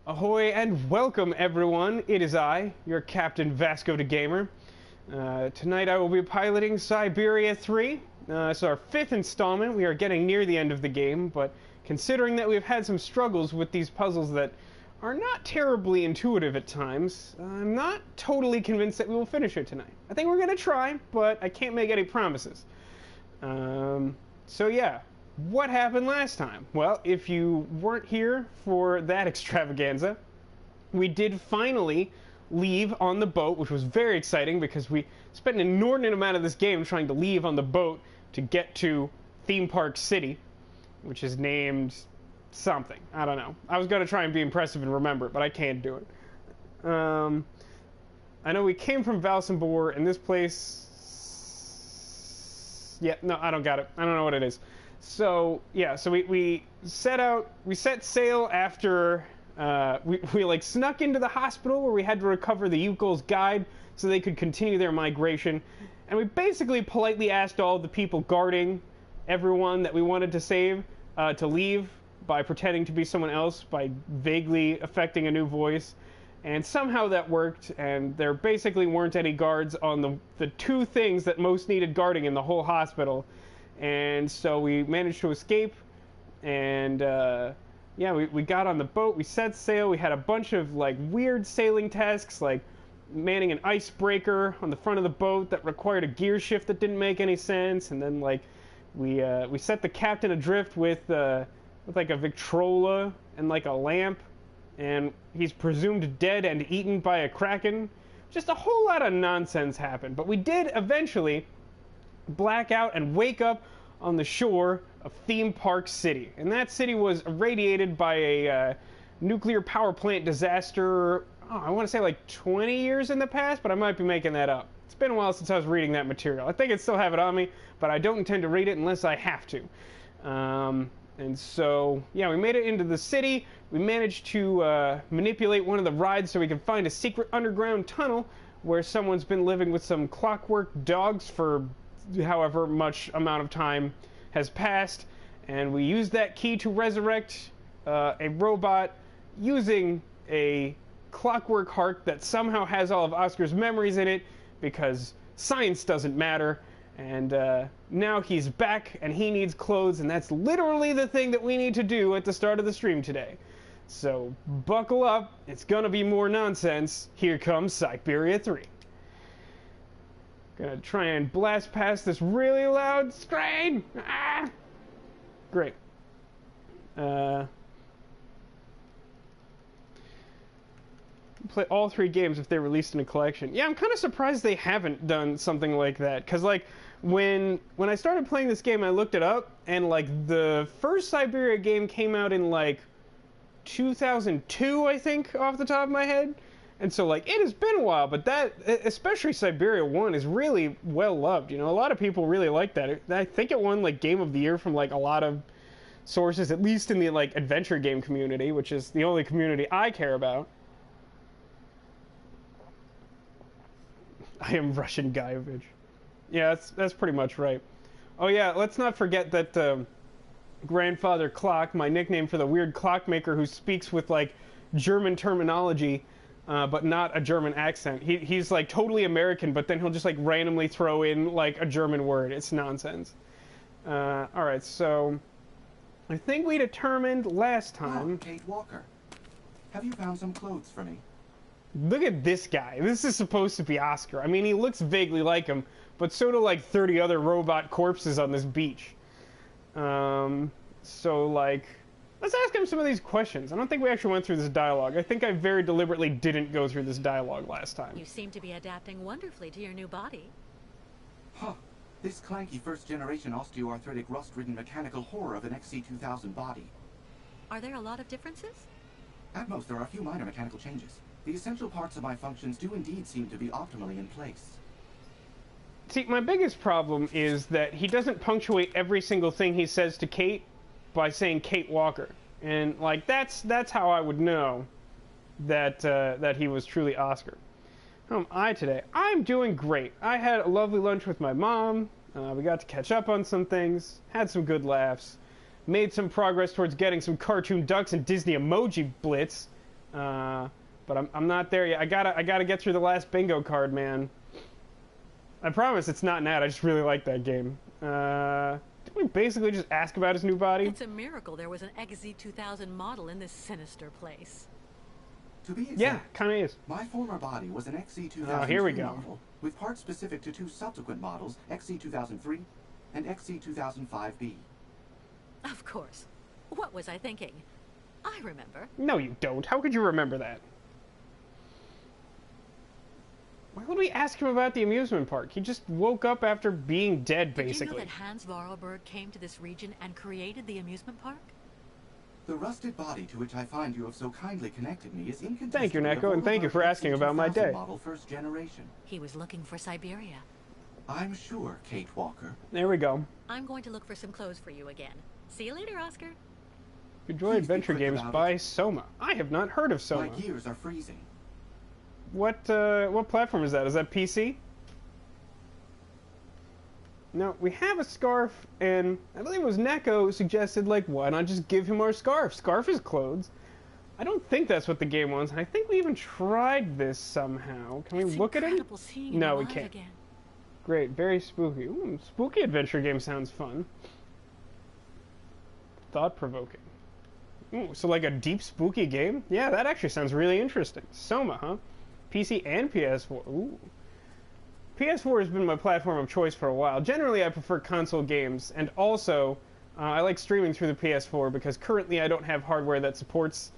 Ahoy and welcome everyone, it is I, your Captain Vasco the Gamer. Tonight I will be piloting Syberia 3. It's our 5th installment. We are getting near the end of the game, but considering that we've had some struggles with these puzzles that are not terribly intuitive at times, I'm not totally convinced that we will finish it tonight. I think we're going to try, but I can't make any promises. So yeah. What happened last time? Well, if you weren't here for that extravaganza, we did finally leave on the boat, which was very exciting because we spent an inordinate amount of this game trying to leave on the boat to get to Theme Park City, which is named something. I don't know. I was going to try and be impressive and remember it, but I can't do it. I know we came from Valsambor, and this place... Yeah, no, I don't got it. I don't know what it is. So yeah, so we set sail after we like snuck into the hospital where we had to recover the Youkols guide so they could continue their migration, and we basically politely asked all the people guarding everyone that we wanted to save to leave by pretending to be someone else by vaguely affecting a new voice, and somehow that worked, and there basically weren't any guards on the two things that most needed guarding in the whole hospital. And so we managed to escape, and yeah, we got on the boat, we set sail, we had a bunch of like weird sailing tasks, like manning an icebreaker on the front of the boat that required a gear shift that didn't make any sense, and then like we set the captain adrift with like a Victrola and like a lamp, and he's presumed dead and eaten by a kraken. Just a whole lot of nonsense happened, but we did eventually black out and wake up on the shore of Theme Park City. And that city was irradiated by a nuclear power plant disaster, I want to say like 20 years in the past, but I might be making that up. It's been a while since I was reading that material. I think I still have it on me, but I don't intend to read it unless I have to. And so, yeah, we made it into the city. We managed to manipulate one of the rides so we could find a secret underground tunnel where someone's been living with some clockwork dogs for however much amount of time has passed, and we used that key to resurrect a robot using a clockwork heart that somehow has all of Oscar's memories in it because science doesn't matter, and now he's back and he needs clothes, and that's literally the thing that we need to do at the start of the stream today. So buckle up, it's gonna be more nonsense. Here comes Syberia 3. Gonna try and blast past this really loud screen. Ah! Great. Play all 3 games if they're released in a collection. Yeah, I'm kind of surprised they haven't done something like that. Because, like, when I started playing this game, I looked it up, and, like, the first Syberia game came out in, like, 2002, I think, off the top of my head. And so, like, it has been a while, but that, especially Syberia 1, is really well loved. You know, a lot of people really like that. I think it won, like, Game of the Year from, like, a lot of sources, at least in the, like, adventure game community, which is the only community I care about. I am Russian Guyevich. Yeah, that's pretty much right. Oh, yeah, let's not forget that Grandfather Clock, my nickname for the weird clockmaker who speaks with, like, German terminology, but not a German accent. He's like totally American, but then he'll just like randomly throw in like a German word. It's nonsense. Alright, so I think we determined last time... Oh, Kate Walker. Have you found some clothes for me? Look at this guy. This is supposed to be Oscar. I mean, he looks vaguely like him, but so do like 30 other robot corpses on this beach. So like... Let's ask him some of these questions. I don't think we actually went through this dialogue. I think I very deliberately didn't go through this dialogue last time. You seem to be adapting wonderfully to your new body. Huh. This clanky first-generation osteoarthritic rust-ridden mechanical horror of an XC2000 body. Are there a lot of differences? At most, there are a few minor mechanical changes. The essential parts of my functions do indeed seem to be optimally in place. See, my biggest problem is that he doesn't punctuate every single thing he says to Kate by saying Kate Walker, and like that's how I would know that that he was truly Oscar. How am I today? I'm doing great. I had a lovely lunch with my mom. We got to catch up on some things, had some good laughs, made some progress towards getting some cartoon ducks and Disney emoji blitz. But I'm not there yet. I gotta get through the last bingo card, man. I promise it's not Nat. I just really like that game. Did we basically just ask about his new body? It's a miracle there was an XZ2000 model in this sinister place. To be exact, Yeah, kind of is. my former body was an XZ2003 Oh, here we go. model, with parts specific to two subsequent models, XZ2003 and XZ2005B. Of course. What was I thinking? I remember. No, you don't. How could you remember that? Why would we ask him about the amusement park? He just woke up after being dead, basically. Did you know that Hans Varlberg came to this region and created the amusement park? The rusted body to which I find you have so kindly connected me is incontestably Thank you, Neko, and thank you for asking about my day. Model first generation. He was looking for Syberia. I'm sure, Kate Walker. There we go. I'm going to look for some clothes for you again. See you later, Oscar. Enjoy Please be adventure quick games about by it. Soma. I have not heard of Soma. My gears are freezing. What platform is that? Is that PC? No, we have a scarf, and I believe it was Neko suggested, like, why not just give him our scarf? Scarf is clothes. I don't think that's what the game wants, and I think we even tried this somehow. Can we It's look at it? incredible seeing him No, we alive can't. Again. Great, very spooky. Ooh, spooky adventure game sounds fun. Thought-provoking. Ooh, so like a deep spooky game? Yeah, that actually sounds really interesting. Soma, huh? PC and PS4. Ooh. PS4 has been my platform of choice for a while. Generally, I prefer console games, and also, I like streaming through the PS4 because currently I don't have hardware that supports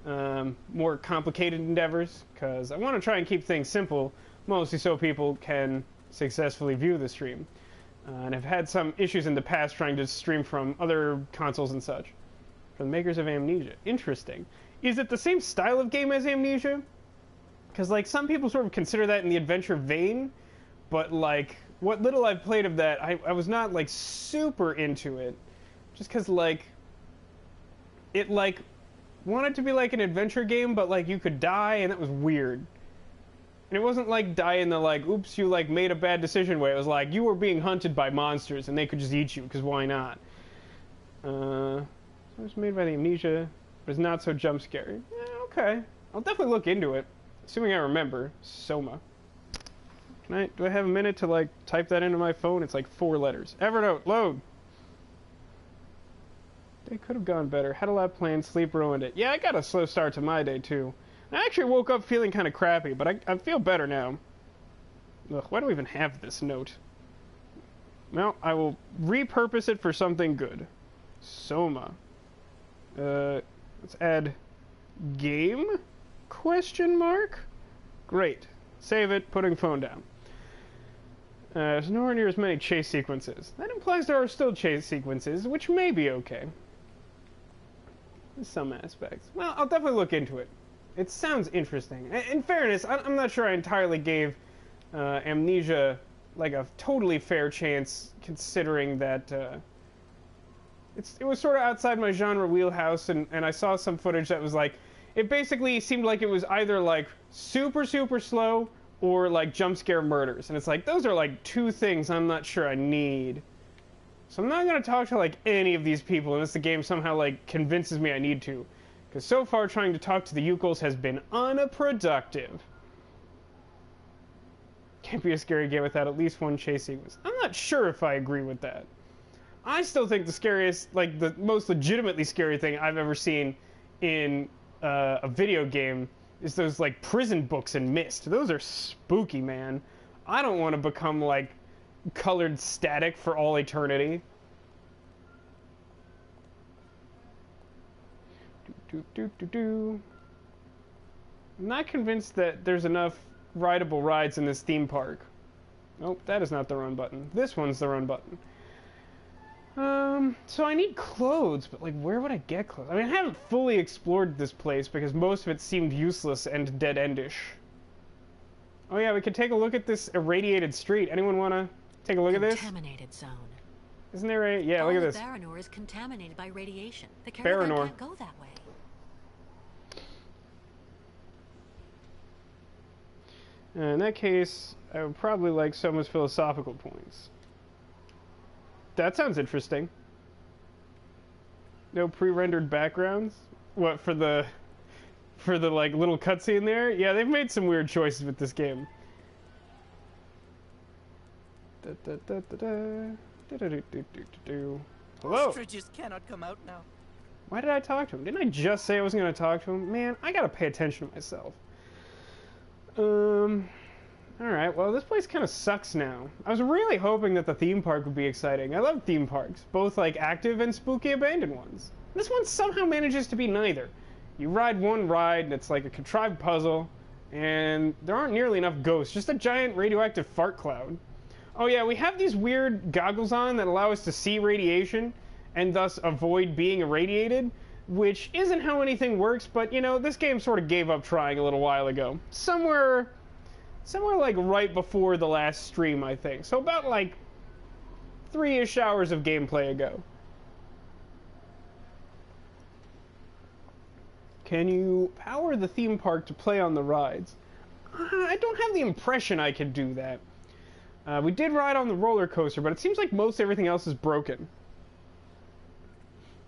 more complicated endeavors, because I want to try and keep things simple, mostly so people can successfully view the stream. And I've had some issues in the past trying to stream from other consoles and such. For the makers of Amnesia. Interesting. Is it the same style of game as Amnesia? Because, like, some people sort of consider that in the adventure vein, but, like, what little I've played of that, I was not, like, super into it. Just because, like, it, like, wanted to be, like, an adventure game, but, like, you could die, and that was weird. And it wasn't, like, die in the, like, oops, you, like, made a bad decision way. It was, like, you were being hunted by monsters, and they could just eat you, because why not? So it was made by the Amnesia, but it's not so jump scary. Okay. I'll definitely look into it. Assuming I remember. Soma. Do I have a minute to, like, type that into my phone? It's like 4 letters. Evernote, load! They could have gone better. Had a lot planned, sleep ruined it. Yeah, I got a slow start to my day, too. I actually woke up feeling kind of crappy, but I feel better now. Ugh, why do we even have this note? Well, I will repurpose it for something good. Soma. Let's add game? Question mark? Great. Save it, putting phone down. There's nowhere near as many chase sequences. That implies there are still chase sequences, which may be okay. In some aspects. Well, I'll definitely look into it. It sounds interesting. In fairness, I'm not sure I entirely gave Amnesia like a totally fair chance, considering that it was sort of outside my genre wheelhouse, and I saw some footage that was like, it basically seemed like it was either like super slow or like jump scare murders, and it's like those are like 2 things I'm not sure I need. So I'm not gonna talk to like any of these people unless the game somehow like convinces me I need to. Because so far, trying to talk to the Youkols has been unproductive. Can't be a scary game without at least one chase sequence. I'm not sure if I agree with that. I still think the scariest, like the most legitimately scary thing I've ever seen in a video game is those like prison books in Myst. Those are spooky, man. I don't want to become like colored static for all eternity. I'm not convinced that there's enough rideable rides in this theme park. Nope, that is not the run button. This one's the run button. So I need clothes, but like, where would I get clothes? I mean, I haven't fully explored this place because most of it seemed useless and dead-endish. Oh yeah, we could take a look at this irradiated street. Anyone want to take a look at this? Contaminated zone. Isn't there a... Yeah, look at this. Baranour is contaminated by radiation. The caravan Baranour. can't go that way. In that case, I would probably like Soma's philosophical points. That sounds interesting. No pre-rendered backgrounds? What, for the for the like little cutscene there. Yeah, they've made some weird choices with this game. Hello. Ostriches cannot come out now. Why did I talk to him? Didn't I just say I was going to talk to him? Man, I gotta pay attention to myself. Alright, well, this place kind of sucks now. I was really hoping that the theme park would be exciting. I love theme parks, both like active and spooky abandoned ones. This one somehow manages to be neither. You ride one ride, and it's like a contrived puzzle, and there aren't nearly enough ghosts, just a giant radioactive fart cloud. Oh yeah, we have these weird goggles on that allow us to see radiation, and thus avoid being irradiated, which isn't how anything works, but you know, this game sort of gave up trying a little while ago. Somewhere like right before the last stream, I think. So about like 3-ish hours of gameplay ago. Can you power the theme park to play on the rides? I don't have the impression I could do that. We did ride on the roller coaster, but it seems like most everything else is broken.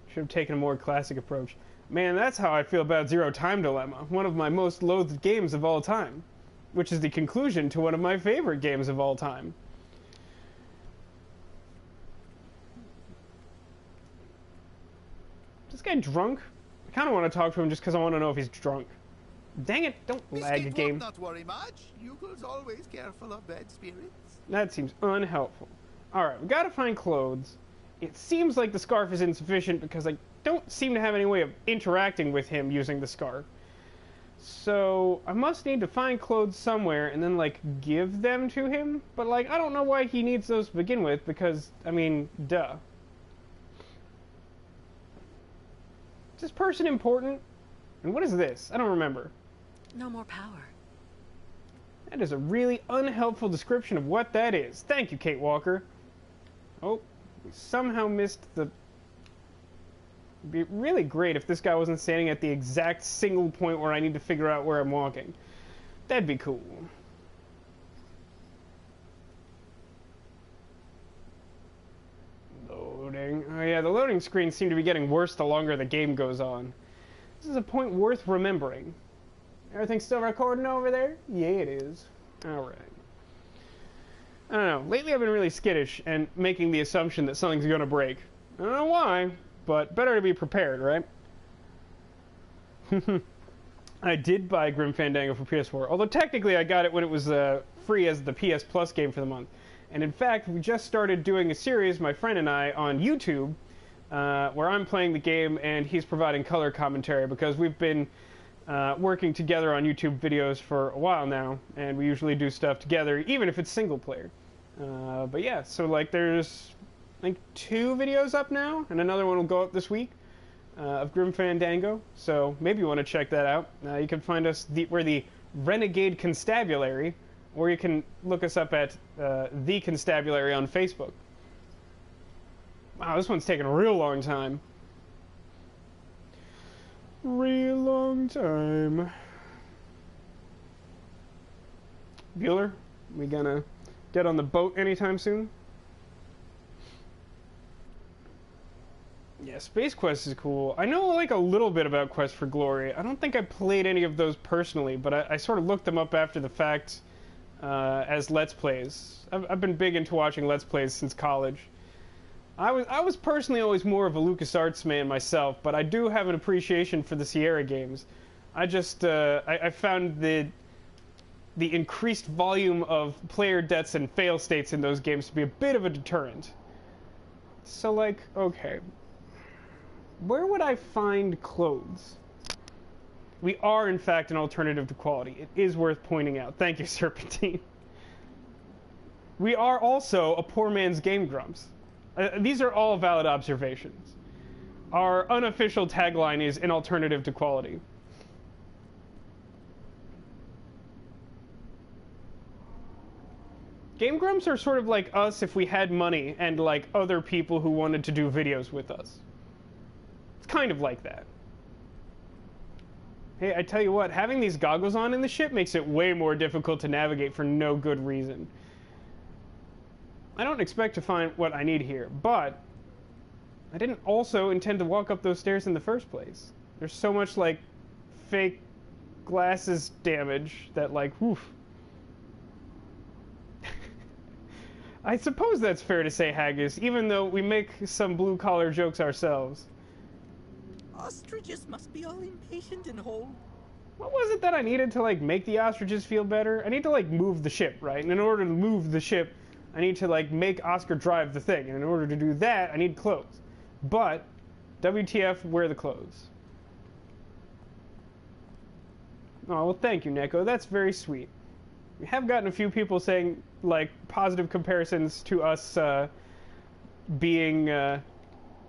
Should have taken a more classic approach. Man, that's how I feel about Zero Time Dilemma, one of my most loathed games of all time, which is the conclusion to one of my favorite games of all time. Is this guy drunk? I kind of want to talk to him just because I want to know if he's drunk. Dang it, don't lag the game. Not worry much. Youkols always careful of bad spirits. That seems unhelpful. Alright, we gotta find clothes. It seems like the scarf is insufficient because I don't seem to have any way of interacting with him using the scarf. So, I must need to find clothes somewhere and then, like, give them to him? But, like, I don't know why he needs those to begin with because, I mean, duh. Is this person important? And what is this? I don't remember. No more power. That is a really unhelpful description of what that is. Thank you, Kate Walker. Oh, we somehow missed the... It'd be really great if this guy wasn't standing at the exact single point where I need to figure out where I'm walking. That'd be cool. Loading. Oh yeah, the loading screens seem to be getting worse the longer the game goes on. This is a point worth remembering. Everything still recording over there? Yeah, it is. Alright. I don't know. Lately I've been really skittish and making the assumption that something's gonna break. I don't know why, but better to be prepared, right? I did buy Grim Fandango for PS4, although technically I got it when it was free as the PS Plus game for the month. And in fact, we just started doing a series, my friend and I, on YouTube, where I'm playing the game and he's providing color commentary because we've been working together on YouTube videos for a while now, and we usually do stuff together, even if it's single player. But yeah, so like there's like 2 videos up now, and another one will go up this week of Grim Fandango, so maybe you want to check that out. You can find us, we're the Renegade Constabulary, or you can look us up at The Constabulary on Facebook. Wow, this one's taking a real long time. Real long time. Bueller, we gonna get on the boat anytime soon? Yeah, Space Quest is cool. I know like a little bit about Quest for Glory. I don't think I played any of those personally, but I sort of looked them up after the fact as Let's Plays. I've been big into watching Let's Plays since college. I was personally always more of a LucasArts man myself, but I do have an appreciation for the Sierra games. I just I found the increased volume of player deaths and fail states in those games to be a bit of a deterrent. So like, okay, where would I find clothes? We are in fact an alternative to quality. It is worth pointing out. Thank you, Serpentine. We are also a poor man's Game Grumps. These are all valid observations. Our unofficial tagline is an alternative to quality. Game Grumps are sort of like us if we had money and like other people who wanted to do videos with us. It's kind of like that. Hey, I tell you what, having these goggles on in the ship makes it way more difficult to navigate for no good reason. I don't expect to find what I need here, but I didn't also intend to walk up those stairs in the first place. There's so much, like, fake glasses damage that, like, woof. I suppose that's fair to say, Haggis, even though we make some blue-collar jokes ourselves. Ostriches must be all impatient and whole. What was it that I needed to, like, make the ostriches feel better? I need to, like, move the ship, right? And in order to move the ship, I need to, like, make Oscar drive the thing. And in order to do that, I need clothes. But, WTF, wear the clothes. Oh, well, thank you, Neko. That's very sweet. We have gotten a few people saying, like, positive comparisons to us being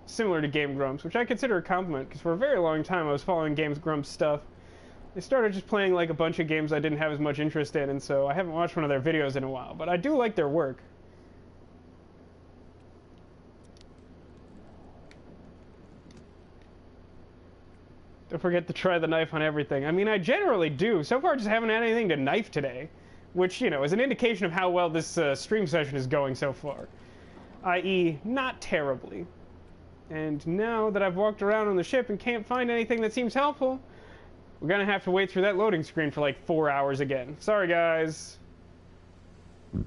similar to Game Grumps, which I consider a compliment, because for a very long time I was following Game Grumps stuff. They started just playing, like, a bunch of games I didn't have as much interest in, and so I haven't watched one of their videos in a while, but I do like their work. Don't forget to try the knife on everything. I mean, I generally do. So far, I just haven't had anything to knife today, which, you know, is an indication of how well this stream session is going so far. I.e., not terribly. And now that I've walked around on the ship and can't find anything that seems helpful, we're gonna have to wait through that loading screen for like 4 hours again. Sorry, guys. I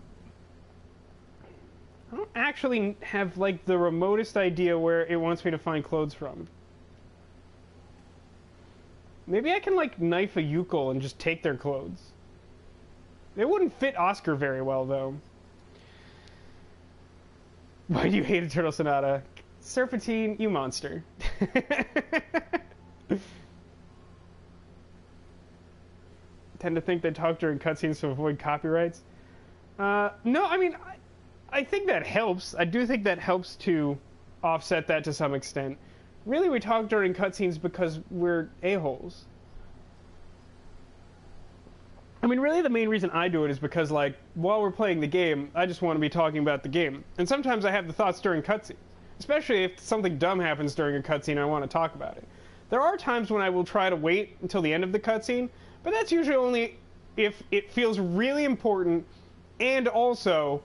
don't actually have, like, the remotest idea where it wants me to find clothes from. Maybe I can, like, knife a Youkol and just take their clothes. They wouldn't fit Oscar very well, though. Why do you hate Eternal Sonata? Serpentine, you monster. Tend to think they talk during cutscenes to avoid copyrights. No, I mean, I think that helps. I do think that helps to offset that to some extent. Really, we talk during cutscenes because we're a-holes. I mean, really the main reason I do it is because, like, while we're playing the game, I just want to be talking about the game. And sometimes I have the thoughts during cutscenes. Especially if something dumb happens during a cutscene and I want to talk about it. There are times when I will try to wait until the end of the cutscene, but that's usually only if it feels really important and also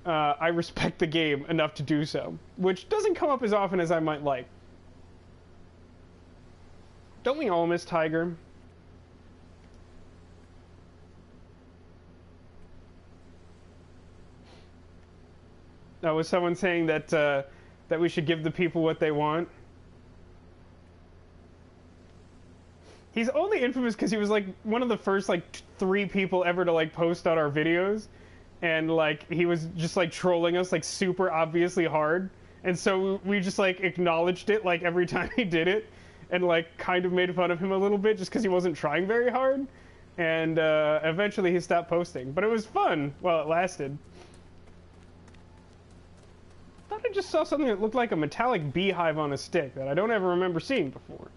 I respect the game enough to do so, which doesn't come up as often as I might like. Don't we all miss Tiger? Was someone saying that that we should give the people what they want? He's only infamous because he was, like, one of the first, like, 3 people ever to, like, post on our videos. And, like, he was just, like, trolling us, like, super obviously hard. And so we just, like, acknowledged it, like, every time he did it. And, like, kind of made fun of him a little bit just because he wasn't trying very hard. And eventually he stopped posting. But it was fun while it lasted. I thought I just saw something that looked like a metallic beehive on a stick that I don't ever remember seeing before.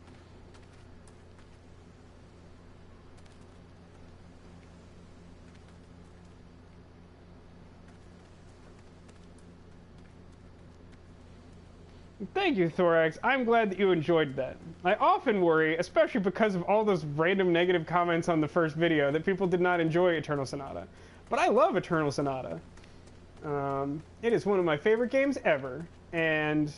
Thank you, Thorax. I'm glad that you enjoyed that. I often worry, especially because of all those random negative comments on the first video, that people did not enjoy Eternal Sonata. But I love Eternal Sonata. It is one of my favorite games ever, and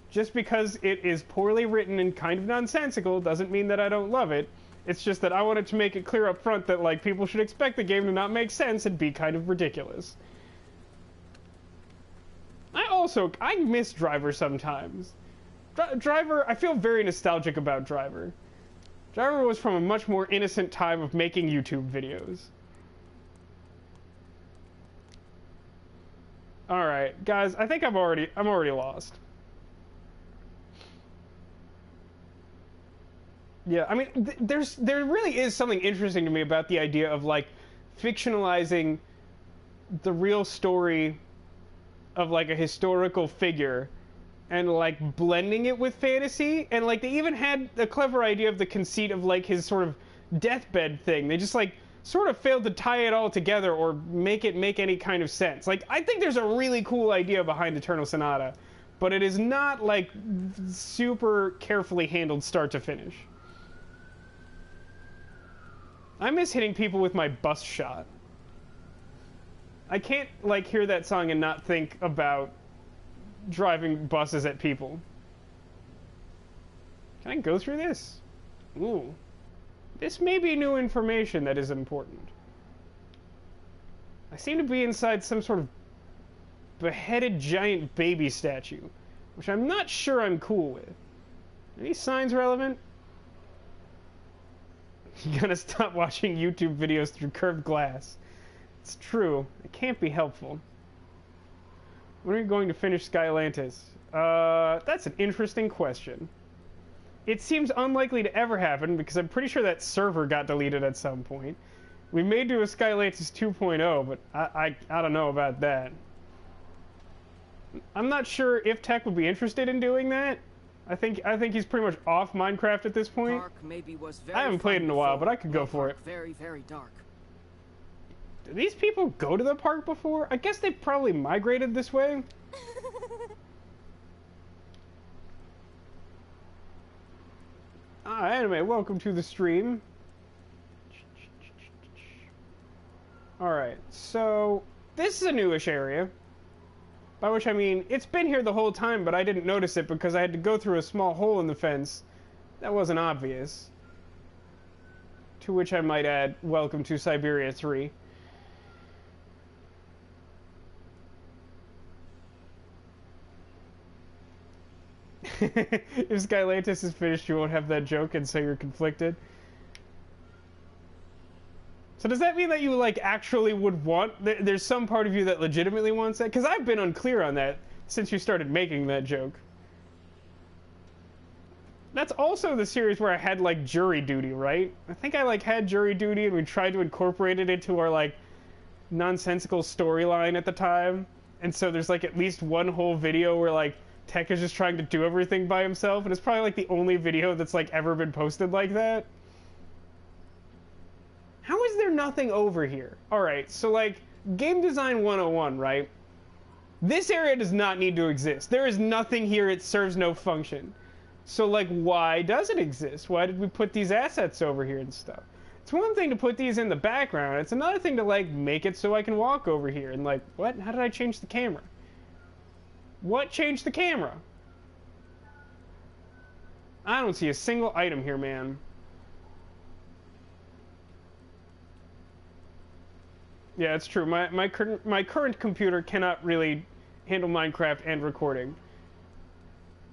just because it is poorly written and kind of nonsensical doesn't mean that I don't love it. It's just that I wanted to make it clear up front that, like, people should expect the game to not make sense and be kind of ridiculous. I miss Driver sometimes. Driver, I feel very nostalgic about Driver. Driver was from a much more innocent time of making YouTube videos. Alright, guys, I think I'm already lost. Yeah, I mean, there really is something interesting to me about the idea of, like, fictionalizing the real story of, like, a historical figure and, like, blending it with fantasy. And, like, they even had a clever idea of the conceit of, like, his sort of deathbed thing. They just, like, sort of failed to tie it all together or make it make any kind of sense. Like, I think there's a really cool idea behind Eternal Sonata, but it is not, like, super carefully handled start to finish. I miss hitting people with my bus shot. I can't, like, hear that song and not think about driving buses at people. Can I go through this? Ooh. This may be new information that is important. I seem to be inside some sort of beheaded giant baby statue, which I'm not sure I'm cool with. Are these signs relevant? You gotta stop watching YouTube videos through curved glass. It's true. It can't be helpful. When are you going to finish Skylantis? That's an interesting question. It seems unlikely to ever happen because I'm pretty sure that server got deleted at some point. We may do a Skylantis 2.0, but I don't know about that. I'm not sure if Tech would be interested in doing that. I think he's pretty much off Minecraft at this point. I haven't played in a while, but I could go for it. Very, very dark. Do these people go to the park before? I guess they've probably migrated this way. Anyway, welcome to the stream. Alright, so this is a newish area. By which I mean, it's been here the whole time, but I didn't notice it because I had to go through a small hole in the fence. That wasn't obvious. To which I might add, welcome to Syberia 3. If Skylantis is finished, you won't have that joke, and so you're conflicted. So does that mean that you, like, actually would want... There's some part of you that legitimately wants that? Because I've been unclear on that since you started making that joke. That's also the series where I had, like, jury duty, right? I think I, like, had jury duty and we tried to incorporate it into our, like, nonsensical storyline at the time. And so there's, like, at least one whole video where, like, Tech is just trying to do everything by himself. And it's probably, like, the only video that's, like, ever been posted like that. How is there nothing over here? Alright, so like, Game Design 101, right? This area does not need to exist. There is nothing here, it serves no function. So like, why does it exist? Why did we put these assets over here and stuff? It's one thing to put these in the background, it's another thing to like, make it so I can walk over here. And like, what? How did I change the camera? What changed the camera? I don't see a single item here, man. Yeah, it's true. My current computer cannot really handle Minecraft and recording.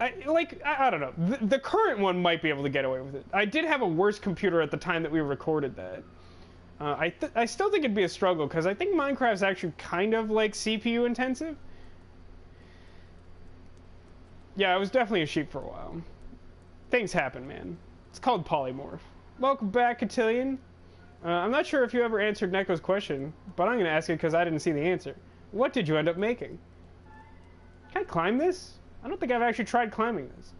I don't know. The current one might be able to get away with it. I did have a worse computer at the time that we recorded that. I still think it'd be a struggle because I think Minecraft's actually kind of like CPU intensive. Yeah, I was definitely a sheep for a while. Things happen, man. It's called polymorph. Welcome back, Cotillion. I'm not sure if you ever answered Neko's question, but I'm going to ask it because I didn't see the answer. What did you end up making? Can I climb this? I don't think I've actually tried climbing this.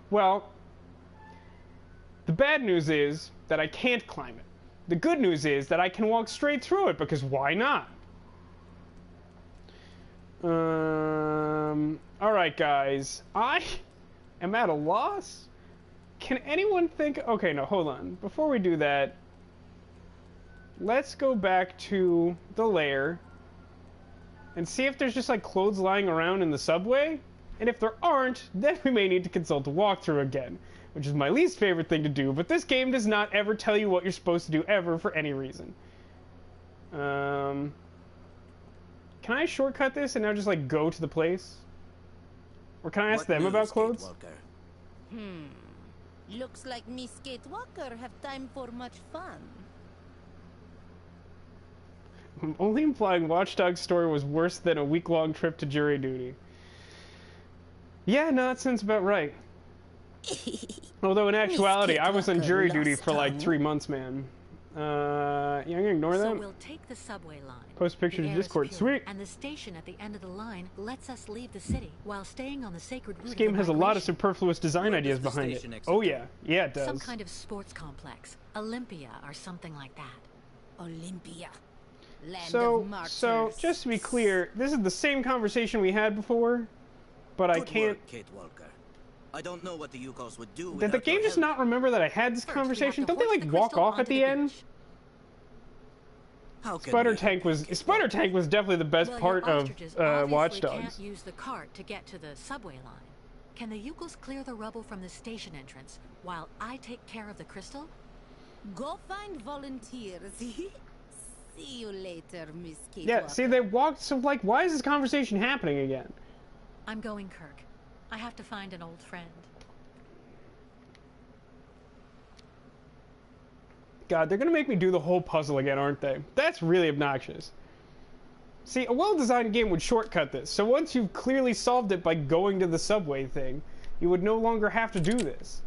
Well, the bad news is that I can't climb it. The good news is that I can walk straight through it, because why not? Alright guys, I am at a loss. Can anyone think... Okay, no, hold on. Before we do that, let's go back to the lair and see if there's just like clothes lying around in the subway. And if there aren't, then we may need to consult a walkthrough again, which is my least favorite thing to do, but this game does not ever tell you what you're supposed to do ever for any reason. Can I shortcut this and now just like go to the place? Or can I ask them about clothes? Looks like me Skatewalker have time for much fun. I'm only implying Watch Dogs' story was worse than a week-long trip to jury duty. Yeah, no, that sounds about right. Although in actuality, I was on jury duty for like 3 months, man. Yeah, I'm gonna ignore that. So we'll take the subway line. Post picture to Discord. Sweet. And the station at the end of the line lets us leave the city while staying on the sacred route. This game has a lot of superfluous design ideas behind it. Oh yeah, yeah it does. Some kind of sports complex, Olympia or something like that. Olympia. Land So of martyrs. just to be clear, this is the same conversation we had before, but I can't. I don't know what the Youkols would do. Did the game just not remember that I had this conversation? Don't they like walk off at the end? Spider Tank was definitely the best part of Watch Dogs. Can't use the cart to get to the subway line. Can the Youkols clear the rubble from the station entrance while I take care of the Krystal? Go find volunteers. See you later, Miss Kate. Yeah, see, they walked, so, like, why is this conversation happening again? I'm going, Kirk. I have to find an old friend. God, they're gonna make me do the whole puzzle again, aren't they? That's really obnoxious. See, a well-designed game would shortcut this, so once you've clearly solved it by going to the subway thing, you would no longer have to do this.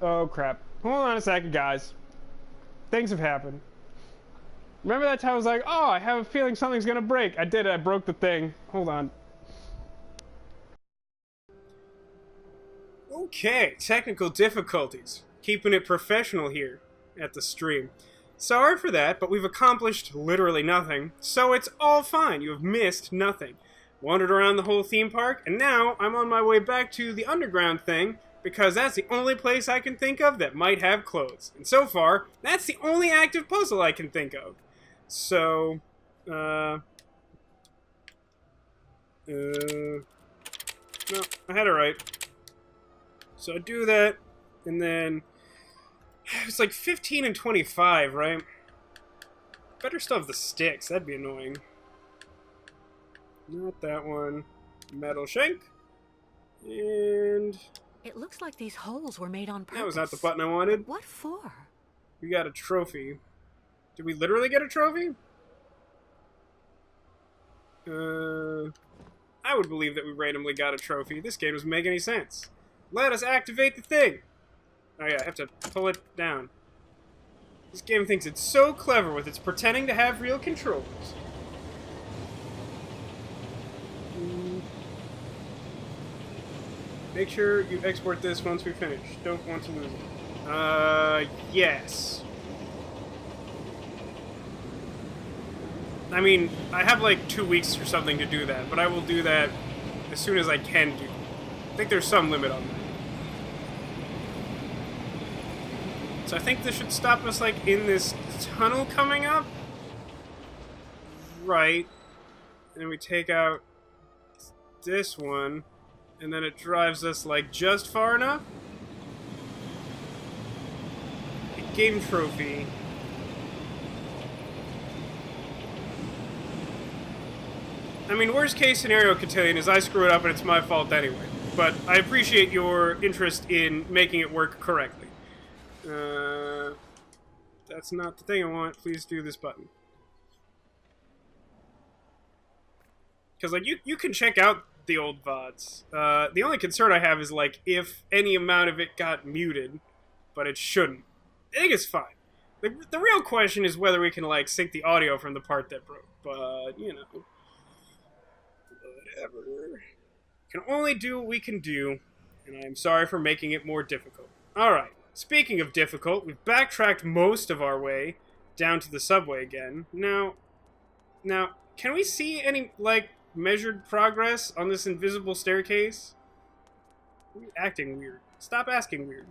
Oh, crap. Hold on a second, guys. Things have happened. Remember that time I was like, oh, I have a feeling something's gonna break. I did it, I broke the thing. Hold on. Okay, technical difficulties. Keeping it professional here at the stream. Sorry for that, but we've accomplished literally nothing, so it's all fine. You have missed nothing. Wandered around the whole theme park, and now I'm on my way back to the underground thing, because that's the only place I can think of that might have clothes. And so far, that's the only active puzzle I can think of. So, no, I had it right. So I do that, and then it's like 15 and 25, right? Better still have the sticks, that'd be annoying. Not that one. Metal shank. And It looks like these holes were made on purpose. that was not the button I wanted. What for? We got a trophy. Did we literally get a trophy? I would believe that we randomly got a trophy. This game doesn't make any sense. Let us activate the thing! Oh yeah, I have to pull it down. This game thinks it's so clever with its pretending to have real controls. Make sure you export this once we finish. Don't want to lose it. Yes. I mean, I have like 2 weeks or something to do that, but I will do that as soon as I can do. I think there's some limit on that. So I think this should stop us, like, in this tunnel coming up. Right. And we take out this one, and then it drives us, like, just far enough. A game trophy. I mean, worst case scenario, Cotillion, is I screw it up and it's my fault anyway. But I appreciate your interest in making it work correctly. That's not the thing I want. Please do this button. Because, like, you can check out the old VODs. The only concern I have is, like, if any amount of it got muted, but it shouldn't. I think it's fine. The real question is whether we can, like, sync the audio from the part that broke. But, you know. Whatever. Can only do what we can do, and I am sorry for making it more difficult. Alright. Speaking of difficult, we've backtracked most of our way down to the subway again. Now, can we see any, like, measured progress on this invisible staircase? You're acting weird. Stop asking weird.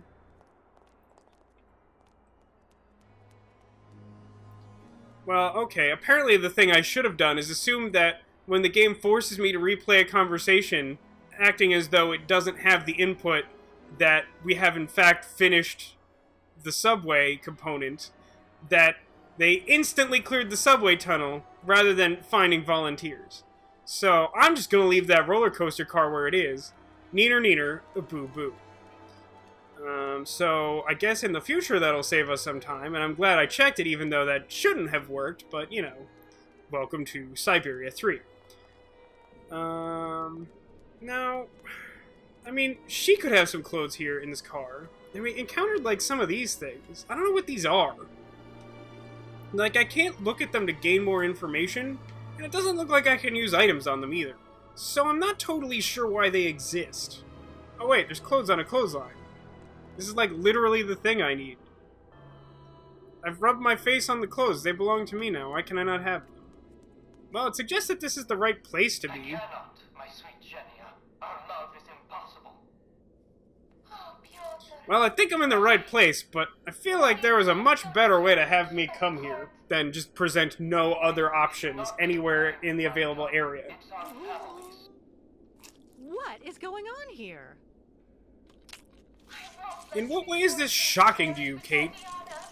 Well, okay, apparently the thing I should have done is assume that when the game forces me to replay a conversation, acting as though it doesn't have the input that we have in fact finished the subway component, that they instantly cleared the subway tunnel rather than finding volunteers. So I'm just gonna leave that roller coaster car where it is. Neener neener, boo boo. So I guess in the future that'll save us some time, and I'm glad I checked it even though that shouldn't have worked, but you know, welcome to Syberia 3. Now, I mean, she could have some clothes here in this car. And we encountered, like, some of these things. I don't know what these are. Like, I can't look at them to gain more information, and it doesn't look like I can use items on them either. So I'm not totally sure why they exist. Oh wait, there's clothes on a clothesline. This is, like, literally the thing I need. I've rubbed my face on the clothes. They belong to me now. Why can I not have them? Well, it suggests that this is the right place to be. I cannot, my sweet Genia. Our love is impossible. Oh, Piotr. Well, I think I'm in the right place, but I feel like there was a much better way to have me come here than just present no other options anywhere in the available area. It's our paradise. is going on here? In what way is this shocking to you, Kate?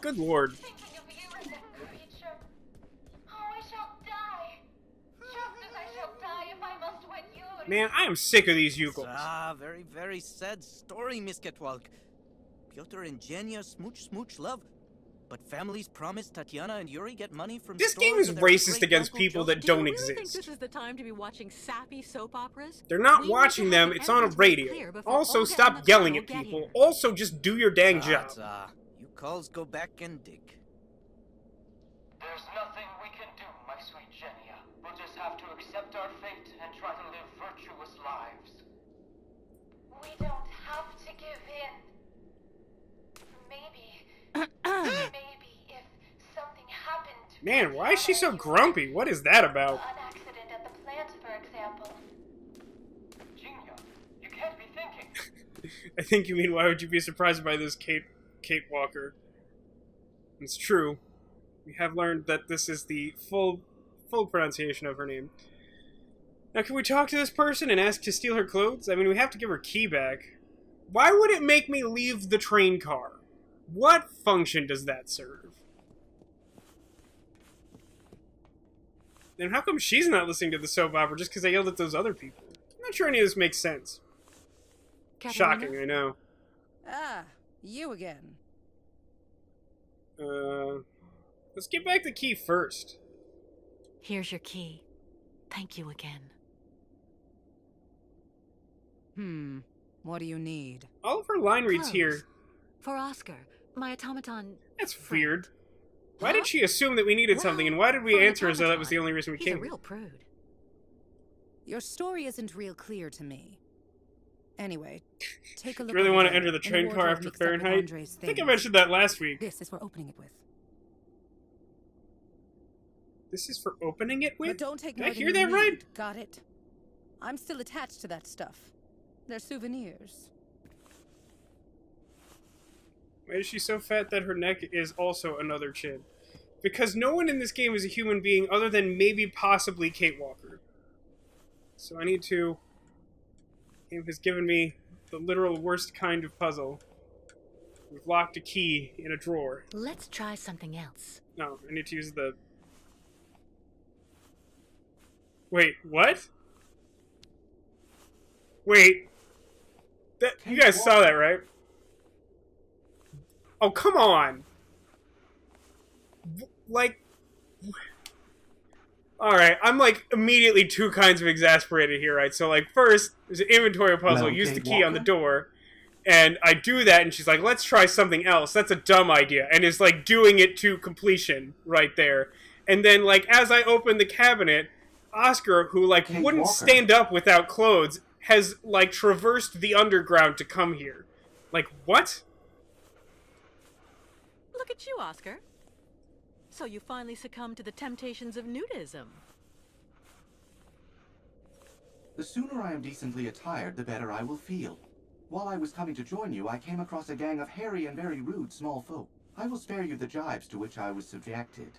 Good lord. Thinking of you as a creature. Oh, I shall die. Just as I shall die if I must wed Yuri. Man, I am sick of these Youkols. Ah, very, very sad story, Miss Ketwalk. Piotr and Jenya smooch love. But families promised Tatiana and Yuri get money from This stores game is with their racist great against uncle people Joseph. that don't Do you really think exist. this is the time to be watching sappy soap operas? They're not We need watching to them, have the it's on a entrance made radio. clear before Also, Olga stop and the yelling colonel at get people. here. Also, just do your dang job. Youkols go back and dig. There's nothing we can do, my sweet Jenya. We'll just have to accept our fate and try to live virtuous lives. We don't have to give in. Maybe if something happened to Man, why is she so grumpy? What is that about? an accident at the plant, for example. Jenya, you can't be thinking. I think you mean, why would you be surprised by this, Kate Walker? It's true. We have learned that this is the full pronunciation of her name. Now, can we talk to this person and ask to steal her clothes? I mean, we have to give her key back. Why would it make me leave the train car? What function does that serve? And how come she's not listening to the soap opera just because I yelled at those other people? I'm not sure any of this makes sense. Catalina? Shocking, I know. Ah, you again. Let's get back the key first. Here's your key. Thank you again. What do you need? All of her line reads Clothes. here. For Oscar, my automaton. That's friend. weird. Why did she assume that we needed something, and why did we for an answer as though that was the automaton, only reason we he's came? a real prude. Your story isn't real clear to me. Anyway, take a look. Really over want to there. enter the In train car wardrobe after mixed up with Fahrenheit? Andre's I think I things. mentioned that last week. This is for opening it with. This is for opening it But with? don't take Did more I than hear you that need. right? Got it? I'm still attached to that stuff. They're souvenirs. Why is she so fat that her neck is also another chin? Because no one in this game is a human being other than maybe possibly Kate Walker. So I need to... Game has given me the literal worst kind of puzzle. We've locked a key in a drawer. Let's try something else. No, I need to use the... Wait, what? Wait. That, you guys saw that, right? Oh, come on! Like... Alright, I'm like immediately two kinds of exasperated here, right? So like first, there's an inventory puzzle, Well, use the Kate key on the Walker? door, and I do that and she's like, let's try something else, that's a dumb idea, and is like doing it to completion right there. And then like as I open the cabinet, Oscar, who like Kate wouldn't Walker. stand up without clothes, has like traversed the underground to come here. Like, what? Look at you, Oscar. So you finally succumbed to the temptations of nudism. The sooner I am decently attired, the better I will feel. While I was coming to join you, I came across a gang of hairy and very rude small folk. I will spare you the jibes to which I was subjected.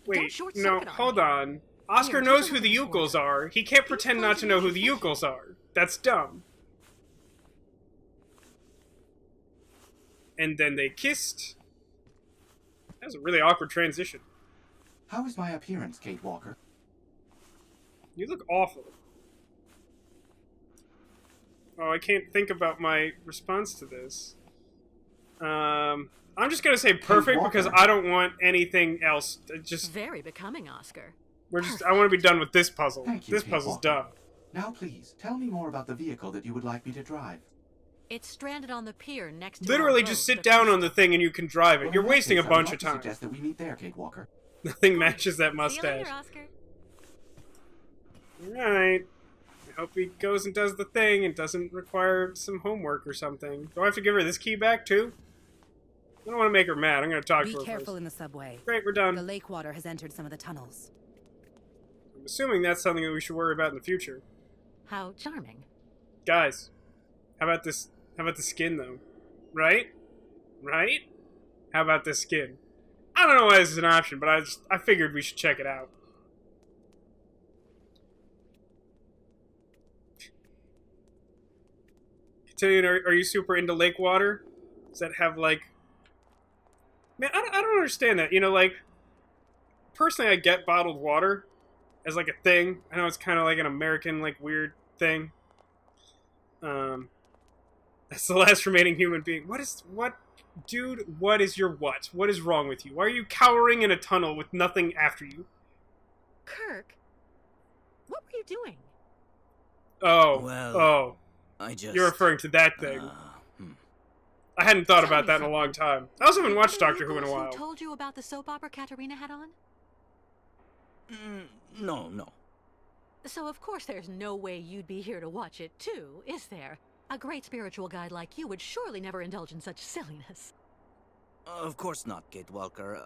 Wait, short no, circuit on hold me. on. Oscar Here, knows take a who look the at this Youkols one. are. He can't pretend not to know who the Youkols are. That's dumb. And then they kissed. That was a really awkward transition. How is my appearance, Kate Walker? You look awful. Oh, I can't think about my response to this. I'm just gonna say perfect Walker. because I don't want anything else. Just Very becoming, Oscar. I want to be done with this puzzle. Thank you, This Kate puzzle's Walker. done. Now please, tell me more about the vehicle that you would like me to drive. It's stranded on the pier next to Literally, our just boat, sit the down on Krystal. the thing and you can drive it. Well, You're in that wasting a case, I would bunch like of to time. suggest that we meet there, Kate Walker. Nothing matches that See you mustache. later, Oscar. Alright. I hope he goes and does the thing and doesn't require some homework or something. Do I have to give her this key back, too? I don't want to make her mad. I'm going to talk Be to her careful first. in the subway. Great, we're The done. lake water has entered some of the tunnels. I'm assuming that's something that we should worry about in the future. How charming. Guys, how about this? How about the skin, though? Right? Right? How about this skin? I don't know why this is an option, but I figured we should check it out. Tinian, are you super into lake water? Does that have, like... Man, I don't understand that. You know, like... Personally, I get bottled water as, like, a thing. I know it's kind of like an American, like, weird thing. That's the last remaining human being. Dude, what is your what? What is wrong with you? Why are you cowering in a tunnel with nothing after you? Kirk, what were you doing? Oh, Well, I just... You're referring to that thing. I hadn't thought about that in a long time. I also haven't watched Doctor Who in a while. Who told you about the soap opera Katerina had on? No. So of course there's no way you'd be here to watch it too, is there? A great spiritual guide like you would surely never indulge in such silliness. Of course not, Kate Walker.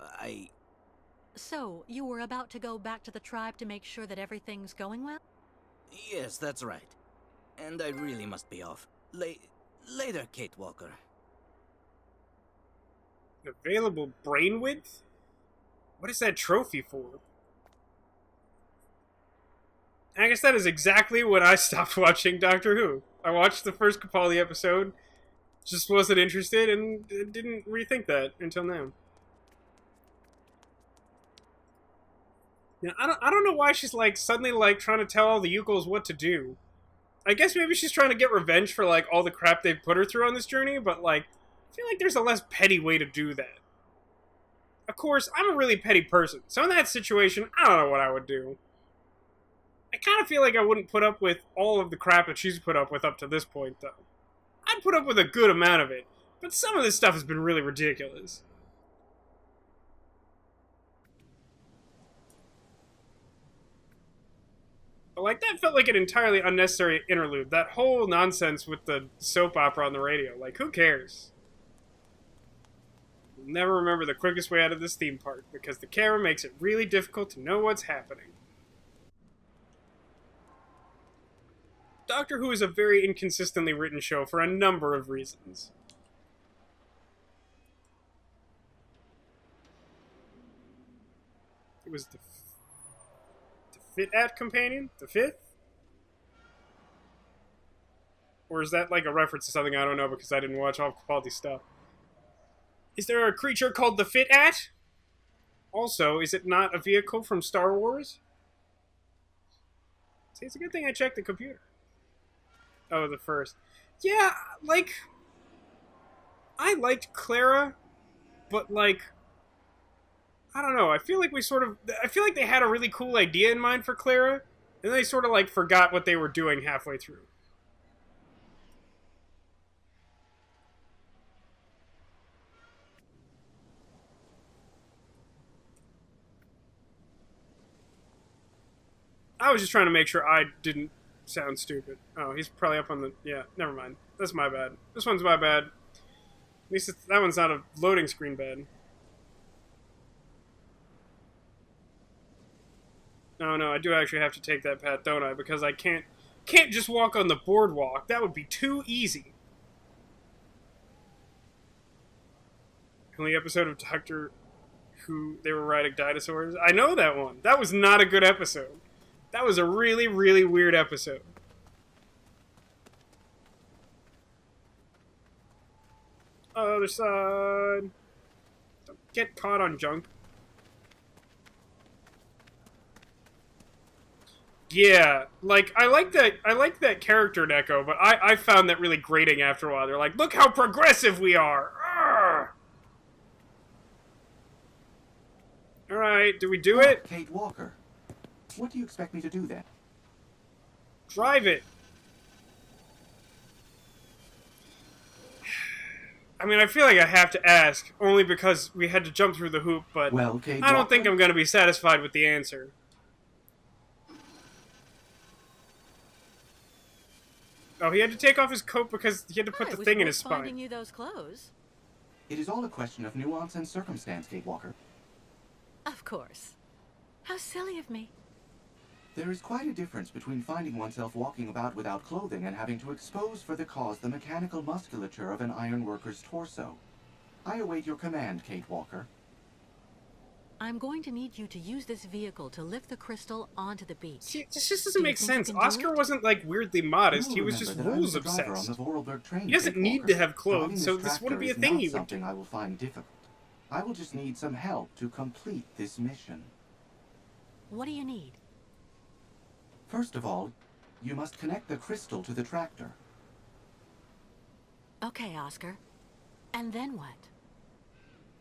So, you were about to go back to the tribe to make sure that everything's going well? Yes, that's right. And I really must be off. Later, Kate Walker. Available brain width? What is that trophy for? I guess that is exactly when I stopped watching Doctor Who. I watched the first Capaldi episode, just wasn't interested, and didn't rethink that until now. Now, I don't know why she's, like, suddenly, like, trying to tell all the Youkols what to do. I guess maybe she's trying to get revenge for, like, all the crap they've put her through on this journey, but, like, I feel like there's a less petty way to do that. Of course, I'm a really petty person, so in that situation, I don't know what I would do. I kind of feel like I wouldn't put up with all of the crap that she's put up with up to this point, though. I'd put up with a good amount of it, but some of this stuff has been really ridiculous. But, like, that felt like an entirely unnecessary interlude. That whole nonsense with the soap opera on the radio. Like, who cares? You'll never remember the quickest way out of this theme park, because the camera makes it really difficult to know what's happening. Doctor Who is a very inconsistently written show for a number of reasons. It was the Fit-At companion? The fifth? Or is that like a reference to something I don't know because I didn't watch all of Capaldi's stuff? Is there a creature called the Fit-At? Also, is it not a vehicle from Star Wars? See, it's a good thing I checked the computer. Oh, the first. Yeah, like... I liked Clara, but, like... I don't know, I feel like I feel like they had a really cool idea in mind for Clara, and they sort of, like, forgot what they were doing halfway through. I was just trying to make sure I didn't sound stupid. Oh, he's probably up on the... Yeah, never mind. That's my bad. This one's my bad. At least that one's not a loading screen bad. No, I do actually have to take that path, don't I? Because I can't just walk on the boardwalk. That would be too easy. Only episode of Doctor Who they were riding dinosaurs. I know that one. That was not a good episode. That was a really, really weird episode. Other side. Don't get caught on junk. Yeah, like, I like that character in Echo, but I found that really grating after a while. They're like, look how progressive we are! Alright, do we do it? Kate Walker. What do you expect me to do then? Drive it. I mean, I feel like I have to ask, only because we had to jump through the hoop, but well, Kate I don't think I'm going to be satisfied with the answer. Oh, he had to take off his coat because he had to put the thing in his spine. Finding you those clothes. It is all a question of nuance and circumstance, Kate Walker. Of course. How silly of me. There is quite a difference between finding oneself walking about without clothing and having to expose for the cause the mechanical musculature of an ironworker's torso. I await your command, Kate Walker. I'm going to need you to use this vehicle to lift the crystal onto the beach. See, this just doesn't Do you make think you sense. can do Oscar it? wasn't, like, weirdly modest. You He will was just remember that I rules was the driver on obsessed. the Vorarlberg train, He doesn't need Walker. to have Driving clothes, so this this wouldn't be a tractor thing is he not would do. something I will find difficult. I will just need some help to complete this mission. What do you need? First of all, you must connect the crystal to the tractor. Okay, Oscar. And then what?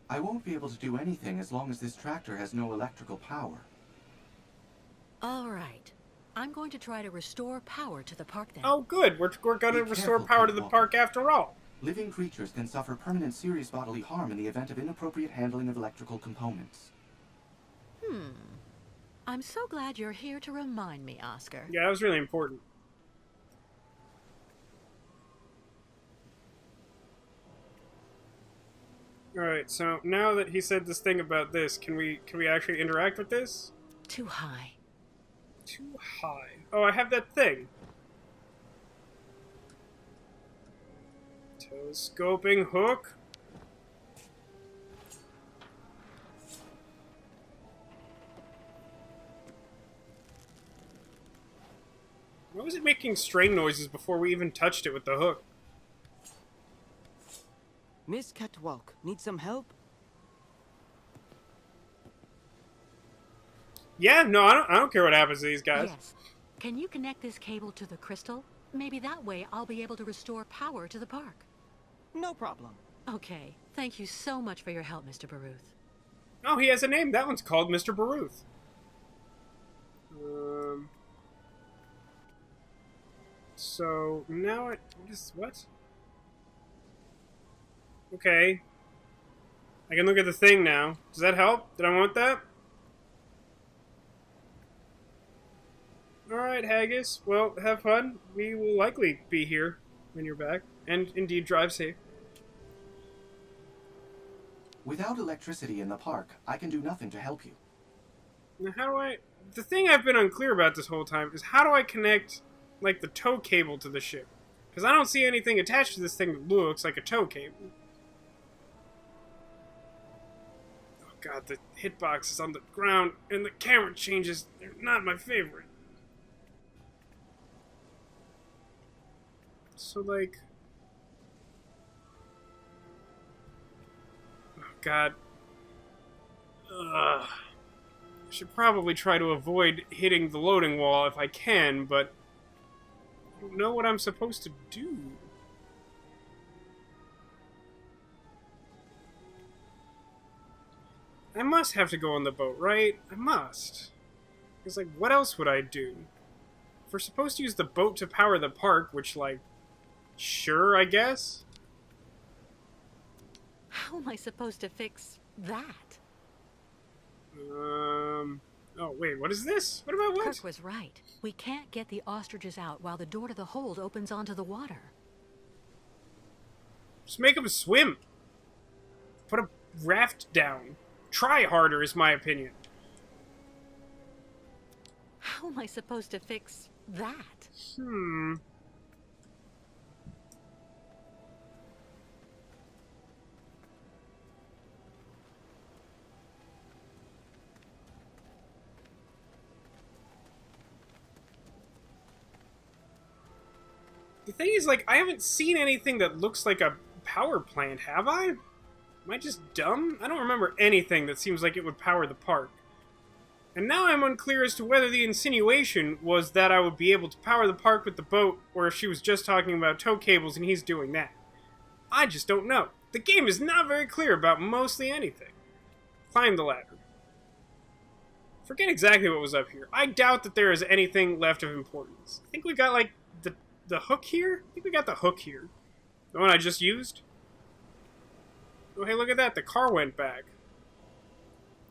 I won't be able to do anything as long as this tractor has no electrical power. All right. I'm going to try to restore power to the park then. Oh, good. We're going to Be restore careful, power to Pete the Walker. park after all. Living creatures can suffer permanent serious bodily harm in the event of inappropriate handling of electrical components. I'm so glad you're here to remind me, Oscar. Yeah, that was really important. Alright, so now that he said this thing about this, can we actually interact with this? Too high. Too high. Oh, I have that thing. Telescoping hook. Why was it making strain noises before we even touched it with the hook? Miss Catwalk, need some help? Yeah, no, I don't care what happens to these guys. Yes. Can you connect this cable to the crystal? Maybe that way I'll be able to restore power to the park. No problem. Okay. Thank you so much for your help, Mr. Baruth. Oh, he has a name. That one's called Mr. Baruth. So now what? Okay. I can look at the thing now. Does that help? Did I want that? Alright, Haggis. Well, have fun. We will likely be here when you're back. And indeed, drive safe. Without electricity in the park, I can do nothing to help you. Now, how do I... The thing I've been unclear about this whole time is how do I connect, like, the tow cable to the ship? Because I don't see anything attached to this thing that looks like a tow cable. Oh god, the hitbox is on the ground, and the camera changes. They're not my favorite. So, like... Oh god. Ugh. I should probably try to avoid hitting the loading wall if I can, but I don't know what I'm supposed to do. I must have to go on the boat, right? I must. Because, like, what else would I do? If we're supposed to use the boat to power the park, which, like, sure, I guess? How am I supposed to fix that? Oh, wait, what is this? What about what? Kirk was right. We can't get the ostriches out while the door to the hold opens onto the water. Just make them swim. Put a raft down. Try harder, is my opinion. How am I supposed to fix that? The thing is, like, I haven't seen anything that looks like a power plant, have I? Am I just dumb? I don't remember anything that seems like it would power the park. And now I'm unclear as to whether the insinuation was that I would be able to power the park with the boat, or if she was just talking about tow cables and he's doing that. I just don't know. The game is not very clear about mostly anything. Climb the ladder. Forget exactly what was up here. I doubt that there is anything left of importance. I think we got, like, the hook here? I think we got the hook here. The one I just used? Oh, hey, look at that. The car went back.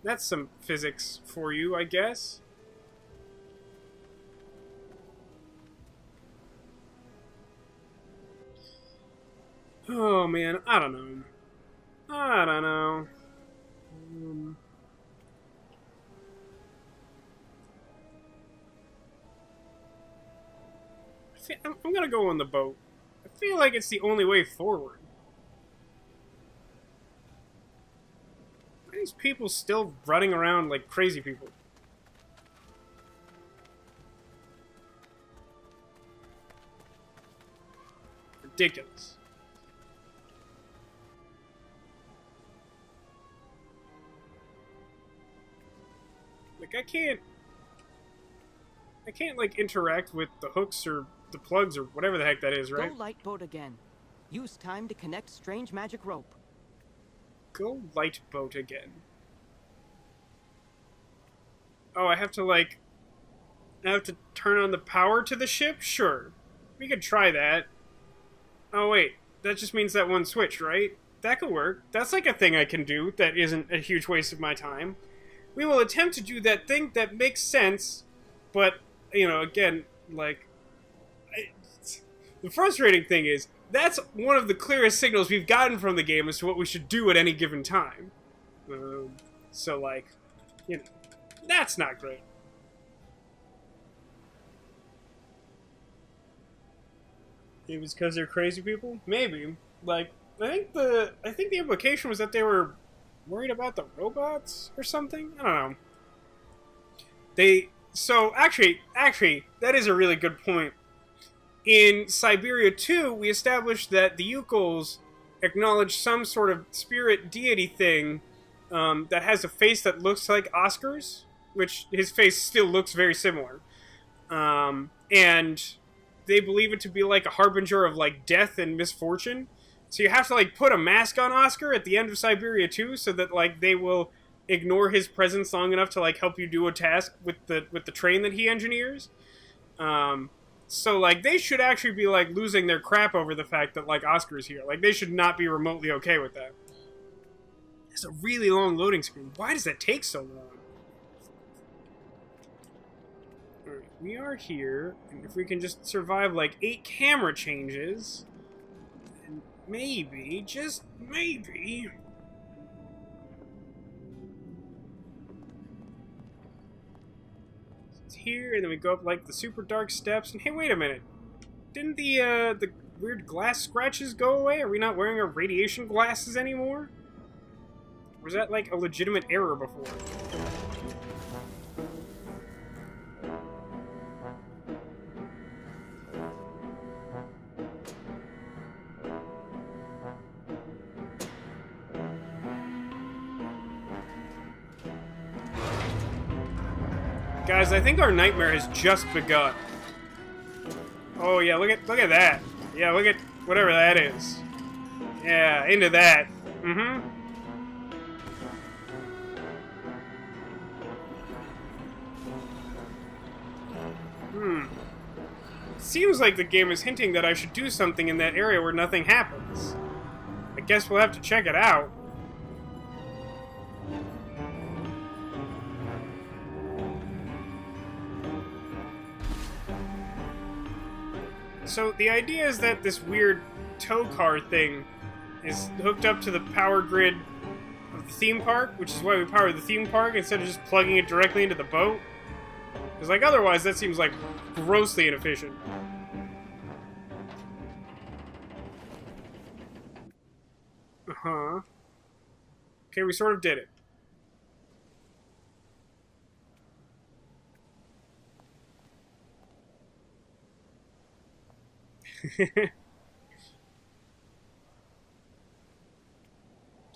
That's some physics for you, I guess. Oh, man. I don't know. I don't know. I'm gonna go on the boat. I feel like it's the only way forward. these people still running around like crazy people? Ridiculous. Like, I can't like interact with the hooks or the plugs or whatever the heck that is, right? Go light boat again. Use time to connect strange magic rope. Go light boat again. Oh, I have to turn on the power to the ship? Sure. We could try that. Oh wait, that just means that one switch, right? That could work. That's like a thing I can do that isn't a huge waste of my time. We will attempt to do that thing that makes sense, but, you know, again, like, the frustrating thing is, that's one of the clearest signals we've gotten from the game as to what we should do at any given time. So, like, you know, that's not great. It was because they're crazy people? Maybe. Like, I think the implication was that they were worried about the robots or something? I don't know. So, actually, that is a really good point. In Syberia 2, we established that the Youkols acknowledge some sort of spirit deity thing that has a face that looks like Oscar's, which his face still looks very similar. And they believe it to be like a harbinger of like death and misfortune. So you have to like put a mask on Oscar at the end of Syberia 2 so that like they will ignore his presence long enough to like help you do a task with the train that he engineers. So like they should actually be like losing their crap over the fact that like Oscar's here. Like they should not be remotely okay with that. It's a really long loading screen. Why does that take so long? Alright, we are here, and if we can just survive like 8 camera changes, then maybe, just maybe, it's here, and then we go up like the super dark steps, and hey, wait a minute. Didn't the weird glass scratches go away? Are we not wearing our radiation glasses anymore? Or was that like a legitimate error before? Guys, I think our nightmare has just begun. Oh yeah, look at that. Yeah, look at whatever that is. Yeah, into that. Mm-hmm. Seems like the game is hinting that I should do something in that area where nothing happens. I guess we'll have to check it out. So the idea is that this weird tow car thing is hooked up to the power grid of the theme park, which is why we power the theme park instead of just plugging it directly into the boat. Because like otherwise that seems like grossly inefficient. Uh-huh. Okay, we sort of did it.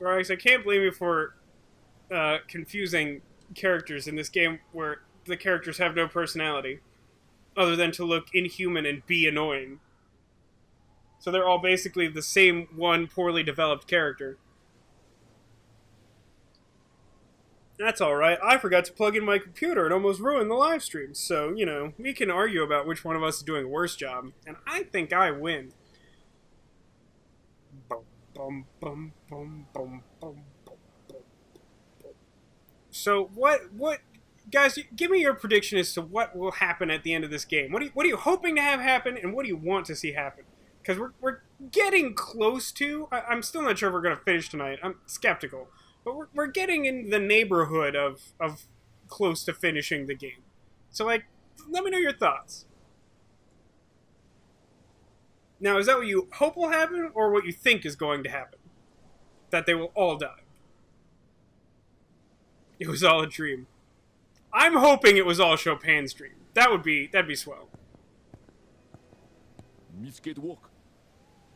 Alex, I can't blame you for confusing characters in this game where the characters have no personality other than to look inhuman and be annoying. So they're all basically the same one poorly developed character. That's alright. I forgot to plug in my computer and almost ruined the live stream. So, you know, we can argue about which one of us is doing a worse job. And I think I win. So, what guys, give me your prediction as to what will happen at the end of this game. What are you hoping to have happen, and what do you want to see happen? Because we're getting close to... I'm still not sure if we're going to finish tonight. I'm skeptical. But we're getting in the neighborhood of close to finishing the game. So, like, let me know your thoughts. Now, is that what you hope will happen, or what you think is going to happen? That they will all die? It was all a dream. I'm hoping it was all Chopin's dream. That'd be swell.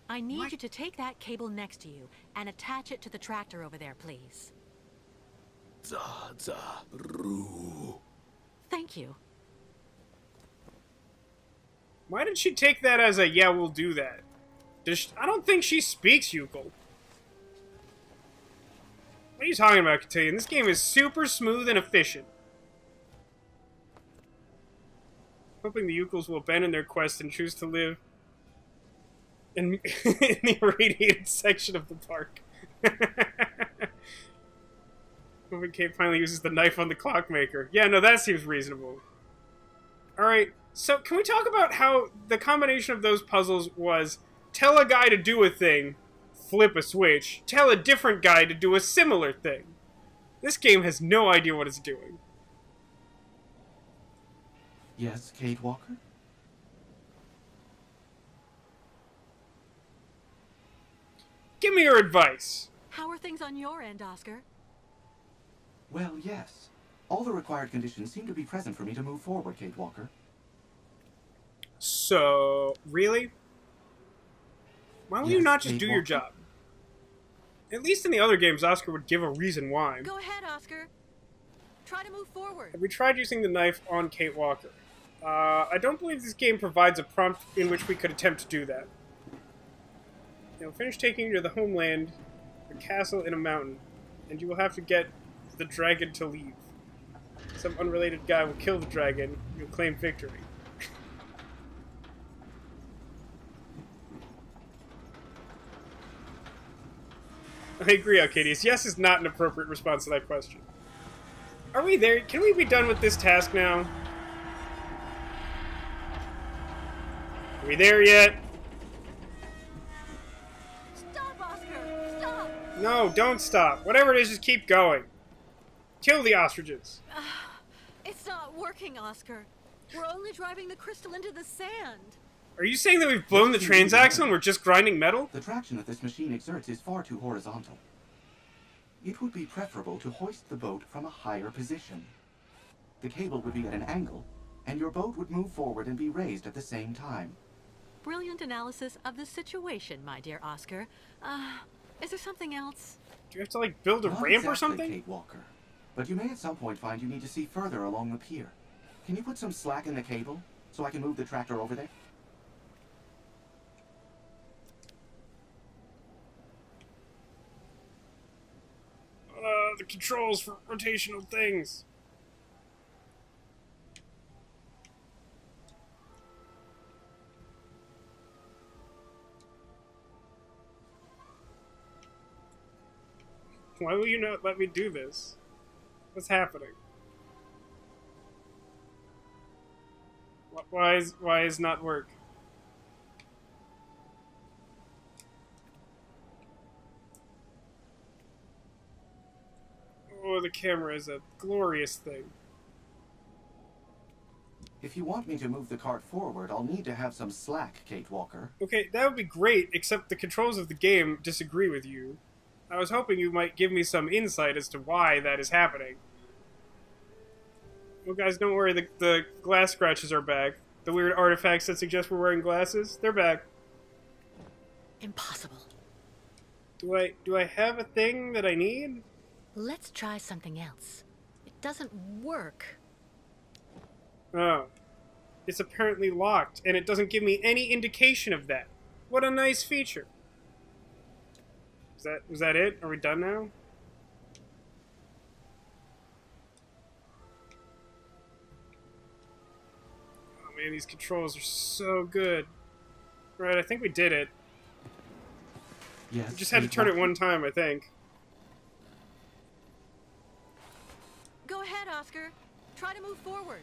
I need you to take that cable next to you and attach it to the tractor over there, please. Thank you. Why did she take that as a, yeah, we'll do that? I don't think she speaks Youkol. What are you talking about, Cotillion? This game is super smooth and efficient. Hoping the Youkols will abandon their quest and choose to live in, in the irradiated section of the park. Hoping Kate finally uses the knife on the clockmaker. Yeah, no, that seems reasonable. Alright, so can we talk about how the combination of those puzzles was tell a guy to do a thing, flip a switch, tell a different guy to do a similar thing. This game has no idea what it's doing. Yes, Kate Walker? Give me your advice. How are things on your end, Oscar? Well, yes. All the required conditions seem to be present for me to move forward, Kate Walker. So, really? Why will you not just do your job? At least in the other games, Oscar would give a reason why. Go ahead, Oscar. Try to move forward. We tried using the knife on Kate Walker. I don't believe this game provides a prompt in which we could attempt to do that. Now, finish taking you to the homeland, a castle in a mountain, and you will have to get the dragon to leave. Some unrelated guy will kill the dragon, you'll claim victory. I agree, Arcadius. Yes is not an appropriate response to that question. Are we there? Can we be done with this task now? Are we there yet? Stop, Oscar! Stop! No, don't stop. Whatever it is, just keep going. Kill the ostriches. It's not working, Oscar. We're only driving the crystal into the sand. Are you saying that we've blown the transaxle and we're just grinding metal? The traction that this machine exerts is far too horizontal. It would be preferable to hoist the boat from a higher position. The cable would be at an angle, and your boat would move forward and be raised at the same time. Brilliant analysis of the situation, my dear Oscar. Is there something else? Do you have to, like, build a Not ramp exactly, or something? Kate Walker. But you may at some point find you need to see further along the pier. Can you put some slack in the cable, so I can move the tractor over there? The controls for rotational things. Why will you not let me do this? What's happening? Why is not work? Oh, the camera is a glorious thing. If you want me to move the cart forward, I'll need to have some slack, Kate Walker. Okay, that would be great, except the controls of the game disagree with you. I was hoping you might give me some insight as to why that is happening. Well, guys, don't worry, the glass scratches are back. The weird artifacts that suggest we're wearing glasses, they're back. Impossible. Do I have a thing that I need? Let's try something else. It doesn't work. Oh. It's apparently locked, and it doesn't give me any indication of that. What a nice feature. Was that it? Are we done now? Oh man, these controls are so good. Right, I think we did it. Yes. We just had to turn it one time, I think. Go ahead, Oscar. Try to move forward.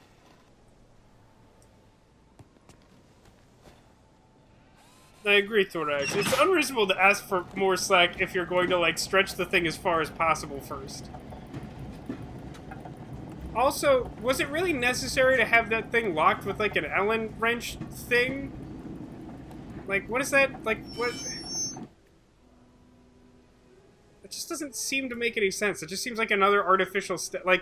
I agree, Thorax. It's unreasonable to ask for more slack if you're going to, like, stretch the thing as far as possible first. Also, was it really necessary to have that thing locked with, like, an Allen wrench thing? Like, what is that? Like, what? It just doesn't seem to make any sense. It just seems like another artificial step. Like,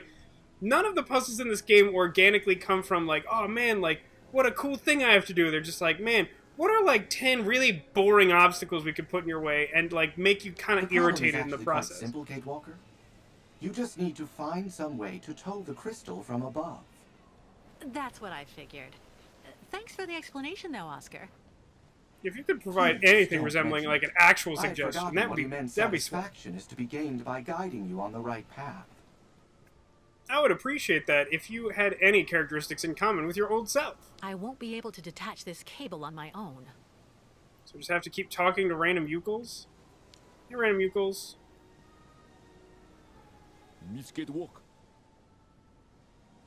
none of the puzzles in this game organically come from, like, oh man, like, what a cool thing I have to do. They're just like, man, what are, like, 10 really boring obstacles we could put in your way and, like, make you kind of irritated in the process? Quite simple, Gatewalker. You just need to find some way to tow the crystal from above. That's what I figured. Thanks for the explanation, though, Oscar. If you could provide anything resembling like an actual suggestion, that'd be sweet. Satisfaction is to be gained by guiding you on the right path. I would appreciate that if you had any characteristics in common with your old self. I won't be able to detach this cable on my own. So just have to keep talking to random Youkols? Hey, random Youkols.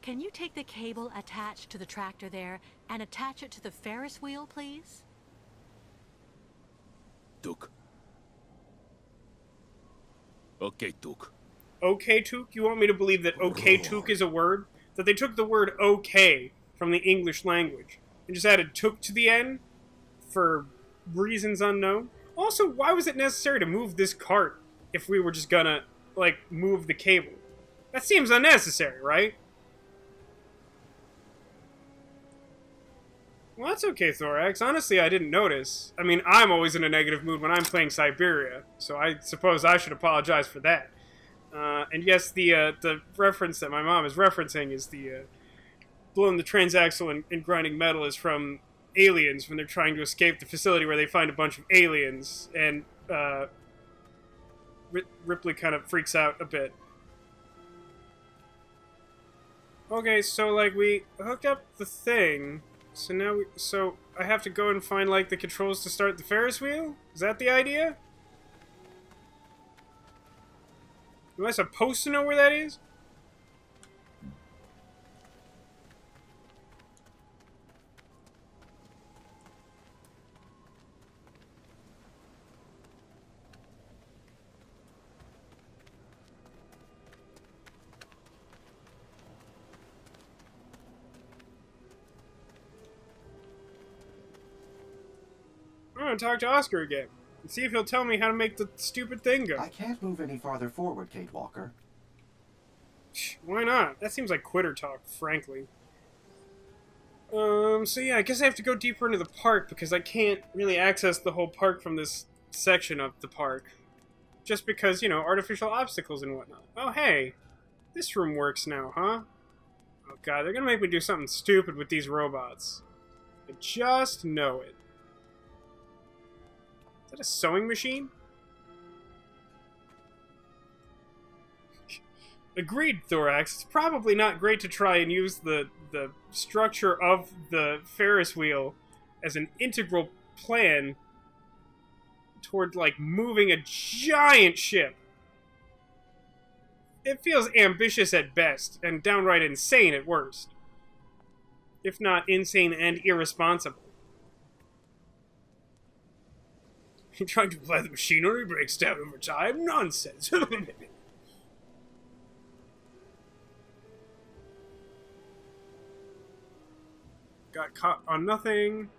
Can you take the cable attached to the tractor there and attach it to the Ferris wheel, please? Took. Okay, Took. Okay, Took? You want me to believe that okay, Took is a word? That they took the word okay from the English language and just added took to the end for reasons unknown? Also, why was it necessary to move this cart if we were just gonna, like, move the cable? That seems unnecessary, right? Well, that's okay, Thorax. Honestly, I didn't notice. I mean, I'm always in a negative mood when I'm playing Syberia, so I suppose I should apologize for that. And yes, the reference that my mom is referencing is the blowing the transaxle and grinding metal is from Aliens when they're trying to escape the facility where they find a bunch of aliens, and Ripley kind of freaks out a bit. Okay, so, like, we hooked up the thing... So now so I have to go and find, like, the controls to start the Ferris wheel? Is that the idea? Am I supposed to know where that is? I'm gonna talk to Oscar again and see if he'll tell me how to make the stupid thing go. I can't move any farther forward, Gatewalker. Why not? That seems like quitter talk, frankly. So yeah, I guess I have to go deeper into the park because I can't really access the whole park from this section of the park. Just because, you know, artificial obstacles and whatnot. Oh, hey. This room works now, huh? Oh god, they're gonna make me do something stupid with these robots. I just know it. Is that a sewing machine? Agreed, Thorax. It's probably not great to try and use the structure of the Ferris wheel as an integral plan toward, like, moving a giant ship. It feels ambitious at best, and downright insane at worst. If not insane and irresponsible. Trying to apply the machinery breaks down over time? Nonsense. Got caught on nothing.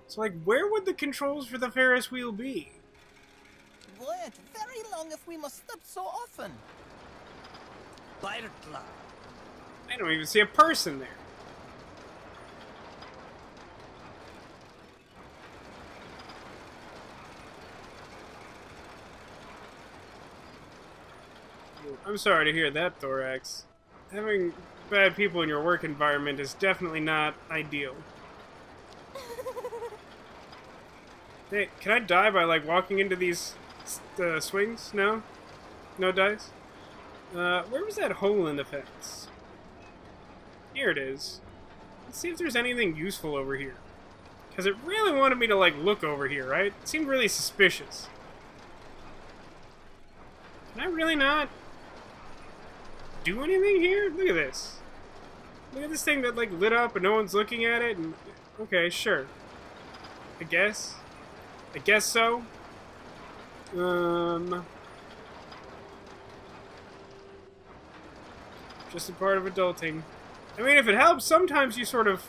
So, like, where would the controls for the Ferris wheel be? Boy, it's very long if we must stop so often. I don't even see a person there. I'm sorry to hear that, Thorax. Having bad people in your work environment is definitely not ideal. Hey, can I die by, like, walking into these swings? No? No dice? Where was that hole in the fence? Here it is. Let's see if there's anything useful over here. Because it really wanted me to, like, look over here, right? It seemed really suspicious. Can I really not do anything here? Look at this. Look at this thing that, like, lit up and no one's looking at it. And okay, sure. I guess so. Just a part of adulting. I mean, if it helps, sometimes you sort of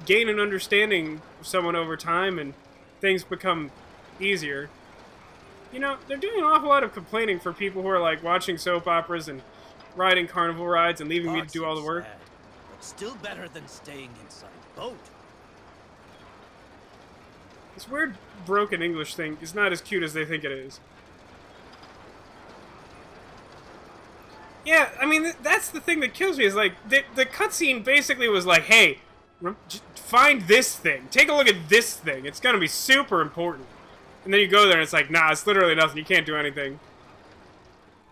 gain an understanding of someone over time and things become easier. You know, they're doing an awful lot of complaining for people who are, like, watching soap operas and riding carnival rides and leaving me to do all the work. Sad, but still better than staying inside a boat. This weird broken English thing is not as cute as they think it is. Yeah, I mean, that's the thing that kills me, is, like, the cutscene basically was like, hey, find this thing. Take a look at this thing. It's gonna be super important. And then you go there and it's like, nah, it's literally nothing. You can't do anything.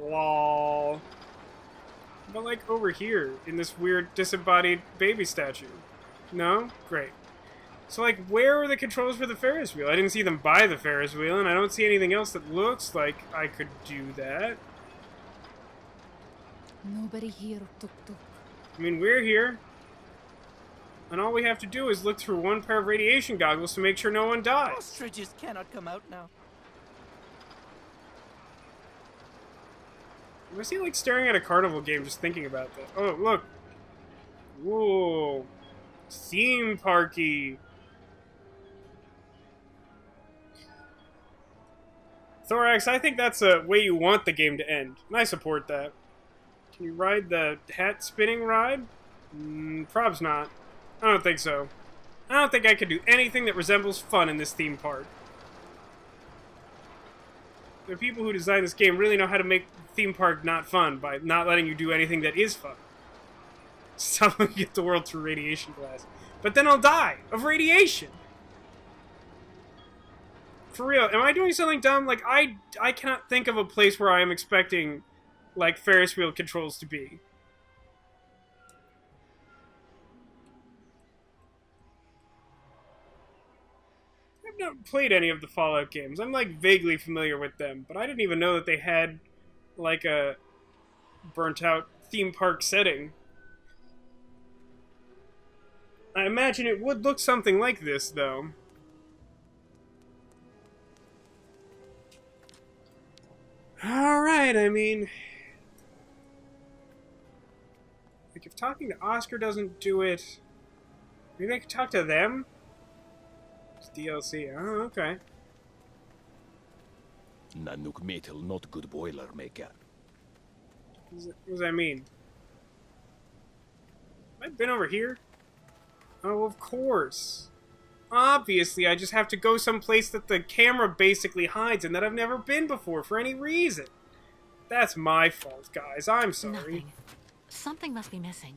Lol. But, like, over here, in this weird disembodied baby statue. No? Great. So, like, where are the controls for the Ferris wheel? I didn't see them by the Ferris wheel, and I don't see anything else that looks like I could do that. Nobody here, Tuk Tuk. I mean, we're here. And all we have to do is look through one pair of radiation goggles to make sure no one dies. Ostriches cannot come out now. Was he, like, staring at a carnival game just thinking about that? Oh, look. Whoa. Theme parky. Thorax, I think that's a way you want the game to end. And I support that. Can you ride the hat spinning ride? Prob's not. I don't think so. I don't think I could do anything that resembles fun in this theme park. The people who designed this game really know how to make the theme park not fun by not letting you do anything that is fun. Stop looking at the world through radiation glass. But then I'll die of radiation. For real, am I doing something dumb? Like, I cannot think of a place where I am expecting, like, Ferris wheel controls to be. I've not played any of the Fallout games. I'm, like, vaguely familiar with them, but I didn't even know that they had, like, a burnt-out theme park setting. I imagine it would look something like this, though. Alright, I mean... like, if talking to Oscar doesn't do it... maybe I could talk to them? It's DLC. Oh, okay. Nanook metal, not good boiler maker. What does that mean? Have I been over here? Oh, of course. Obviously, I just have to go someplace that the camera basically hides and that I've never been before for any reason. That's my fault, guys. I'm sorry. Nothing. Something must be missing.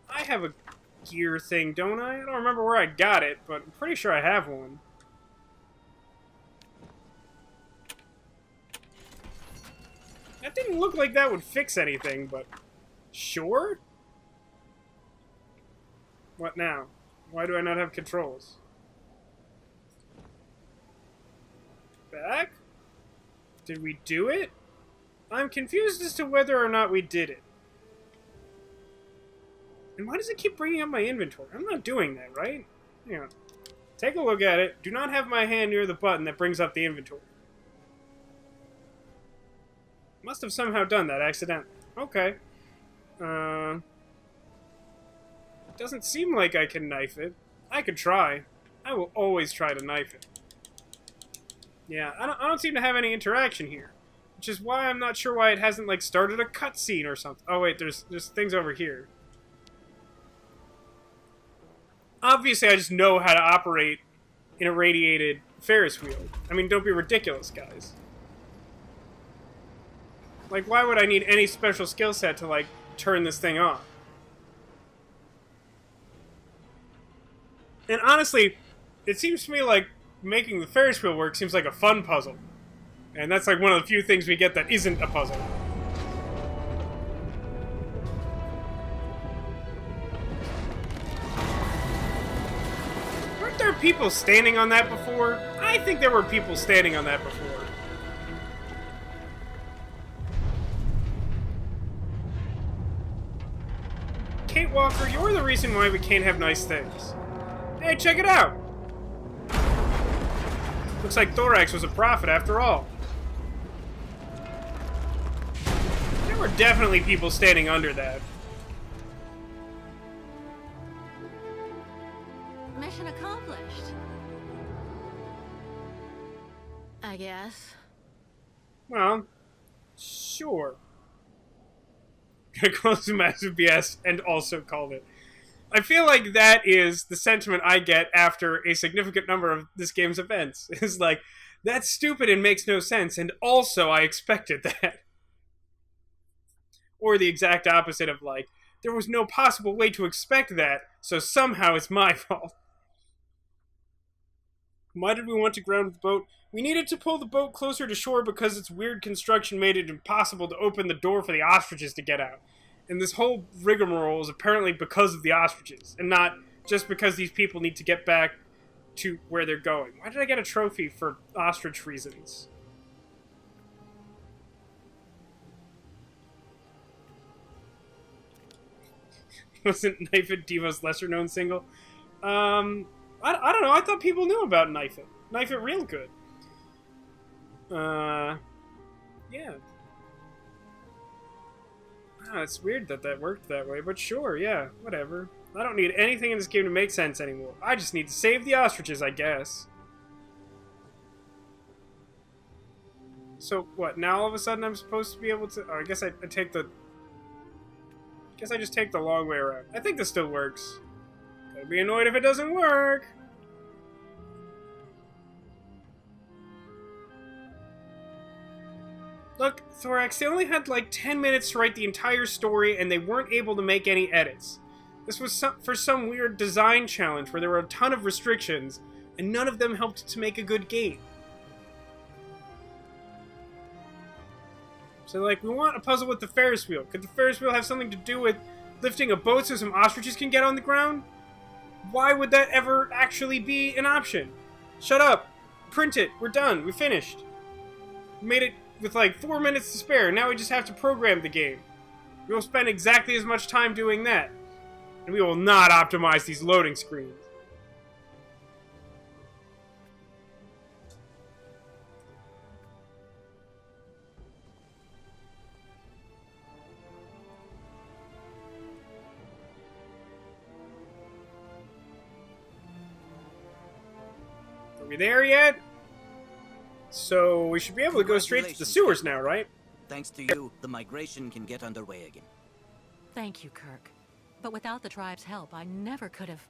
I have a gear thing, don't I? I don't remember where I got it, but I'm pretty sure I have one. That didn't look like that would fix anything, but... sure? What now? Why do I not have controls? Back? Did we do it? I'm confused as to whether or not we did it. And why does it keep bringing up my inventory? I'm not doing that, right? Hang on. Take a look at it. Do not have my hand near the button that brings up the inventory. Must have somehow done that accidentally. Okay. Doesn't seem like I can knife it. I could try. I will always try to knife it. Yeah, I don't seem to have any interaction here. Which is why I'm not sure why it hasn't, like, started a cutscene or something. Oh, wait, there's things over here. Obviously, I just know how to operate in a radiated Ferris wheel. I mean, don't be ridiculous, guys. Like, why would I need any special skill set to, like, turn this thing on? And honestly, it seems to me like making the Ferris wheel work seems like a fun puzzle. And that's like one of the few things we get that isn't a puzzle. Weren't there people standing on that before? I think there were people standing on that before. Kate Walker, you're the reason why we can't have nice things. Hey, check it out! Looks like Thorax was a prophet after all. There were definitely people standing under that. Mission accomplished. I guess. Well, sure. Close to massive BS and also called it. I feel like that is the sentiment I get after a significant number of this game's events. It's like, that's stupid and makes no sense, and also I expected that. Or the exact opposite of like, there was no possible way to expect that, so somehow it's my fault. Why did we want to ground the boat? We needed to pull the boat closer to shore because its weird construction made it impossible to open the door for the ostriches to get out. And this whole rigmarole is apparently because of the ostriches, and not just because these people need to get back to where they're going. Why did I get a trophy for ostrich reasons? Wasn't Knife It Diva's lesser-known single? I don't know. I thought people knew about Knife It. Knife It real good. Yeah. Ah, it's weird that that worked that way, but sure, yeah, whatever. I don't need anything in this game to make sense anymore. I just need to save the ostriches, I guess. So, what, now all of a sudden I'm supposed to be able to... Oh, I guess I take the... I guess I just take the long way around. I think this still works. Gotta be annoyed if it doesn't work. Look, Thorax, they only had like 10 minutes to write the entire story and they weren't able to make any edits. This was for some weird design challenge where there were a ton of restrictions and none of them helped to make a good game. So like, we want a puzzle with the Ferris wheel. Could the Ferris wheel have something to do with lifting a boat so some ostriches can get on the ground? Why would that ever actually be an option? Shut up. Print it. We're done. We finished. We made it with like 4 minutes to spare. Now we just have to program the game. We will spend exactly as much time doing that. And we will not optimize these loading screens. Are we there yet? So we should be able to go straight to the sewers now, right? Thanks to you, the migration can get underway again. Thank you, Kirk. But without the tribe's help, I never could have...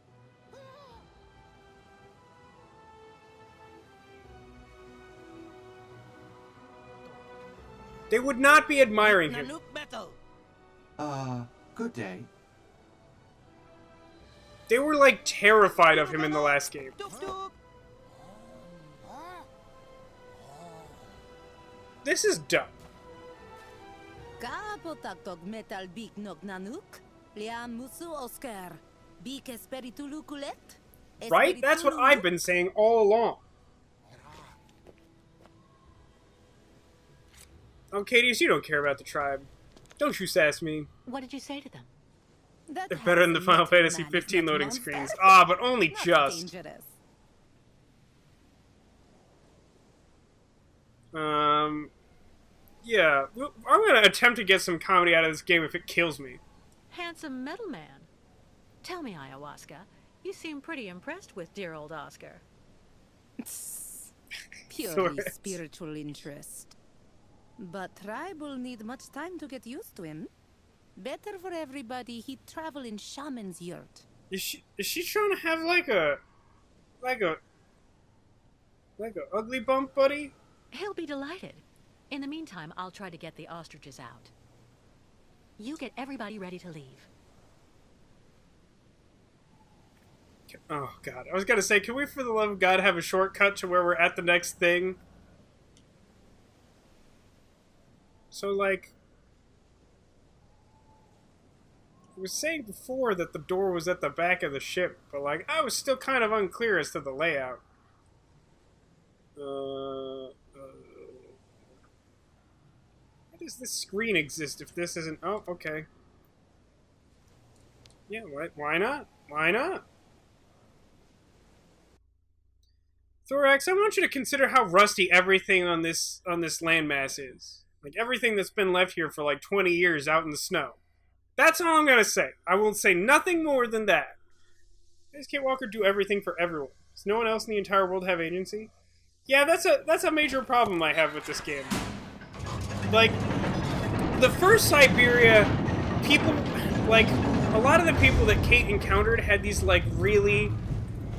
They would not be admiring him. Good day. They were like terrified of him in the last game. This is dumb. Right? That's what I've been saying all along. Oh, Cadius, you don't care about the tribe. Don't you sass me. What did you say to them? They're better than the Final Fantasy 15 loading screens. Ah, but only just. Yeah. I'm gonna attempt to get some comedy out of this game if it kills me. Handsome metal man. Tell me, Ayahuasca, you seem pretty impressed with dear old Oscar. Purely spiritual interest. But tribe will need much time to get used to him. Better for everybody he'd travel in shaman's yurt. Is she trying to have like a ugly bump buddy? He'll be delighted. In the meantime, I'll try to get the ostriches out. You get everybody ready to leave. Oh god, I was gonna say, can we for the love of God have a shortcut to where we're at the next thing? So like, I was saying before that the door was at the back of the ship, but like, I was still kind of unclear as to the layout. Why does this screen exist if this isn't... Oh, okay. Yeah, why not? Why not? Thorax, I want you to consider how rusty everything on this landmass is. Like, everything that's been left here for like 20 years out in the snow. That's all I'm gonna say. I will say nothing more than that. Why does Kate Walker do everything for everyone? Does no one else in the entire world have agency? Yeah, that's a major problem I have with this game. like, the first Syberia, people, like, a lot of the people that Kate encountered had these, like, really,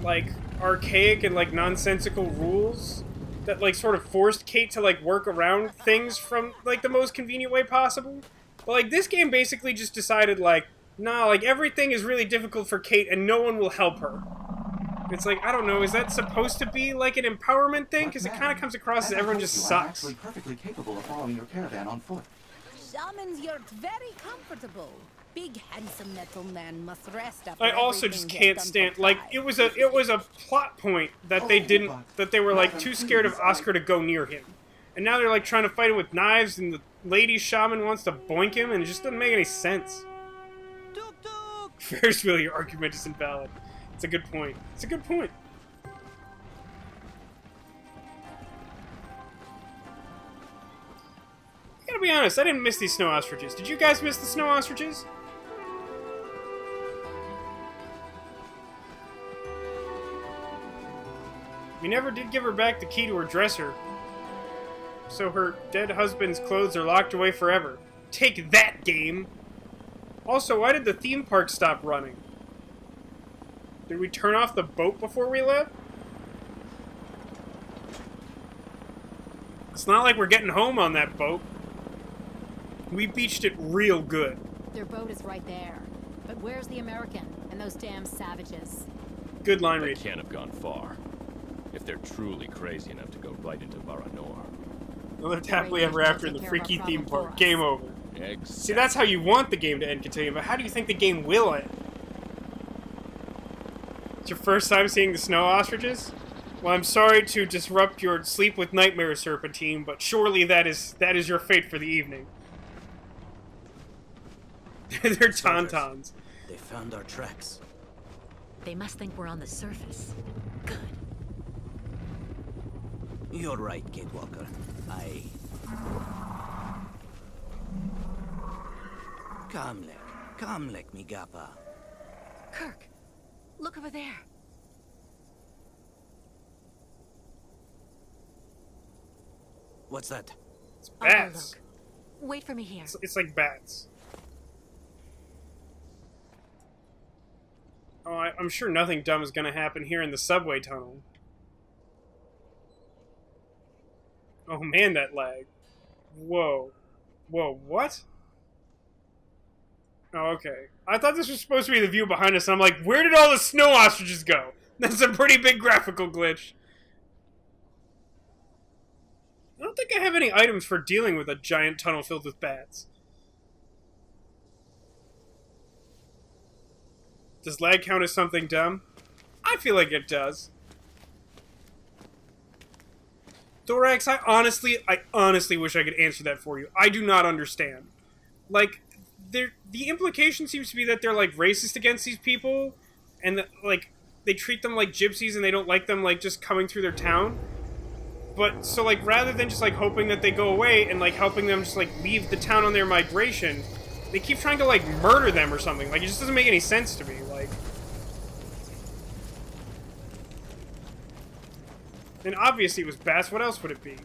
like, archaic and, like, nonsensical rules that, like, sort of forced Kate to, like, work around things from, like, the most convenient way possible. But, like, this game basically just decided, like, nah, like, everything is really difficult for Kate and no one will help her. It's like, I don't know, is that supposed to be, like, an empowerment thing? Because it kind of comes across as everyone just sucks. I'm actually perfectly capable of following your caravan on foot. Shaman's yurt very comfortable. Big handsome metal man must rest after I also just can't stand, like, it was a plot point that they were, like, too scared of Oscar to go near him. And now they're, like, trying to fight him with knives, and the lady shaman wants to boink him, and it just doesn't make any sense. Ferris wheel, your argument is invalid. It's a good point. It's a good point. I gotta be honest, I didn't miss these Snow Ostriches. Did you guys miss the Snow Ostriches? We never did give her back the key to her dresser. So her dead husband's clothes are locked away forever. Take that, game! Also, why did the theme park stop running? Did we turn off the boat before we left? It's not like we're getting home on that boat. We beached it real good. Their boat is right there. But where's the American and those damn savages? Good line They read. can't have gone far. If they're truly crazy enough to go right into Baranour. They lived happily ever after in the freaky theme park. Game over. Exactly. See, that's how you want the game to end, continue, but how do you think the game will end? It's your first time seeing the Snow Ostriches? Well, I'm sorry to disrupt your sleep with nightmare, Serpentine, but surely that is your fate for the evening. They're tauntauns. They found our tracks. They must think we're on the surface. Good. You're right, Kate Walker. Kamlek, mi gapa. Kirk, look over there. What's that? It's bats. Wait for me here. It's like bats. Oh, I'm sure nothing dumb is gonna happen here in the subway tunnel. Oh man, that lag. Whoa. Whoa, what? Oh, okay. I thought this was supposed to be the view behind us, and I'm like, where did all the Snow Ostriches go? That's a pretty big graphical glitch. I don't think I have any items for dealing with a giant tunnel filled with bats. Does lag count as something dumb? I feel like it does. Thorax, I honestly wish I could answer that for you. I do not understand. Like, the implication seems to be that they're, like, racist against these people, and that, like, they treat them like gypsies and they don't like them, like, just coming through their town. But, so, like, rather than just, like, hoping that they go away and, like, helping them just, like, leave the town on their migration, they keep trying to, like, murder them or something. Like, it just doesn't make any sense to me. Like, and obviously it was bats. What else would it be?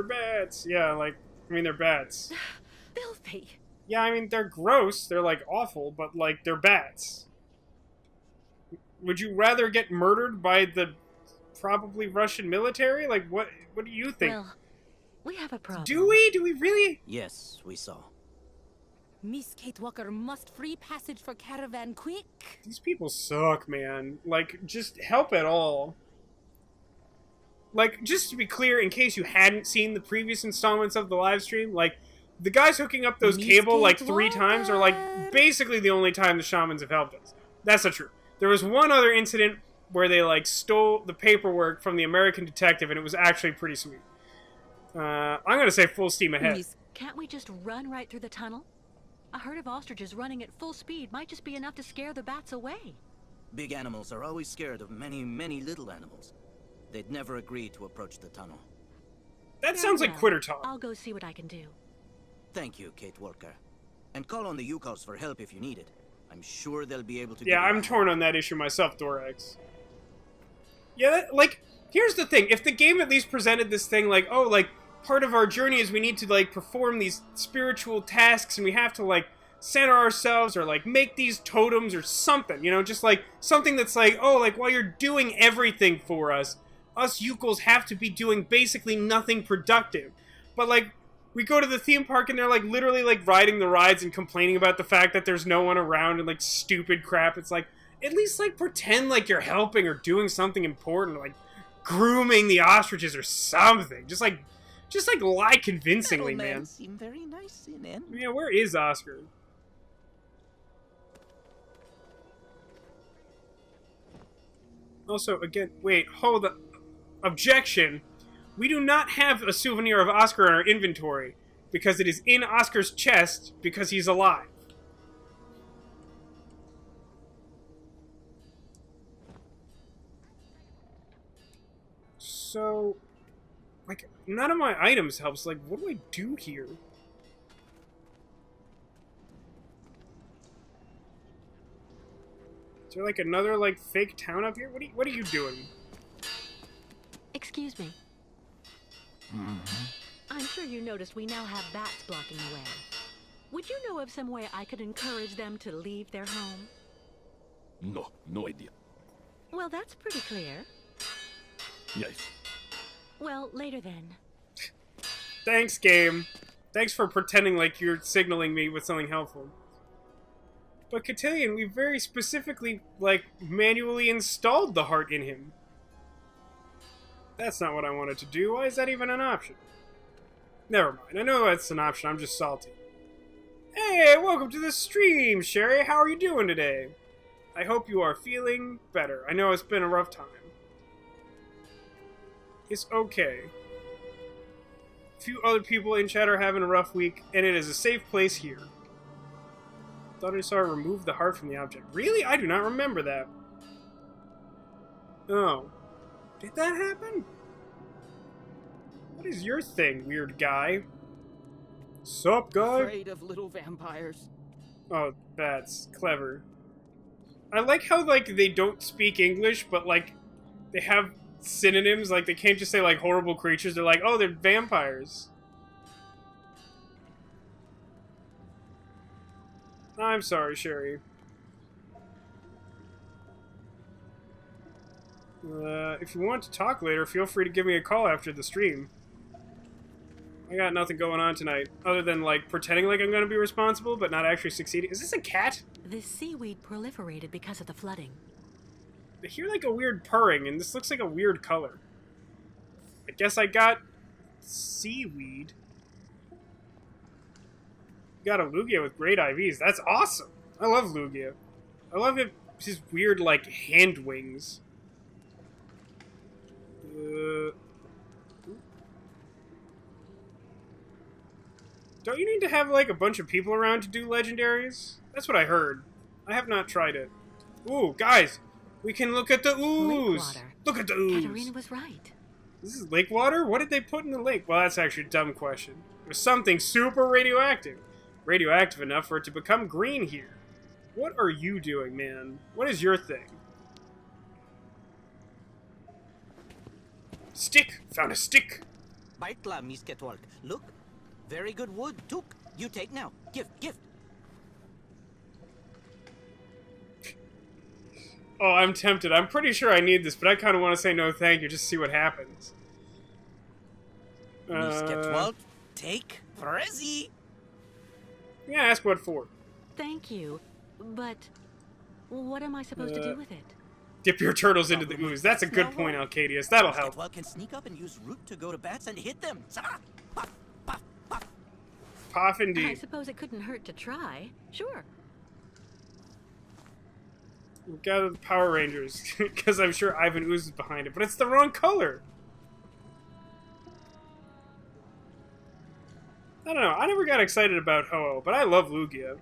Bats. Yeah, like, I mean, they're bats. Filthy. Yeah, I mean, they're gross. They're, like, awful, but, like, they're bats. Would you rather get murdered by the probably Russian military? Like, what do you think? Well, we have a problem. Do we? Do we really? Yes, we saw. Miss Kate Walker must free passage for caravan quick. These people suck, man. Like, just help at all. Like, just to be clear, in case you hadn't seen the previous installments of the live stream, like, the guys hooking up those cable, like, 3 times are, like, basically the only time the shamans have helped us. That's not true. There was one other incident where they, like, stole the paperwork from the American detective, and it was actually pretty sweet. I'm gonna say full steam ahead. Can't we just run right through the tunnel? A herd of ostriches running at full speed might just be enough to scare the bats away. Big animals are always scared of many, many little animals. They'd never agree to approach the tunnel. That sounds like quitter talk. I'll go see what I can do. Thank you, Kate Walker. And call on the Youkols for help if you need it. I'm sure they'll be able to. Yeah, I'm torn on that issue myself, Dorax. Yeah, like, Here's the thing. If the game at least presented this thing like, oh, like, part of our journey is we need to, like, perform these spiritual tasks and we have to, like, center ourselves or, like, make these totems or something, you know? Just, like, something that's like, oh, like, while you're doing everything for us Youkols have to be doing basically nothing productive. But, like, we go to the theme park and they're, like, literally, like, riding the rides and complaining about the fact that there's no one around and, like, stupid crap. It's like, at least, like, pretend like you're helping or doing something important, like grooming the ostriches or something. Just lie convincingly, man. Seem very nice in it. Yeah, where is Oscar? Also, again, wait, hold up. Objection. We do not have a souvenir of Oscar in our inventory, because it is in Oscar's chest because he's alive. So, like, none of my items helps. Like, what do I do here? Is there, like, another, like, fake town up here? What are you doing? Excuse me. I'm sure you noticed we now have bats blocking the way. Would you know of some way I could encourage them to leave their home? No idea. Well, that's pretty clear. Yes. Well, later then. Thanks, game. Thanks for pretending like you're signaling me with something helpful. But Cotillion, we very specifically, like, manually installed the heart in him. That's not what I wanted to do. Why is that even an option? Never mind. I know that's an option. I'm just salty. Hey, welcome to the stream, Sherry. How are you doing today? I hope you are feeling better. I know it's been a rough time. It's okay. A few other people in chat are having a rough week, and it is a safe place here. Thought I saw her remove the heart from the object. Really? I do not remember that. Oh. Did that happen? What is your thing, weird guy? Sup, guy? Afraid of little vampires. Oh, that's clever. I like how, like, they don't speak English, but, like, they have synonyms. Like, they can't just say, like, horrible creatures. They're like, oh, they're vampires. I'm sorry, Sherry. If you want to talk later, feel free to give me a call after the stream. I got nothing going on tonight, other than, like, pretending like I'm gonna be responsible, but not actually succeeding. Is this a cat? This seaweed proliferated because of the flooding. I hear, like, a weird purring, and this looks like a weird color. I guess I got seaweed. Got a Lugia with great IVs. That's awesome. I love Lugia. I love his weird, like, hand wings. Don't you need to have, like, a bunch of people around to do legendaries? That's what I heard. I have not tried it. Ooh, guys! We can look at the ooze! Look at the ooze! Katarina was right. This is lake water? What did they put in the lake? Well, that's actually a dumb question. It was something super radioactive. Radioactive enough for it to become green here. What are you doing, man? What is your thing? Stick! Found a stick! Baitla, Misketwalk. Look. Very good wood, Took. You take now. Gift. Oh, I'm tempted. I'm pretty sure I need this, but I kind of want to say no thank you, just see what happens. Misketwalk, take Frezzy. Yeah, ask what for. Thank you, but what am I supposed to do with it? Dip your turtles into the ooze. That's a good point, Alcadius. That'll help. Misketwalk can sneak up and use root to go to bats and hit them. Puff, puff, puff. Puff indeed. I suppose it couldn't hurt to try. Sure. Gather the Power Rangers, because I'm sure Ivan Ooze is behind it, but it's the wrong color. I don't know. I never got excited about Ho-Oh, but I love Lugia.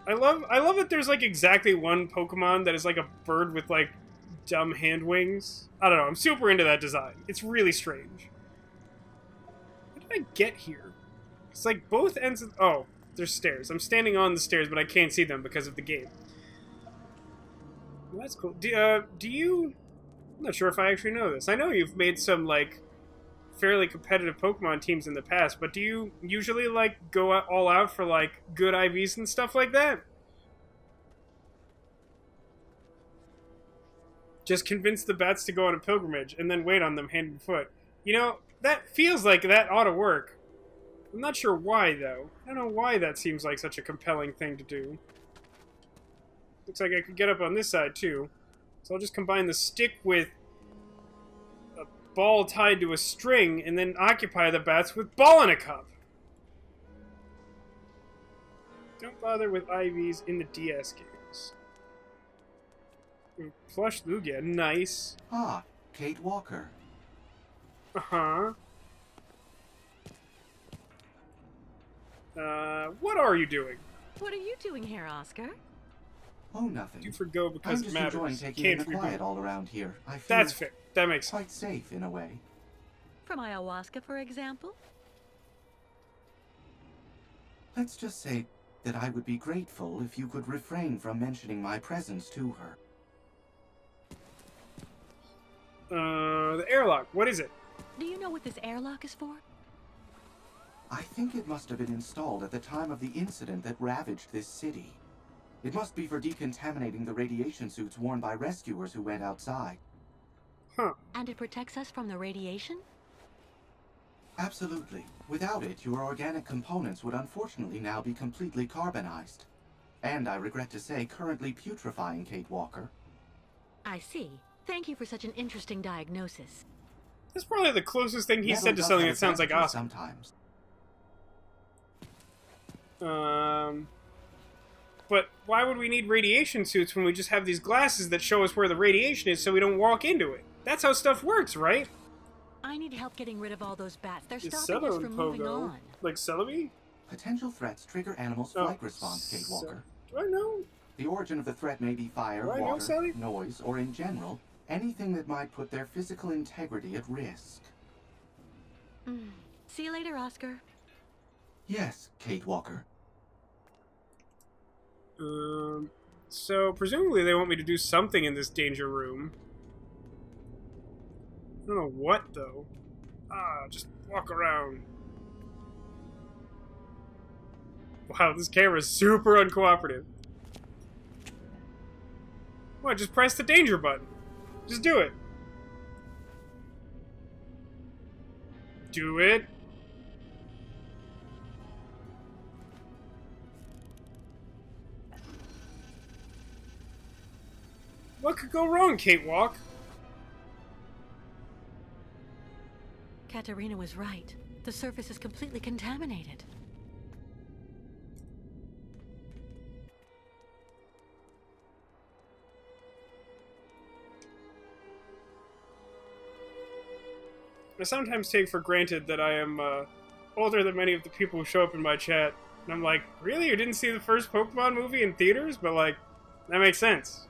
I love that there's, like, exactly one Pokemon that is like a bird with, like, dumb hand wings. I don't know. I'm super into that design. It's really strange. How did I get here? It's like both ends of... Oh, there's stairs. I'm standing on the stairs, but I can't see them because of the game. Well, that's cool. Do you I'm not sure if I actually know this. I know you've made some, like, fairly competitive Pokemon teams in the past, but do you usually, like, go all out for, like, good IVs and stuff like that? Just convince the bats to go on a pilgrimage and then wait on them hand and foot. You know, that feels like that ought to work. I'm not sure why, though. I don't know why that seems like such a compelling thing to do. Looks like I could get up on this side, too. So I'll just combine the stick with a ball tied to a string and then occupy the bats with ball in a cup. Don't bother with IVs in the DS games. Plush Lugia, nice. Ah, Kate Walker. Uh-huh. What are you doing? What are you doing here, Oscar? Oh, nothing. You forgo because I'm it just matters. enjoying taking Can't in the reboot. quiet all around here. I feel That's fair. That makes quite safe in a way. From ayahuasca, for example? Let's just say that I would be grateful if you could refrain from mentioning my presence to her. The airlock. What is it? Do you know what this airlock is for? I think it must have been installed at the time of the incident that ravaged this city. It must be for decontaminating the radiation suits worn by rescuers who went outside. Huh. And it protects us from the radiation? Absolutely. Without it, your organic components would unfortunately now be completely carbonized. And I regret to say, currently putrefying, Kate Walker. I see. Thank you for such an interesting diagnosis. That's probably the closest thing he Metal said to does something have that sounds like advantages awesome. Sometimes. But why would we need radiation suits when we just have these glasses that show us where the radiation is so we don't walk into it? That's how stuff works, right? I need help getting rid of all those bats. They're Is stopping us Celebi from moving Pogo on. like Celebi? Potential threats trigger animals' flight response, Kate Walker. Do I know? The origin of the threat may be fire, Do I know, water, Sally? noise, or in general, anything that might put their physical integrity at risk. See you later, Oscar. Yes, Kate Walker. So presumably they want me to do something in this danger room. I don't know what, though. Just walk around. Wow, this camera's super uncooperative. What, just press the danger button. Just do it. Do it. What could go wrong, Kate Walk? Katarina was right. The surface is completely contaminated. I sometimes take for granted that I am older than many of the people who show up in my chat. And I'm like, really? You didn't see the first Pokemon movie in theaters? But, like, that makes sense.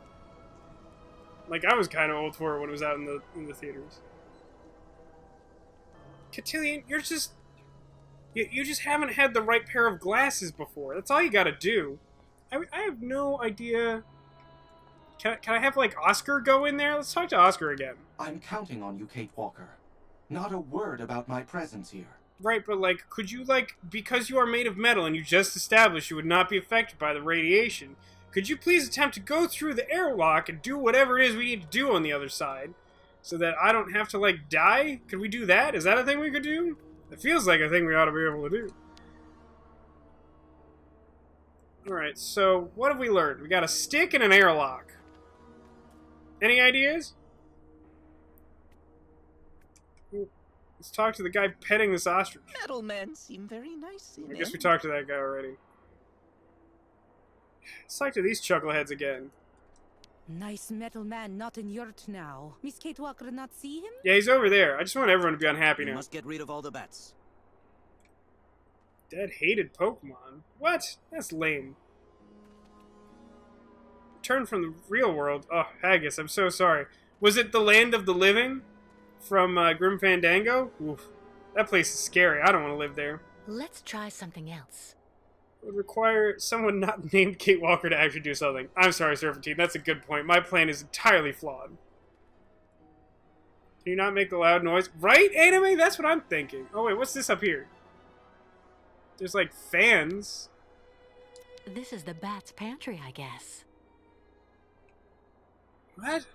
Like, I was kind of old for it when it was out in the theaters. Cotillion, you're just... You just haven't had the right pair of glasses before. That's all you gotta do. I have no idea... Can I have, like, Oscar go in there? Let's talk to Oscar again. I'm counting on you, Kate Walker. Not a word about my presence here. Right, but, like, could you, like, because you are made of metal and you just established you would not be affected by the radiation, could you please attempt to go through the airlock and do whatever it is we need to do on the other side? So that I don't have to, like, die? Could we do that? Is that a thing we could do? It feels like a thing we ought to be able to do. Alright, so what have we learned? We got a stick and an airlock. Any ideas? Let's talk to the guy petting this ostrich. Metal men seem very nice. I guess we talked to that guy already. Let's talk to these chuckleheads again. Nice metal man not in yurt now. Miss Kate Walker not see him? Yeah, he's over there. I just want everyone to be unhappy We now. must get rid of all the bats. Dead hated Pokemon? What? That's lame. Return from the real world. Oh, Haggis, I'm so sorry. Was it the land of the living? From Grim Fandango? Oof. That place is scary. I don't want to live there. Let's try something else. It would require someone not named Kate Walker to actually do something. I'm sorry, Serpentine. That's a good point. My plan is entirely flawed. Can you not make the loud noise? Right, anime? That's what I'm thinking. Oh, wait, what's this up here? There's, like, fans. This is the bat's pantry, I guess. What?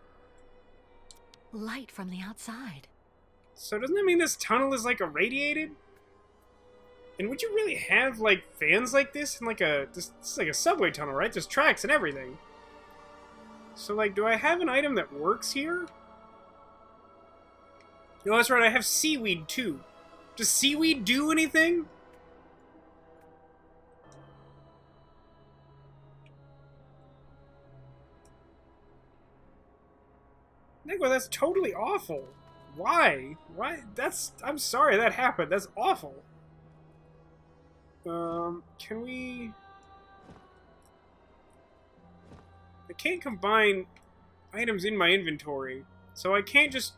Light from the outside. So doesn't that mean this tunnel is, like, irradiated? And would you really have, like, fans like this in, like, this is like a subway tunnel, right? There's tracks and everything. So, like, do I have an item that works here? No, that's right, I have seaweed, too. Does seaweed do anything? Nico, that's totally awful. Why? Why? I'm sorry that happened. That's awful. Can we... I can't combine items in my inventory, so I can't just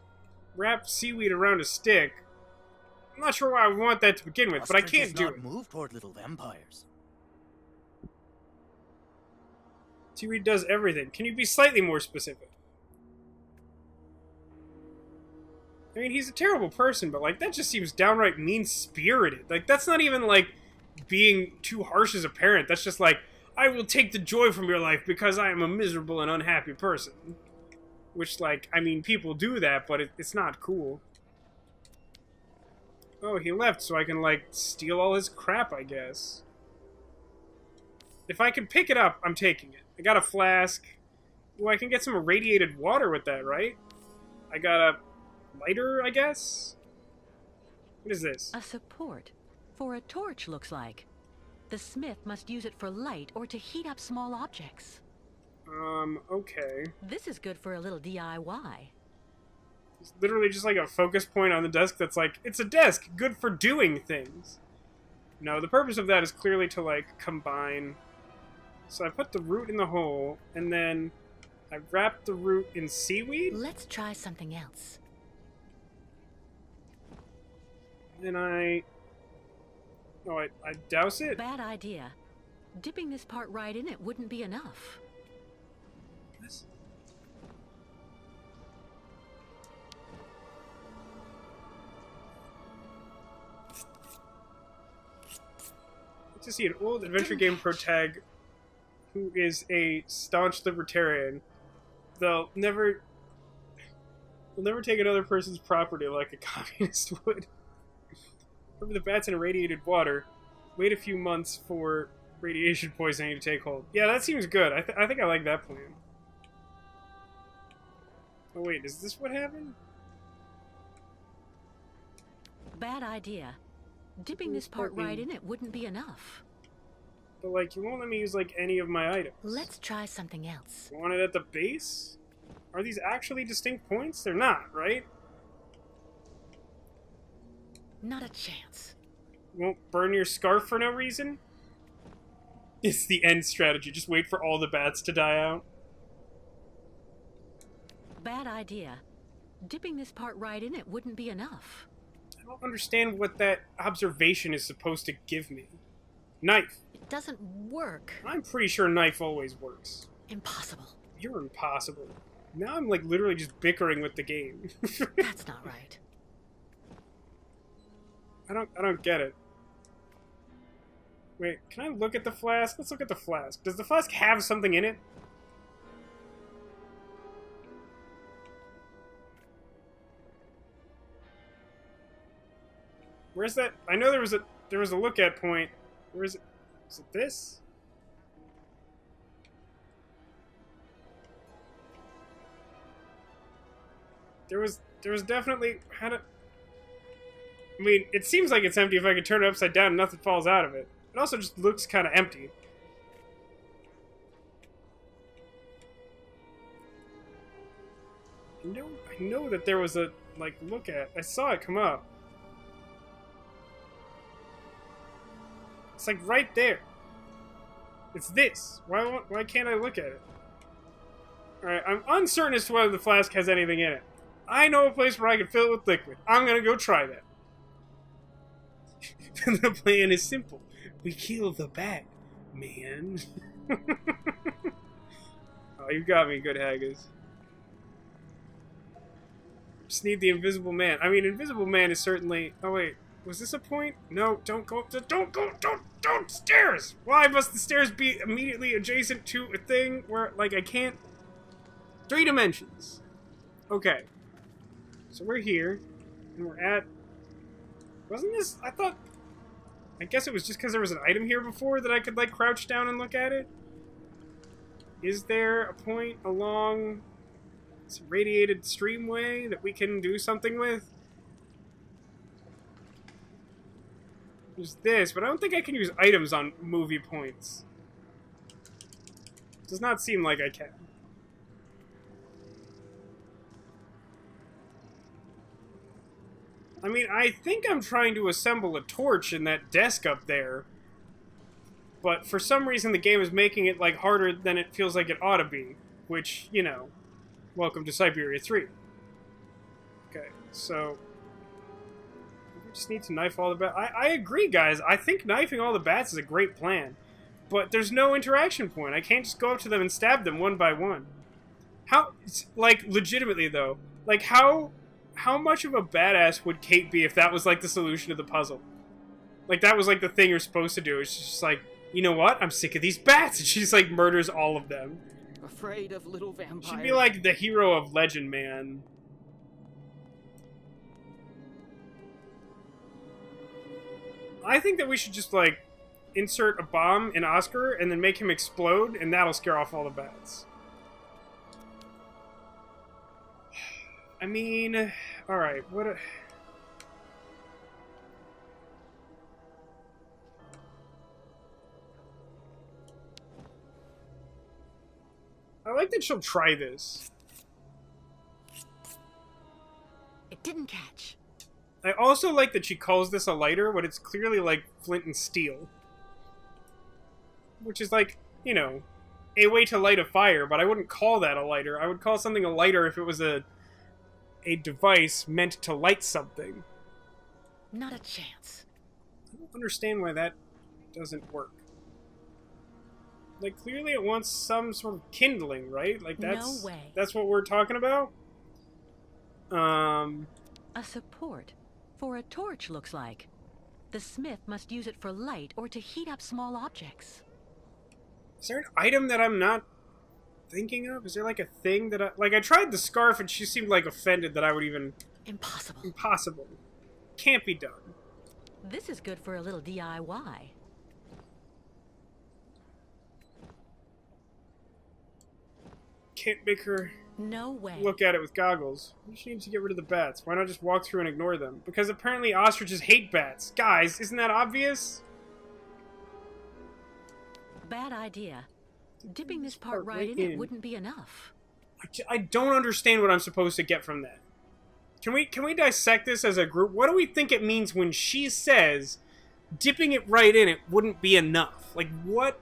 wrap seaweed around a stick. I'm not sure why I want that to begin with, but I can't do it. Move toward little vampires. Seaweed does everything. Can you be slightly more specific? I mean, he's a terrible person, but, like, that just seems downright mean-spirited. Like, that's not even, like, being too harsh as a parent. That's just like, I will take the joy from your life because I am a miserable and unhappy person. Which, like, I mean, people do that, but it's not cool. Oh, he left, so I can, like, steal all his crap, I guess. If I can pick it up, I'm taking it. I got a flask. Ooh, I can get some irradiated water with that, right? I got a lighter, I guess? What is this? A support. For a torch, looks like. The smith must use it for light or to heat up small objects. Okay. This is good for a little DIY. It's literally just like a focus point on the desk that's like, it's a desk, good for doing things. No, the purpose of that is clearly to, like, combine. So I put the root in the hole, and then I wrap the root in seaweed? Let's try something else. Then I douse it? Bad idea. Dipping this part right in it wouldn't be enough. What? To see an old adventure game protag who is a staunch libertarian. They'll never take another person's property like a communist would. Cover the bats in irradiated water. Wait a few months for radiation poisoning to take hold. Yeah, that seems good. I think I like that plan. Oh wait, is this what happened? Bad idea. Dipping this part right in it wouldn't be enough. But, like, you won't let me use, like, any of my items. Let's try something else. You want it at the base? Are these actually distinct points? They're not, right? Not a chance. You won't burn your scarf for no reason? It's the end strategy. Just wait for all the bats to die out. Bad idea. Dipping this part right in it wouldn't be enough. I don't understand what that observation is supposed to give me. Knife. It doesn't work. I'm pretty sure knife always works. Impossible. You're impossible. Now I'm, like, literally just bickering with the game. That's not right. I don't get it. Wait, can I look at the flask? Let's look at the flask. Does the flask have something in it? Where's that? I know there was a look at point. Where is it? Is it this? There was definitely I mean, it seems like it's empty if I could turn it upside down and nothing falls out of it. It also just looks kind of empty. I know that there was a, like, look at. I saw it come up. It's like right there. It's this. Why can't I look at it? Alright, I'm uncertain as to whether the flask has anything in it. I know a place where I can fill it with liquid. I'm gonna go try that. The plan is simple. We kill the bat, man. Oh, you got me, good haggis. Just need the Invisible Man. I mean, Invisible Man is certainly... Oh, wait. Was this a point? No, don't go up the... Don't! Stairs! Why must the stairs be immediately adjacent to a thing where, like, I can't... 3 dimensions. Okay. So we're here. And we're at... Wasn't this... I thought... I guess it was just because there was an item here before that I could, like, crouch down and look at it? Is there a point along this radiated streamway that we can do something with? There's this, but I don't think I can use items on movie points. Does not seem like I can. I mean, I think I'm trying to assemble a torch in that desk up there. But for some reason the game is making it, like, harder than it feels like it ought to be. Which, you know, welcome to Syberia 3. Okay, so... we just need to knife all the bats. I agree, guys. I think knifing all the bats is a great plan. But there's no interaction point. I can't just go up to them and stab them one by one. How... like, legitimately, though. Like, how much of a badass would Kate be if that was, like, the solution to the puzzle? Like, that was, like, the thing you're supposed to do. It's just like... you know what? I'm sick of these bats! And she's like murders all of them. Afraid of little vampires. She'd be like the hero of Legend Man. I think that we should just, like, insert a bomb in Oscar and then make him explode, and that'll scare off all the bats. I mean... alright, what a... I like that she'll try this. It didn't catch. I also like that she calls this a lighter when it's clearly like flint and steel. Which is like, you know, a way to light a fire, but I wouldn't call that a lighter. I would call something a lighter if it was a device meant to light something. Not a chance. I don't understand why that doesn't work. Like, clearly it wants some sort of kindling, right? Like, that's... no way. That's what we're talking about? A support. For a torch, looks like. The smith must use it for light or to heat up small objects. Is there an item that I'm not thinking of? Is there, like, a thing that I... like, I tried the scarf and she seemed, like, offended that I would even... Impossible. Impossible. Can't be done. This is good for a little DIY. Can't make her no way. Look at it with goggles. She needs to get rid of the bats. Why not just walk through and ignore them? Because apparently ostriches hate bats. Guys, isn't that obvious? Bad idea. Dipping this part right in it wouldn't be enough. I don't understand what I'm supposed to get from that. Can we dissect this as a group? What do we think it means when she says dipping it right in it wouldn't be enough? Like, what?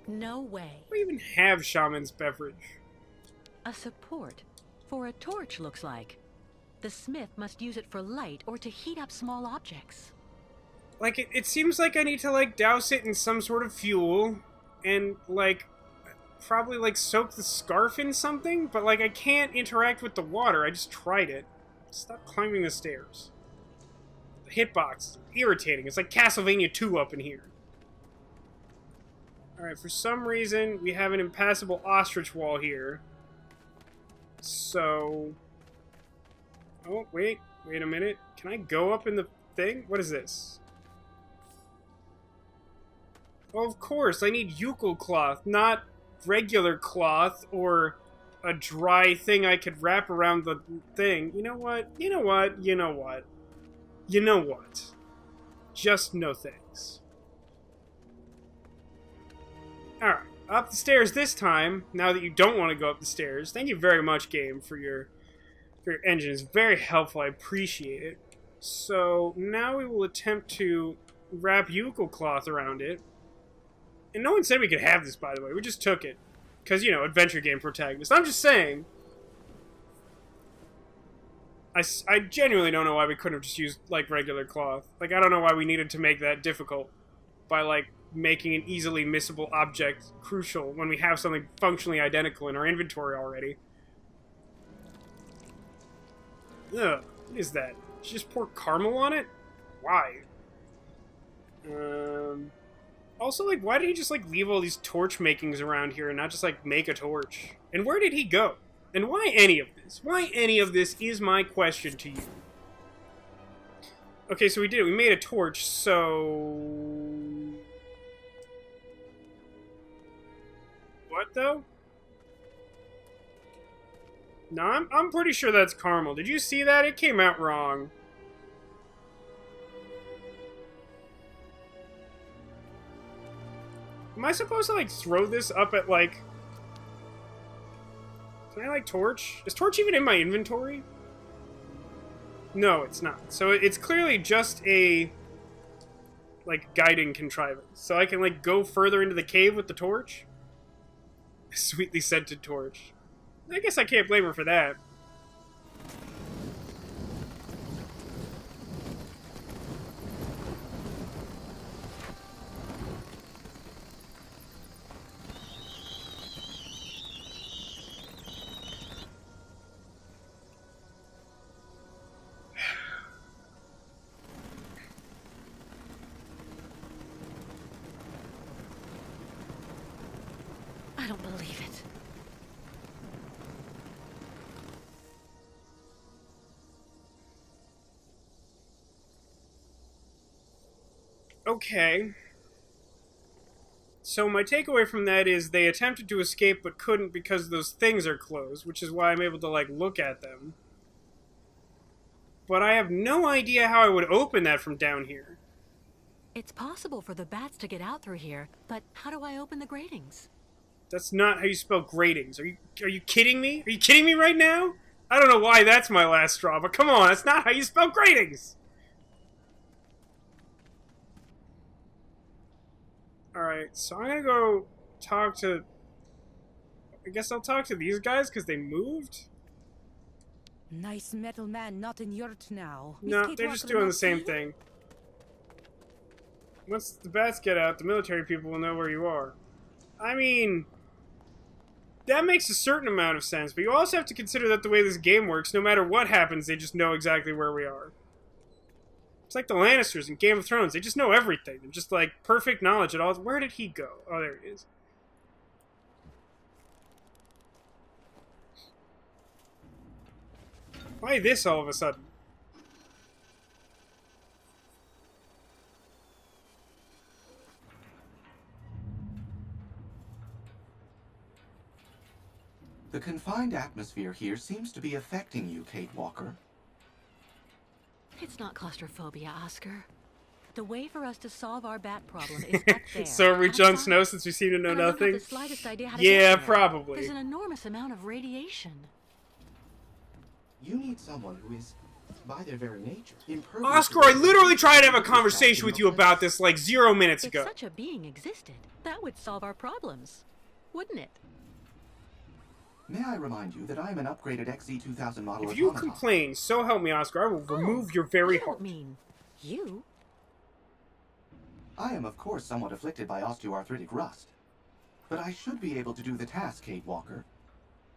No way. We even have shaman's beverage. A support. For a torch, looks like. The smith must use it for light or to heat up small objects. Like, it seems like I need to, like, douse it in some sort of fuel and, like, probably, like, soak the scarf in something, but, like, I can't interact with the water. I just tried it. Stop climbing the stairs. The hitbox is irritating. It's like Castlevania 2 up in here. Alright, for some reason, we have an impassable ostrich wall here. So... oh, wait a minute. Can I go up in the thing? What is this? Oh, of course, I need Youkols cloth, not regular cloth or a dry thing I could wrap around the thing. You know what? You know what? You know what? You know what? Just no thanks. Alright, up the stairs this time, now that you don't want to go up the stairs. Thank you very much, game, for your engine. It's very helpful, I appreciate it. So, now we will attempt to wrap Youkols cloth around it. And no one said we could have this, by the way. We just took it. Because, you know, adventure game protagonist. I'm just saying. I genuinely don't know why we couldn't have just used, like, regular cloth. Like, I don't know why we needed to make that difficult. by, like, making an easily missable object crucial when we have something functionally identical in our inventory already. Ugh, what is that? Did you just pour caramel on it? Why? Also, like, why did he just, like, leave all these torch makings around here and not just, like, make a torch? And where did he go? And why any of this? Why any of this is my question to you. Okay, so we did it. We made a torch, so... What, though? No, I'm pretty sure that's caramel. Did you see that? It came out wrong. Am I supposed to, like, throw this up at, like... Can I, like, torch? Is torch even in my inventory? No, it's not. So it's clearly just a, like, guiding contrivance. So I can, like, go further into the cave with the torch? A sweetly scented torch. I guess I can't blame her for that. I don't believe it. Okay. So my takeaway from that is they attempted to escape but couldn't because those things are closed, which is why I'm able to, like, look at them. But I have no idea how I would open that from down here. It's possible for the bats to get out through here, but how do I open the gratings? That's not how you spell gratings. Are you kidding me? Are you kidding me right now? I don't know why that's my last straw, but come on, that's not how you spell gratings! Alright, so I'm gonna go talk to... I guess I'll talk to these guys because they moved? Nice metal man not in yurt now. No, they're just doing the same thing. Once the bats get out, the military people will know where you are. I mean... That makes a certain amount of sense, but you also have to consider that the way this game works, no matter what happens, they just know exactly where we are. It's like the Lannisters in Game of Thrones. They just know everything. They're just, like, perfect knowledge at all. Where did he go? Oh, there he is. Why this all of a sudden? The confined atmosphere here seems to be affecting you, Kate Walker. It's not claustrophobia, Oscar. The way for us to solve our bat problem is up there. So are we Jon Snow since we seem to know And I don't nothing? have the slightest idea how to Yeah, get there. probably. There's an enormous amount of radiation. You need someone who is, by their very nature, impervious. Oscar, I literally tried to have a conversation with you about this like 0 minutes ago. If such a being existed, that would solve our problems, wouldn't it? May I remind you that I am an upgraded XZ2000 model If you automaton. complain, so help me, Oscar, I will remove your very heart. I don't mean you. I am, of course, somewhat afflicted by osteoarthritic rust. But I should be able to do the task, Kate Walker.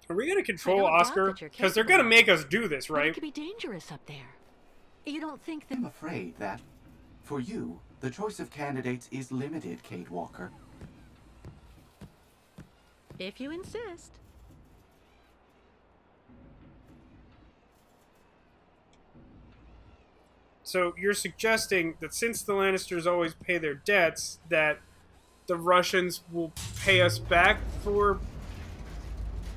Are we going to control I don't doubt Oscar? that you're Because they're capable. going to make us do this, But right? it could be dangerous up there. You don't think that... I'm afraid that, for you, the choice of candidates is limited, Kate Walker. If you insist. So you're suggesting that since the Lannisters always pay their debts, that the Russians will pay us back for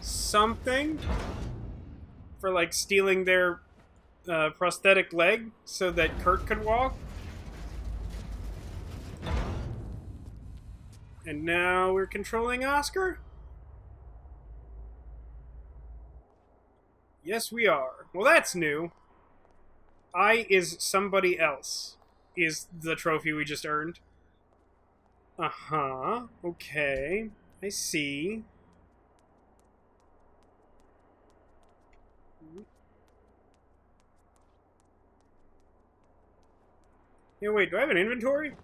something? For, like, stealing their prosthetic leg so that Kurt could walk? And now we're controlling Oscar? Yes, we are. Well, that's new. I is somebody else is the trophy we just earned. Uh-huh. Okay. I see. Yeah, wait, do I have an inventory?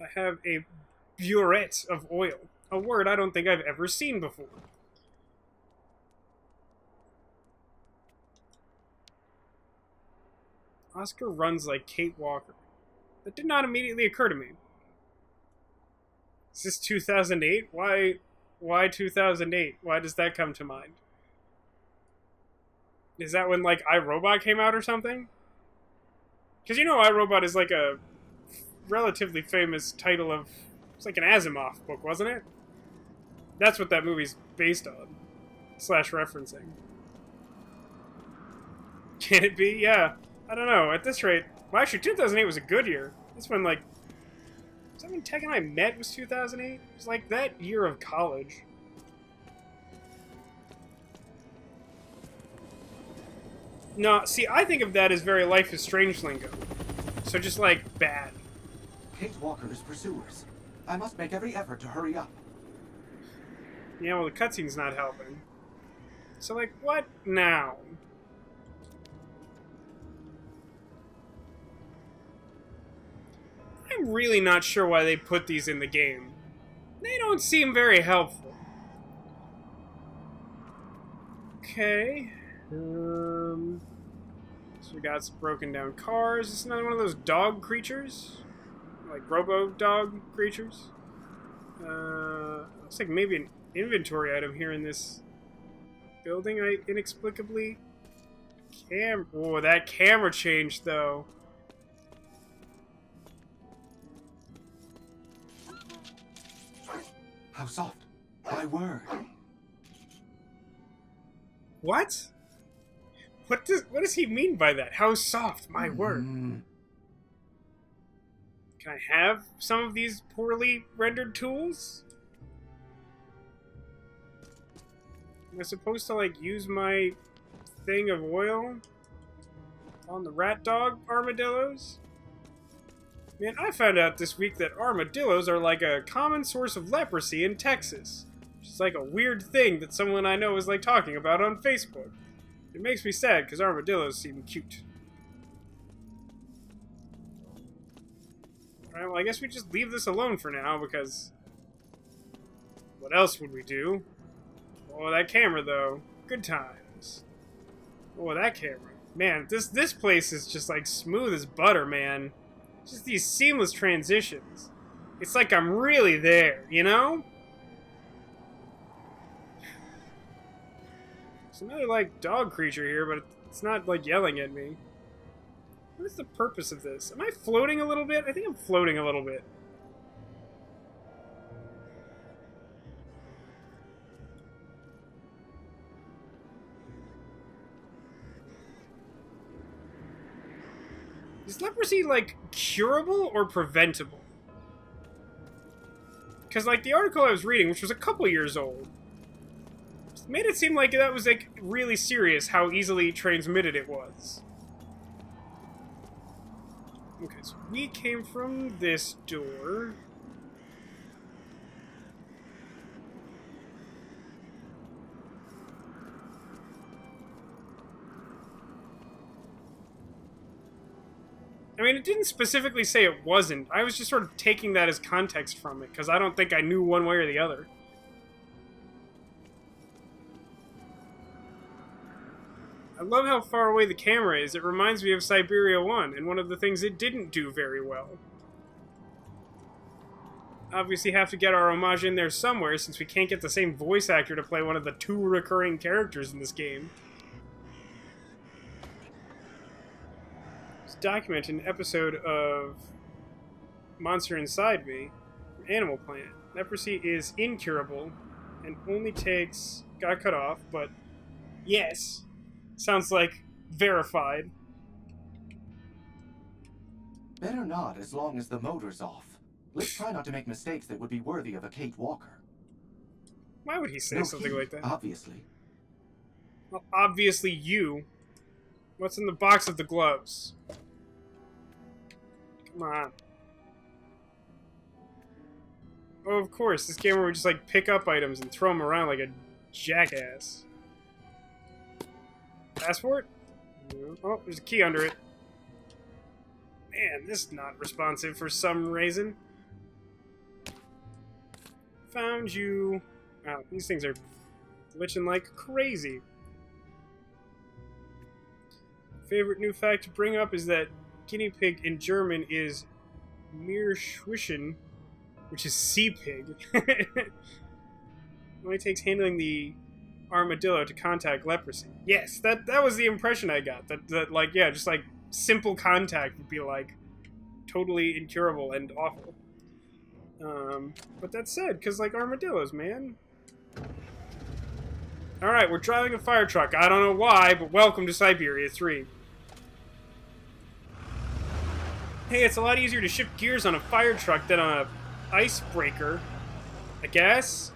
I have a burette of oil. A word I don't think I've ever seen before. Oscar runs like Kate Walker. That did not immediately occur to me. Is this 2008? Why 2008? Why does that come to mind? Is that when, like, iRobot came out or something? Because you know iRobot is like a relatively famous title of... It's like an Asimov book, wasn't it? That's what that movie's based on. / referencing. Can it be? Yeah. I don't know. At this rate... Well, actually, 2008 was a good year. That's when, like... Was that when Tech and I met was 2008? It was like that year of college. No, see, I think of that as very Life is Strange lingo. So just, like, bad. Kate Walker's pursuers. I must make every effort to hurry up. Yeah, well, the cutscene's not helping. So, like, what now? I'm really not sure why they put these in the game. They don't seem very helpful. Okay. So we got some broken down cars. Is this another one of those dog creatures? Like robo-dog creatures? Looks like maybe an inventory item here in this building, inexplicably. Oh, that camera changed, though. How soft. My word. What? What does he mean by that? How soft, my word. Can I have some of these poorly rendered tools? Am I supposed to, like, use my thing of oil on the rat dog armadillos? Man, I found out this week that armadillos are like a common source of leprosy in Texas. Which is like a weird thing that someone I know is like talking about on Facebook. It makes me sad because armadillos seem cute. Alright, well I guess we just leave this alone for now because... What else would we do? Oh, that camera though. Good times. Oh, that camera. Man, this place is just like smooth as butter, man. Just these seamless transitions. It's like I'm really there, you know? There's another, like, dog creature here, but it's not, like, yelling at me. What is the purpose of this? Am I floating a little bit? I think I'm floating a little bit. Is leprosy, like, curable or preventable? Because, like, the article I was reading, which was a couple years old, made it seem like that was, like, really serious how easily transmitted it was. Okay, so we came from this door. I mean, it didn't specifically say it wasn't. I was just sort of taking that as context from it, because I don't think I knew one way or the other. I love how far away the camera is. It reminds me of Syberia 1, and one of the things it didn't do very well. Obviously have to get our homage in there somewhere, since we can't get the same voice actor to play one of the 2 recurring characters in this game. Document an episode of Monster Inside Me, Animal Planet. Leprosy is incurable and only takes... Got cut off, but yes. Sounds like verified. Better not as long as the motor's off. Let's try not to make mistakes that would be worthy of a Kate Walker. Why would he say something like that? Obviously. Well, obviously you. What's in the box of the gloves? Come on. Oh, of course. This game where we just, like, pick up items and throw them around like a jackass. Passport? Oh, there's a key under it. Man, this is not responsive for some reason. Found you. Wow, these things are glitching like crazy. Favorite new fact to bring up is that guinea pig in German is Meerschwischen, which is sea pig. It only takes handling the armadillo to contact leprosy. Yes, that was the impression I got. That like, yeah, just like simple contact would be like totally incurable and awful. But that's sad, because like armadillos, man. Alright, we're driving a fire truck. I don't know why, but welcome to Syberia 3. Hey, it's a lot easier to shift gears on a fire truck than on a icebreaker, I guess.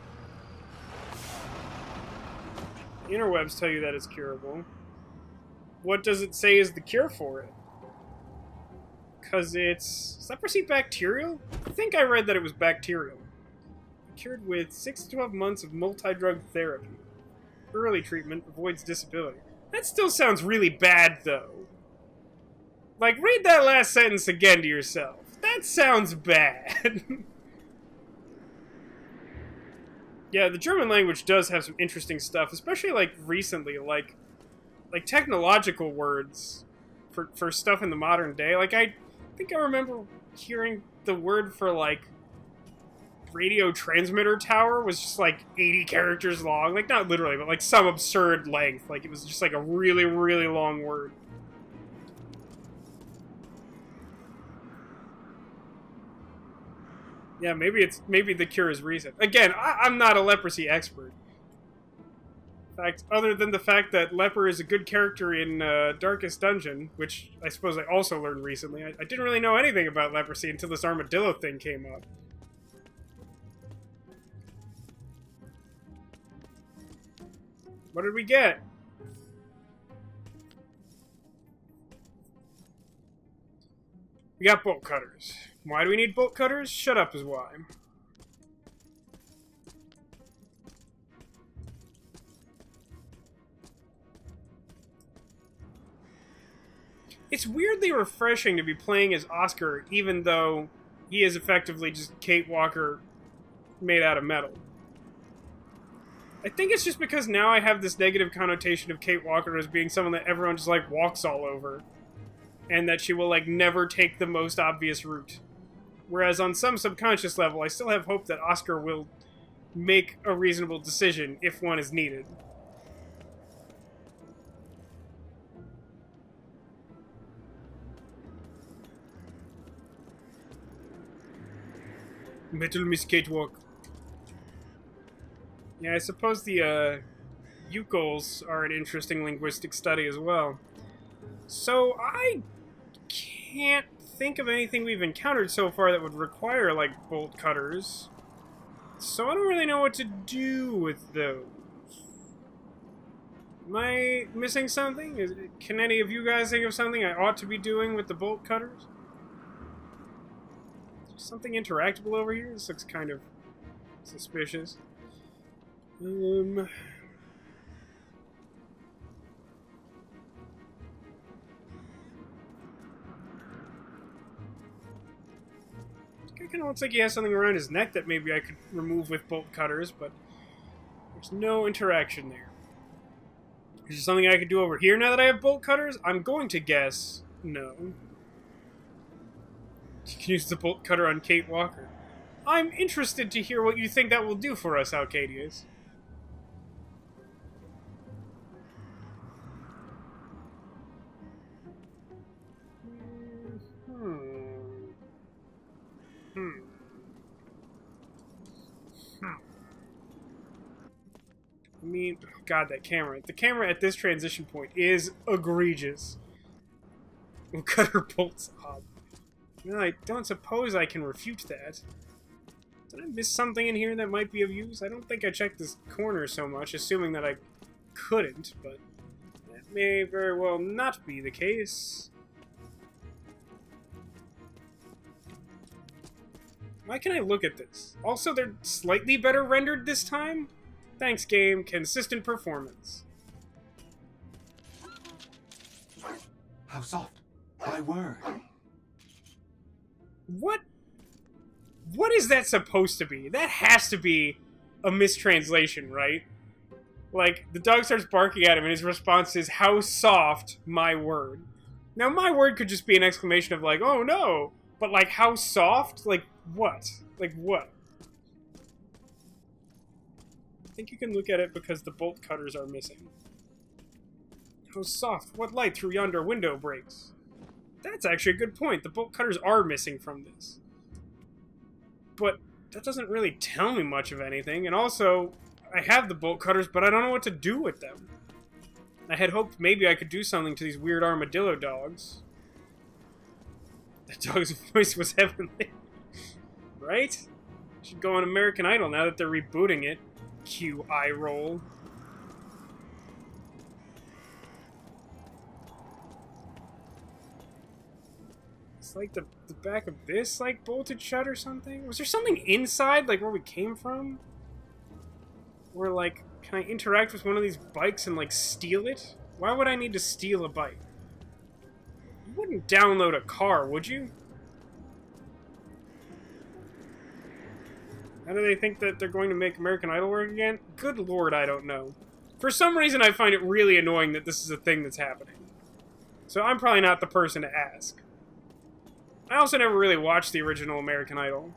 Interwebs tell you that it's curable. What does it say is the cure for it? Because it's... Is leprosy bacterial? I think I read that it was bacterial. Cured with 6 to 12 months of multi-drug therapy. Early treatment avoids disability. That still sounds really bad, though. Like, read that last sentence again to yourself. That sounds bad. Yeah, the German language does have some interesting stuff, especially, like, recently, like technological words for stuff in the modern day. Like, I think I remember hearing the word for, like, radio transmitter tower was just, like, 80 characters long. Like, not literally, but, like, some absurd length. Like, it was just, like, a really, really long word. Yeah, maybe the cure is reason. Again, I'm not a leprosy expert. In fact, other than the fact that Leper is a good character in Darkest Dungeon, which I suppose I also learned recently, I didn't really know anything about leprosy until this armadillo thing came up. What did we get? We got bolt cutters. Why do we need bolt cutters? Shut up is why. It's weirdly refreshing to be playing as Oscar, even though he is effectively just Kate Walker made out of metal. I think it's just because now I have this negative connotation of Kate Walker as being someone that everyone just, like, walks all over. And that she will, like, never take the most obvious route. Whereas on some subconscious level, I still have hope that Oscar will make a reasonable decision if one is needed. Metal Miss Kate Walk. Yeah, I suppose the Youkols are an interesting linguistic study as well. So I can't think of anything we've encountered so far that would require, like, bolt cutters. So I don't really know what to do with those. Am I missing something? Can any of you guys think of something I ought to be doing with the bolt cutters? Is there something interactable over here? This looks kind of suspicious. It kind of looks like he has something around his neck that maybe I could remove with bolt cutters, but there's no interaction there. Is there something I could do over here now that I have bolt cutters? I'm going to guess no. You can use the bolt cutter on Kate Walker. I'm interested to hear what you think that will do for us, Alcadius. I mean, oh God, that camera. The camera at this transition point is egregious. We'll cut her bolts off. No, I don't suppose I can refute that. Did I miss something in here that might be of use? I don't think I checked this corner so much, assuming that I couldn't, but that may very well not be the case. Why can I look at this? Also, they're slightly better rendered this time? Thanks, game. Consistent performance. How soft. My word. What is that supposed to be? That has to be a mistranslation, right? Like, the dog starts barking at him, and his response is, "How soft, my word." Now, my word could just be an exclamation of, like, "Oh, no!" But, like, how soft? Like, what? Like, what? I think you can look at it because the bolt cutters are missing. How soft? What light through yonder window breaks? That's actually a good point. The bolt cutters are missing from this. But that doesn't really tell me much of anything. And also, I have the bolt cutters, but I don't know what to do with them. I had hoped maybe I could do something to these weird armadillo dogs. The dog's voice was heavenly. Right? Should go on American Idol now that they're rebooting it. Cue eye roll. It's like the back of this, like, bolted shut or something? Was there something inside, like, where we came from? Where, like, can I interact with one of these bikes and, like, steal it? Why would I need to steal a bike? You wouldn't download a car, would you? How do they think that they're going to make American Idol work again? Good lord, I don't know. For some reason, I find it really annoying that this is a thing that's happening. So I'm probably not the person to ask. I also never really watched the original American Idol.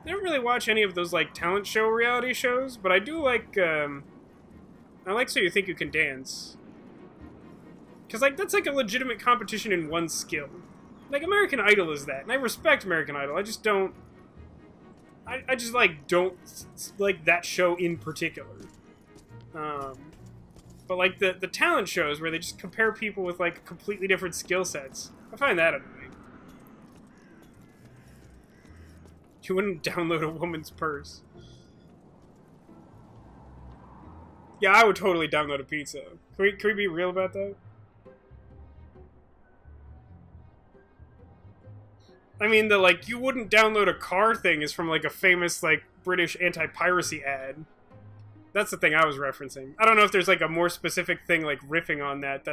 I don't really watch any of those, like, talent show reality shows, but I do like, I like So You Think You Can Dance. Because, like, that's like a legitimate competition in one skill. Like, American Idol is that, and I respect American Idol, I just don't... I just, like, don't like that show in particular. But, like, the talent shows where they just compare people with, like, completely different skill sets, I find that annoying. You wouldn't download a woman's purse. Yeah, I would totally download a pizza. Can we be real about that? I mean, the, like, you wouldn't download a car thing is from, like, a famous, like, British anti-piracy ad. That's the thing I was referencing. I don't know if there's, like, a more specific thing, like, riffing on that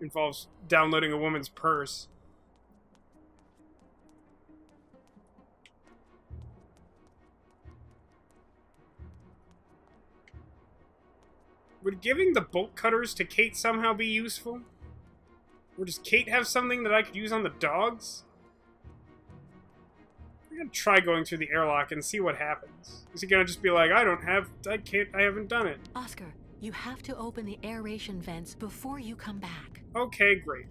involves downloading a woman's purse. Would giving the bolt cutters to Kate somehow be useful? Or does Kate have something that I could use on the dogs? I'm gonna try going through the airlock and see what happens. Is he gonna just be like, I haven't done it. Oscar, you have to open the aeration vents before you come back. Okay, great.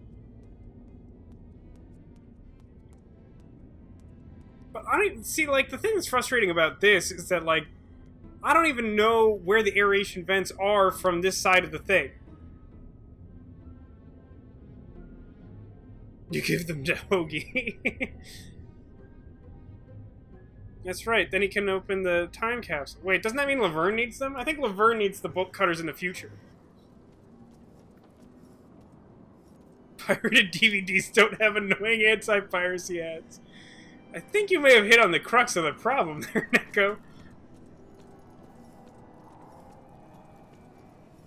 But I don't see, like, the thing that's frustrating about this is that, like, I don't even know where the aeration vents are from this side of the thing. You give them to Hoagie. That's right, then he can open the time capsule. Wait, doesn't that mean Laverne needs them? I think Laverne needs the bolt cutters in the future. Pirated DVDs don't have annoying anti-piracy ads. I think you may have hit on the crux of the problem there, Neko.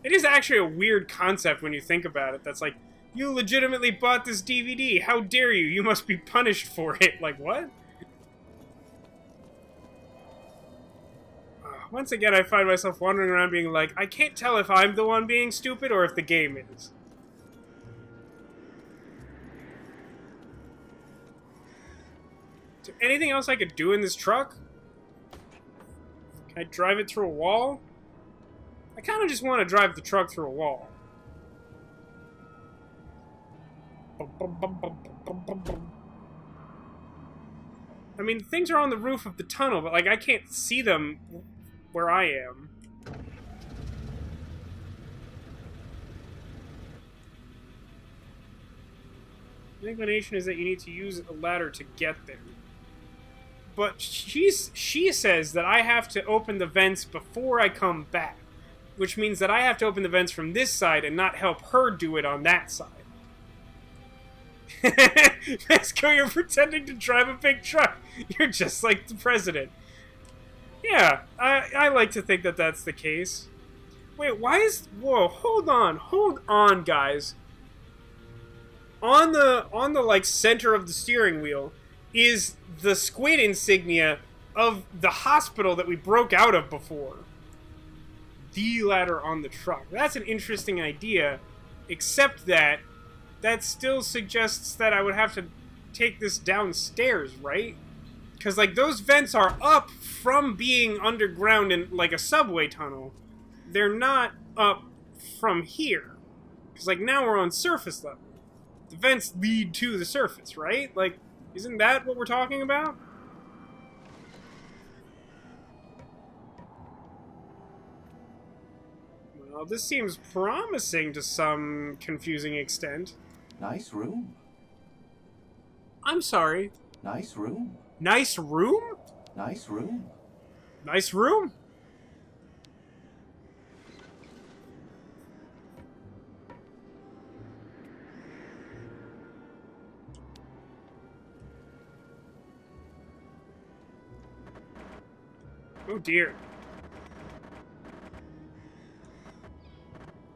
It is actually a weird concept when you think about it. That's like, you legitimately bought this DVD. How dare you? You must be punished for it. Like, what? Once again, I find myself wandering around being like, I can't tell if I'm the one being stupid or if the game is. Is there anything else I could do in this truck? Can I drive it through a wall? I kind of just want to drive the truck through a wall. I mean, things are on the roof of the tunnel, but, like, I can't see them where I am. The inclination is that you need to use a ladder to get there. But she says that I have to open the vents before I come back. Which means that I have to open the vents from this side and not help her do it on that side. Mexico, you're pretending to drive a big truck. You're just like the president. Yeah, I like to think that that's the case. Wait, why is... Whoa, hold on, guys. On the like, center of the steering wheel, is the squid insignia of the hospital that we broke out of before. The ladder on the truck. That's an interesting idea, except that still suggests that I would have to take this downstairs, right? Because, like, those vents are up from being underground in, like, a subway tunnel. They're not up from here. Because, like, now we're on surface level. The vents lead to the surface, right? Like, isn't that what we're talking about? Well, this seems promising to some confusing extent. Nice room. I'm sorry. Nice room. Nice room? Nice room. Nice room? Oh dear.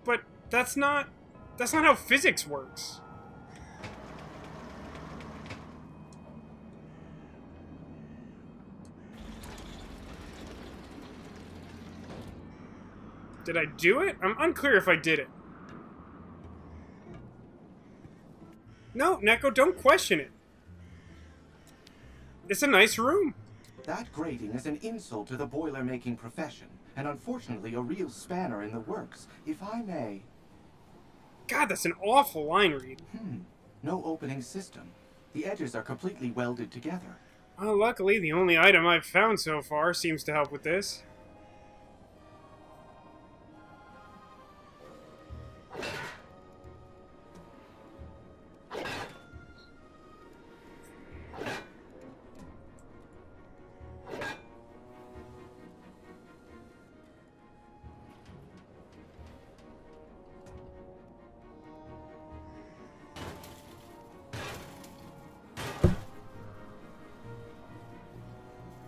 But that's not how physics works. Did I do it? I'm unclear if I did it. No, Neko, don't question it. It's a nice room. That grating is an insult to the boiler-making profession, and unfortunately a real spanner in the works, if I may. God, that's an awful line read. No opening system. The edges are completely welded together. Well, luckily, the only item I've found so far seems to help with this.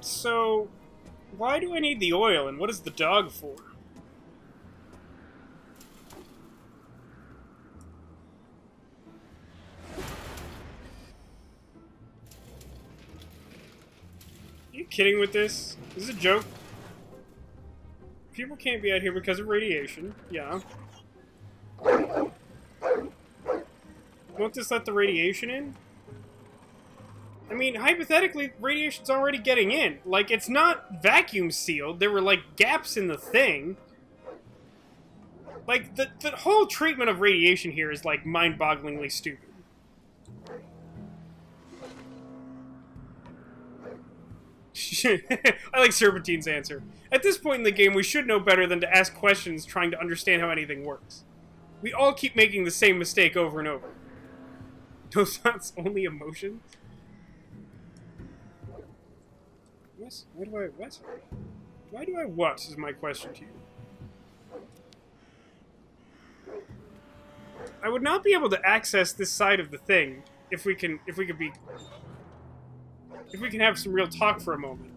So, why do I need the oil, and what is the dog for? Are you kidding with this? This is a joke. People can't be out here because of radiation. Yeah. Won't this let the radiation in? I mean, hypothetically, radiation's already getting in. Like, it's not vacuum sealed. There were, like, gaps in the thing. Like, the whole treatment of radiation here is, like, mind-bogglingly stupid. I like Serpentine's answer. At this point in the game, we should know better than to ask questions trying to understand how anything works. We all keep making the same mistake over and over. No thoughts, only emotions? Why do I, what? Why do I what, is my question to you. I would not be able to access this side of the thing if we can have some real talk for a moment.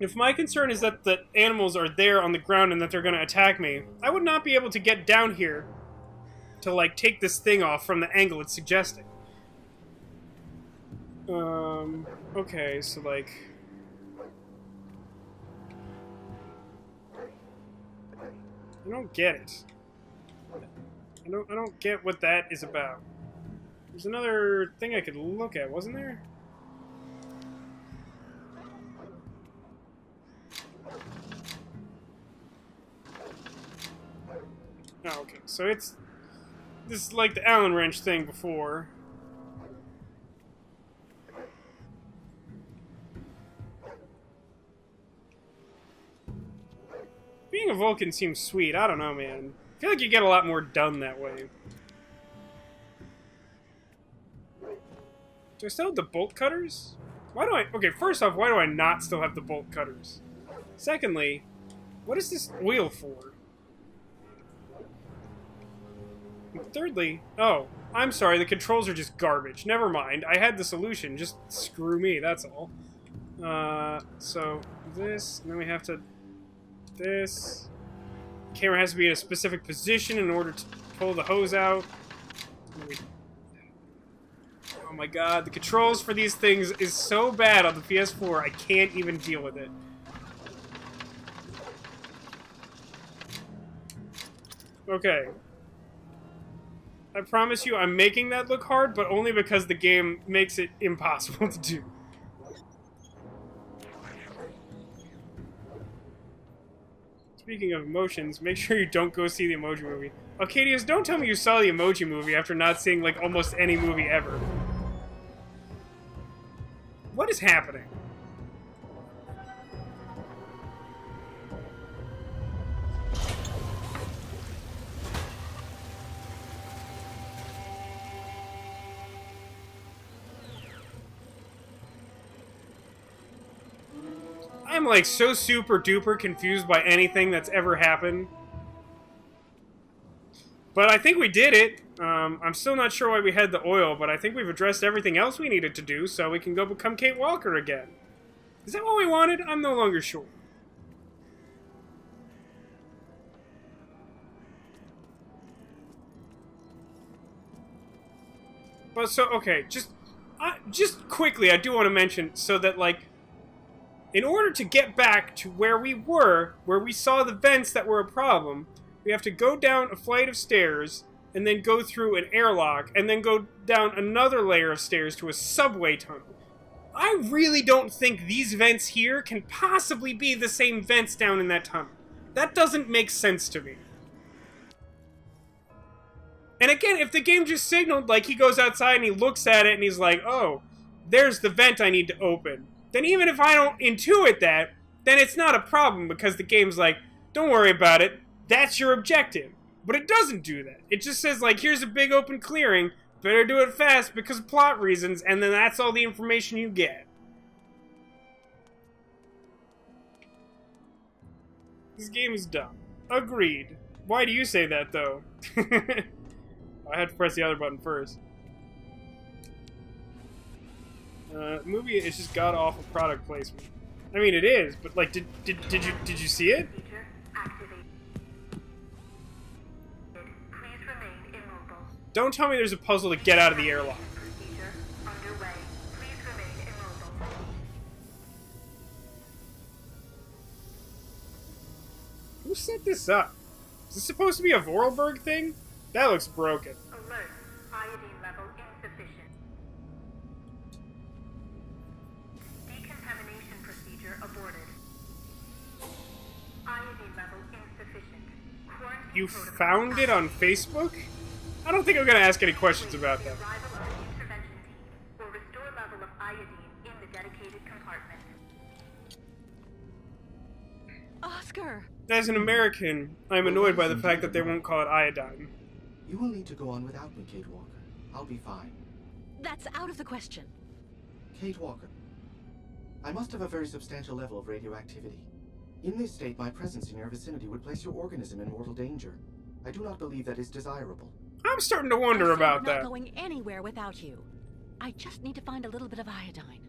If my concern is that the animals are there on the ground and that they're going to attack me, I would not be able to get down here to, like, take this thing off from the angle it's suggesting. Okay, so, like... I don't get it. I don't get what that is about. There's another thing I could look at, wasn't there? Oh, okay. So it's... This is like the Allen wrench thing before. Being a Vulcan seems sweet. I don't know, man. I feel like you get a lot more done that way. Do I still have the bolt cutters? Why do I... Okay, first off, why do I not still have the bolt cutters? Secondly, what is this wheel for? And thirdly... Oh, I'm sorry, the controls are just garbage. Never mind, I had the solution. Just screw me, that's all. So, this, and then we have to... This... The camera has to be in a specific position in order to pull the hose out. Oh my god, the controls for these things is so bad on the PS4, I can't even deal with it. Okay. I promise you I'm making that look hard, but only because the game makes it impossible to do. Speaking of emotions, make sure you don't go see the Emoji Movie. Arcadius, don't tell me you saw the Emoji Movie after not seeing, like, almost any movie ever. What is happening? I'm like so super duper confused by anything that's ever happened. But I think we did it. I'm still not sure why we had the oil, but I think we've addressed everything else we needed to do, so we can go become Kate Walker again. Is that what we wanted? I'm no longer sure. But so, okay, just quickly, I do want to mention, so that, like, in order to get back to where we were, where we saw the vents that were a problem, we have to go down a flight of stairs, and then go through an airlock, and then go down another layer of stairs to a subway tunnel. I really don't think these vents here can possibly be the same vents down in that tunnel. That doesn't make sense to me. And again, if the game just signaled, like, he goes outside and he looks at it and he's like, oh, there's the vent I need to open, then even if I don't intuit that, then it's not a problem, because the game's like, don't worry about it, that's your objective. But it doesn't do that. It just says, like, here's a big open clearing, better do it fast because of plot reasons, and then that's all the information you get. This game is dumb. Agreed. Why do you say that, though? I had to press the other button first. Movie is just god-awful product placement. I mean, it is, but, like, did you see it? Don't tell me there's a puzzle to get out of the airlock. Who set this up? Is this supposed to be a Vorarlberg thing? That looks broken. Alert. Iodine level insufficient. Decontamination procedure aborted. Iodine level insufficient. Quarantine You found it on Facebook? I don't think I'm gonna ask any questions about that. Arrival of the intervention team will restore level of iodine in the dedicated compartment. Oscar! As an American, I'm annoyed by the fact that they won't call it iodine. You will need to go on without me, Kate Walker. I'll be fine. That's out of the question. Kate Walker, I must have a very substantial level of radioactivity. In this state, my presence in your vicinity would place your organism in mortal danger. I do not believe that is desirable. I'm starting to wonder about that. I'm not going anywhere without you. I just need to find a little bit of iodine.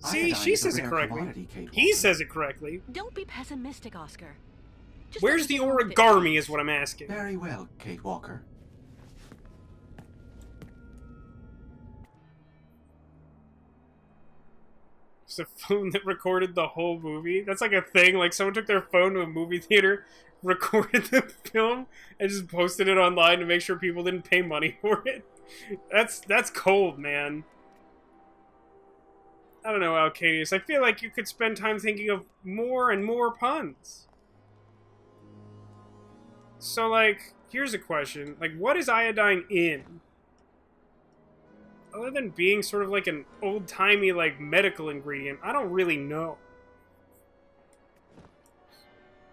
See, Iodine she is a says it rare correctly. commodity, Kate He Walker. says it correctly. Don't be pessimistic, Oscar. Just Where's let the me know if it origami fits. is what I'm asking. Very well, Kate Walker. It's a phone that recorded the whole movie. That's like a thing. Like, someone took their phone to a movie theater, recorded the film, and just posted it online to make sure people didn't pay money for it. That's cold, man. I don't know, Alcadius. I feel like you could spend time thinking of more and more puns. So, like, here's a question. Like, what is iodine in? Other than being sort of like an old-timey, like, medical ingredient, I don't really know.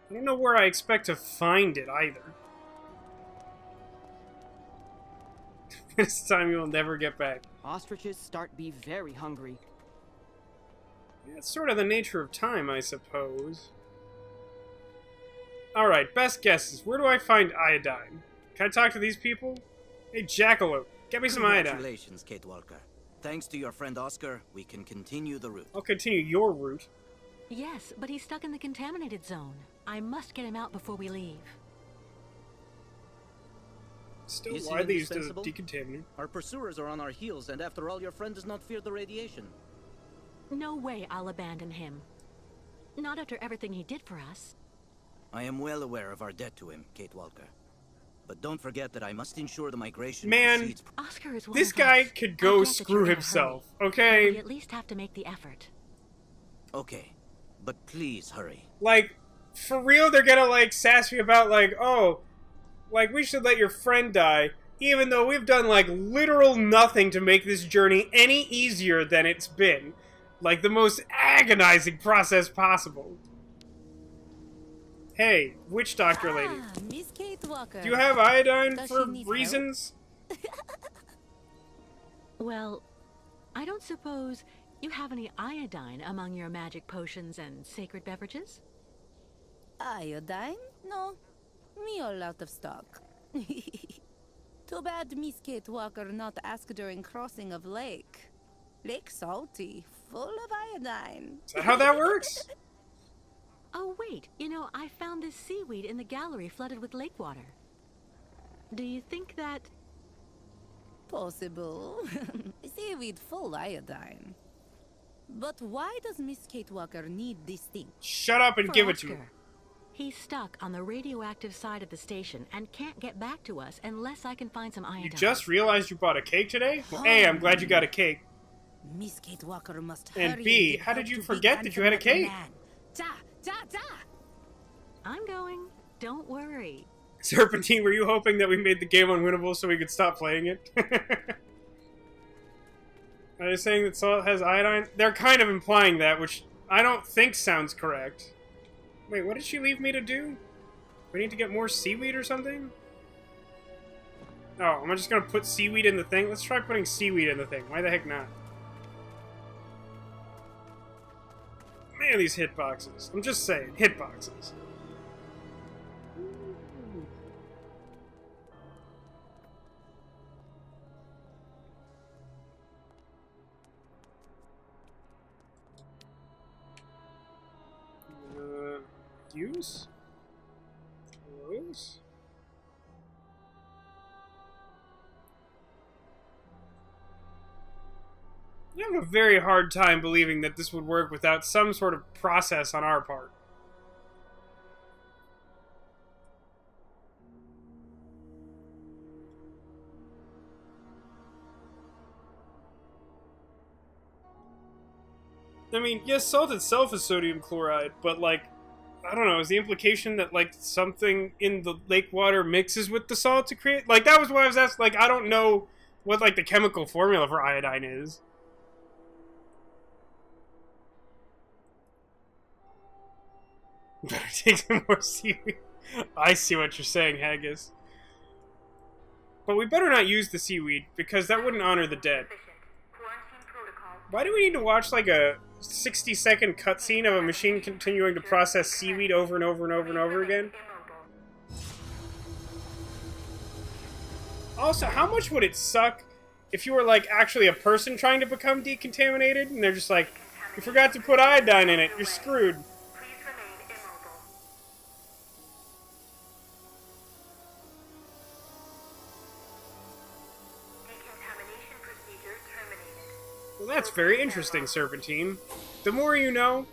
I don't know where I expect to find it, either. This time you will never get back. Ostriches start be very hungry. Yeah, it's sort of the nature of time, I suppose. Alright, best guesses. Where do I find iodine? Can I talk to these people? Hey, Jackalope, get me some iodine. Congratulations, Kate Walker. Thanks to your friend Oscar, we can continue the route. I'll continue your route. Yes, but he's stuck in the contaminated zone. I must get him out before we leave. Still Is he widely used as a indispensable? decontaminant. Our pursuers are on our heels, and after all, your friend does not fear the radiation. No way I'll abandon him. Not after everything he did for us. I am well aware of our debt to him, Kate Walker. But don't forget that I must ensure the migration Man, proceeds. Oscar is one this of guy us. could I go get that screw you're in a himself, hurry, but okay? we at least have to make the effort. Okay, but please hurry. Like, for real, they're gonna, like, sass me about, like, oh, like, we should let your friend die, even though we've done, like, literal nothing to make this journey any easier than it's been. Like, the most agonizing process possible. Hey, witch doctor lady. Miss Kate Walker. Do you have iodine Does for she need reasons? Well, I don't suppose you have any iodine among your magic potions and sacred beverages? Iodine? No. Me all out of stock. Too bad Miss Kate Walker not ask during crossing of lake. Lake salty, full of iodine. Is that how that works? Oh, wait. You know, I found this seaweed in the gallery flooded with lake water. Do you think that... Possible. Seaweed full iodine. But why does Miss Kate Walker need this thing? Shut up and For give it to me. Oscar. He's stuck on the radioactive side of the station and can't get back to us unless I can find some iodine. You just realized you bought a cake today? Well, A, I'm glad you got a cake. Miss Kate Walker must And hurry B, get how did help you to forget big that you had a handsome cake? man. Ja, ja, ja. I'm going. Don't worry. Serpentine, were you hoping that we made the game unwinnable so we could stop playing it? Are they saying that salt has iodine? They're kind of implying that, which I don't think sounds correct. Wait, what did she leave me to do? We need to get more seaweed or something? Oh, am I just gonna put seaweed in the thing? Let's try putting seaweed in the thing. Why the heck not? Man, these hitboxes. I'm just saying, hitboxes. Use? Close? I have a very hard time believing that this would work without some sort of process on our part. I mean, yes, salt itself is sodium chloride, but, like, I don't know, is the implication that, like, something in the lake water mixes with the salt to create... Like, that was why I was asking, like, I don't know what, like, the chemical formula for iodine is. Better take some more seaweed. I see what you're saying, Haggis. But we better not use the seaweed, because that wouldn't honor the dead. Why do we need to watch, like, a 60-second cutscene of a machine continuing to process seaweed over and over and over and over again? Also, how much would it suck if you were, like, actually a person trying to become decontaminated, and they're just like, you forgot to put iodine in it, you're screwed. Well, that's very interesting, Serpentine. The more you know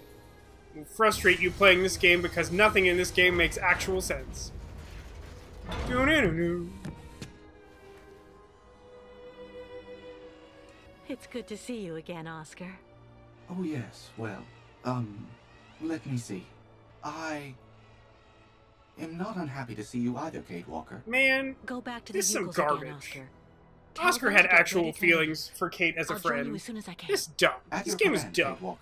will frustrate you playing this game because nothing in this game makes actual sense. It's good to see you again, Oscar. Oh yes, well, let me see. I am not unhappy to see you either, Kate Walker. Man, go back to this is some Youkols garbage. again, Oscar. Oscar had actual feelings for Kate as a I'll join friend. you as soon as I can. This is dumb. This game is dumb.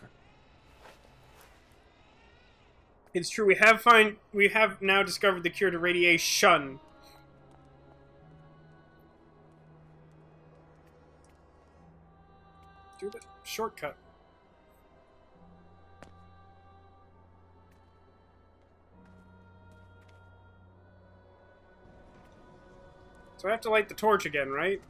It's true. We have now discovered the cure to radiation. Do the shortcut. So I have to light the torch again, right?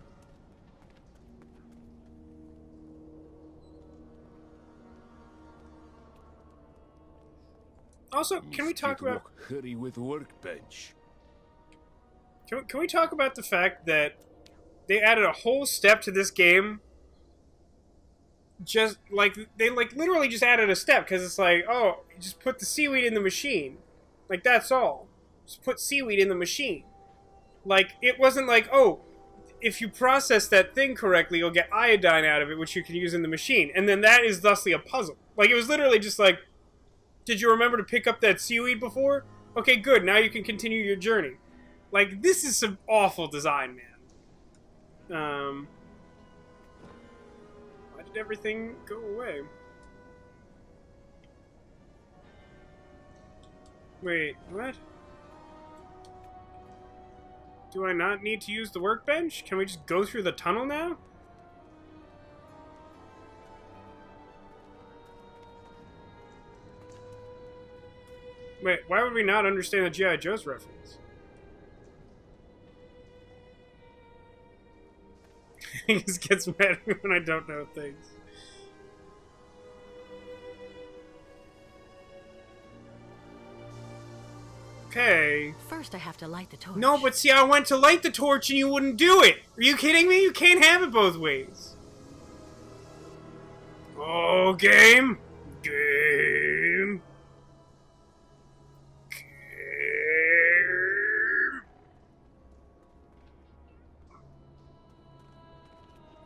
Also, can we talk about... Hurry with workbench. Can we talk about the fact that they added a whole step to this game? Just like they literally just added a step because it's like, oh, you just put the seaweed in the machine, like that's all. Just put seaweed in the machine. Like it wasn't like, oh, if you process that thing correctly, you'll get iodine out of it, which you can use in the machine, and then that is thusly a puzzle. Like it was literally just like, did you remember to pick up that seaweed before? Okay, good. Now you can continue your journey. Like this is some awful design, man. Why did everything go away? Wait, what? Do I not need to use the workbench? Can we just go through the tunnel now? Wait, why would we not understand the G.I. Joe's reference? He just gets mad at me when I don't know things. Okay. First, I have to light the torch. No, but see, I went to light the torch and you wouldn't do it. Are you kidding me? You can't have it both ways. Oh, game. Game.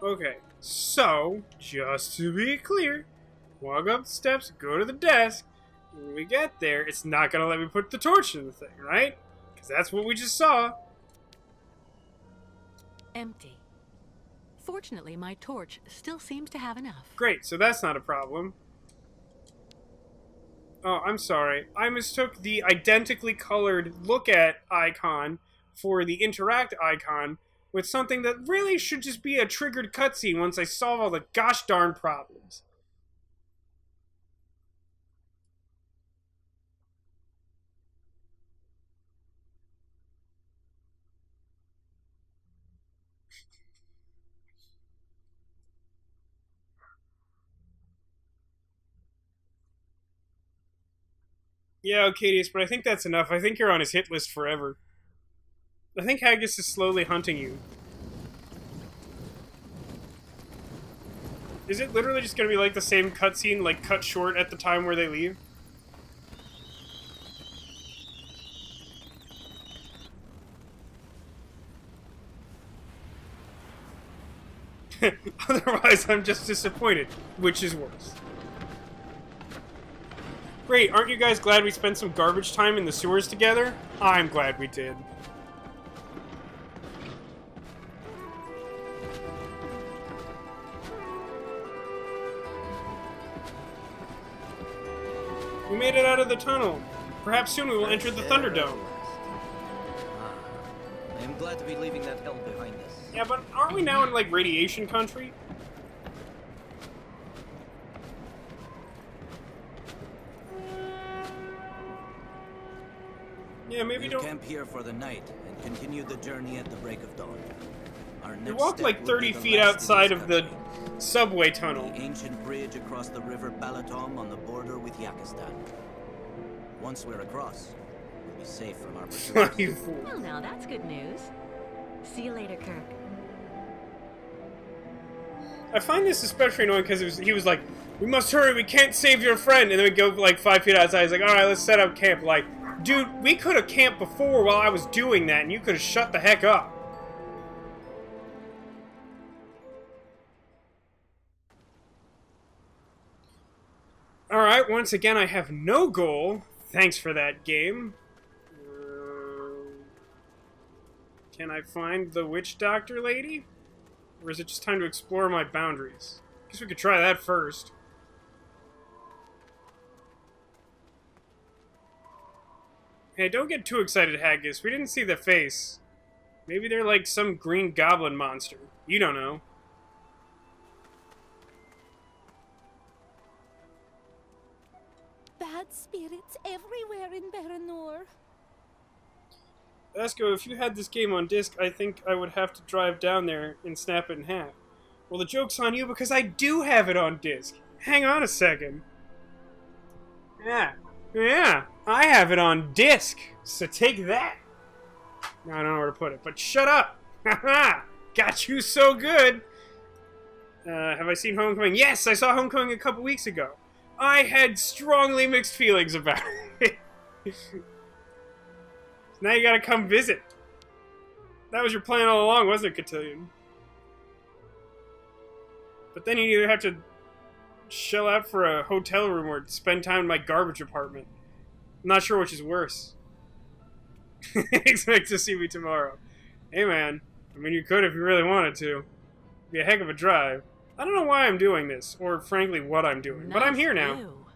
Okay, so, just to be clear, walk up the steps, go to the desk. When we get there, it's not going to let me put the torch in the thing, right? Because that's what we just saw. Empty. Fortunately, my torch still seems to have enough. Great, so that's not a problem. Oh, I'm sorry. I mistook the identically colored look at icon for the interact icon with something that really should just be a triggered cutscene once I solve all the gosh darn problems. Yeah, Ocadius, but I think that's enough. I think you're on his hit list forever. I think Haggis is slowly hunting you. Is it literally just gonna be like the same cutscene, like cut short at the time where they leave? Otherwise, I'm just disappointed, which is worse. Great, aren't you guys glad we spent some garbage time in the sewers together? I'm glad we did. We made it out of the tunnel. Perhaps soon we will enter the Thunderdome. I am glad to be leaving that hell behind us. Yeah, but aren't we now in, like, radiation country? Yeah, maybe we'll camp here for the night and continue the journey at the break of dawn. Our next we walked like 30 feet outside of the subway tunnel. The ancient bridge across the river Balatom on the border with Yakistan. Once we're across, we'll be safe from our pursuers. Well, now that's good news. See you later, Kirk. I find this especially annoying because he was like, "We must hurry. We can't save your friend." And then we go like 5 feet outside. He's like, "All right, let's set up camp." Like, dude, we could have camped before while I was doing that, and you could have shut the heck up. Alright, once again, I have no goal. Thanks for that, game. Can I find the witch doctor lady? Or is it just time to explore my boundaries? Guess we could try that first. Hey, don't get too excited, Haggis. We didn't see the face. Maybe they're like some green goblin monster. You don't know. Bad spirits everywhere in Baranour. Esco, if you had this game on disc, I think I would have to drive down there and snap it in half. Well, the joke's on you because I do have it on disc. Hang on a second. Yeah, I have it on disc. So take that. Now I don't know where to put it, but shut up! Haha! Got you so good! Have I seen Homecoming? Yes, I saw Homecoming a couple weeks ago. I had strongly mixed feelings about it. So now you gotta come visit. That was your plan all along, wasn't it, Cotillion? But then you either have to shell out for a hotel room or spend time in my garbage apartment. I'm not sure which is worse. Expect to see me tomorrow. Hey man, I mean you could if you really wanted to. It'd be a heck of a drive. I don't know why I'm doing this, or frankly what I'm doing, but I'm here now. View.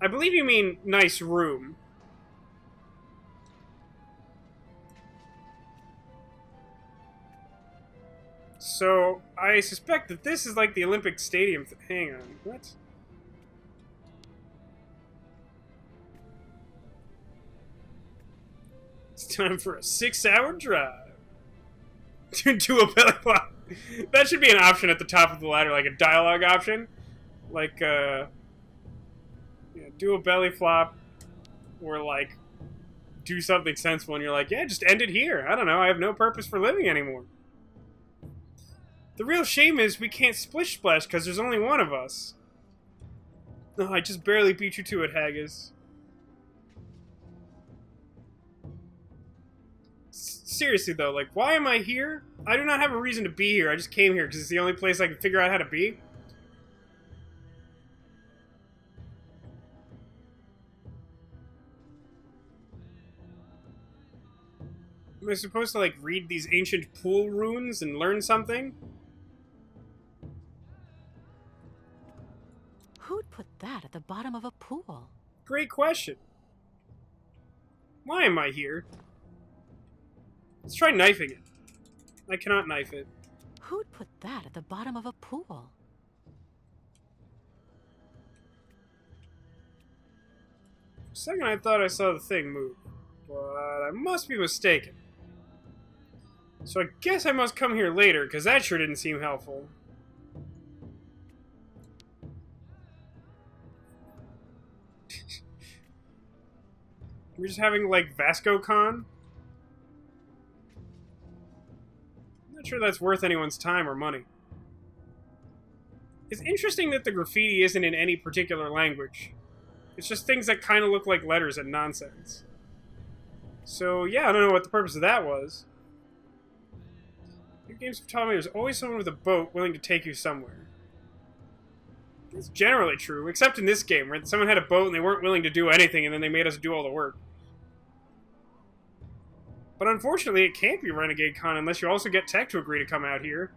I believe you mean nice room. So, I suspect that this is like the Olympic Stadium. Hang on, what? It's time for a 6-hour drive. To a belly flop. That should be an option at the top of the ladder, like a dialogue option. Like, yeah, do a belly flop, or like, do something sensible, and you're like, yeah, just end it here. I don't know, I have no purpose for living anymore. The real shame is we can't splish splash because there's only one of us. No, I just barely beat you to it, Haggis. Seriously though, like, why am I here? I do not have a reason to be here. I just came here because it's the only place I can figure out how to be. Am I supposed to, like, read these ancient pool runes and learn something? Who'd put that at the bottom of a pool? Great question. Why am I here? Let's try knifing it. I cannot knife it. Who'd put that at the bottom of a pool? For a second I thought I saw the thing move, but I must be mistaken. So I guess I must come here later, because that sure didn't seem helpful. We're just having, like, VascoCon? I'm not sure that's worth anyone's time or money. It's interesting that the graffiti isn't in any particular language. It's just things that kind of look like letters and nonsense. So, yeah, I don't know what the purpose of that was. Your games have taught me there's always someone with a boat willing to take you somewhere. That's generally true, except in this game, where someone had a boat and they weren't willing to do anything and then they made us do all the work. But unfortunately, it can't be Renegade Con unless you also get Tech to agree to come out here.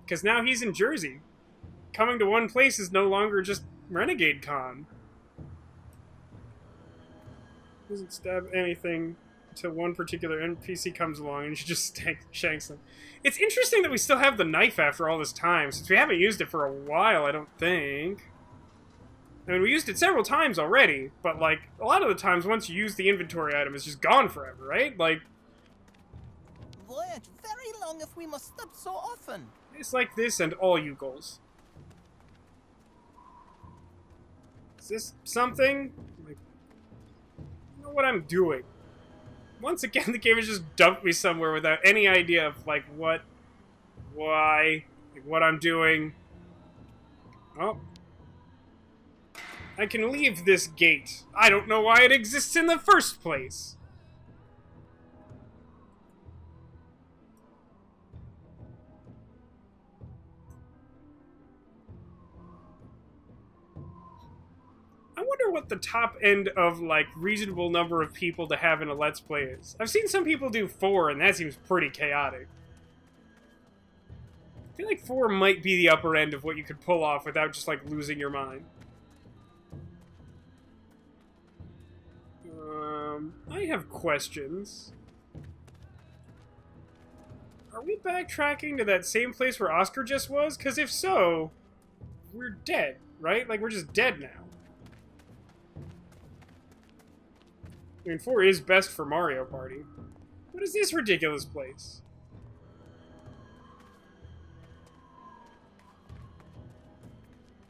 Because now he's in Jersey. Coming to one place is no longer just Renegade Con. Doesn't stab anything until one particular NPC comes along and you just shanks them. It's interesting that we still have the knife after all this time, since we haven't used it for a while, I don't think. I mean, we used it several times already, but, like, a lot of the times, once you use the inventory item, it's just gone forever, right? Like... Voyage very long if we must stop so often. It's like this and all Youkols. Is this something? Like, I don't know what I'm doing. Once again, the game has just dumped me somewhere without any idea of, like, what, why, like, what I'm doing. Oh. I can leave this gate. I don't know why it exists in the first place. I wonder what the top end of, like, reasonable number of people to have in a Let's Play is. I've seen some people do 4, and that seems pretty chaotic. I feel like 4 might be the upper end of what you could pull off without just, like, losing your mind. I have questions. Are we backtracking to that same place where Oscar just was? Because if so, we're dead, right? Like, we're just dead now. I mean, 4 is best for Mario Party. What is this ridiculous place?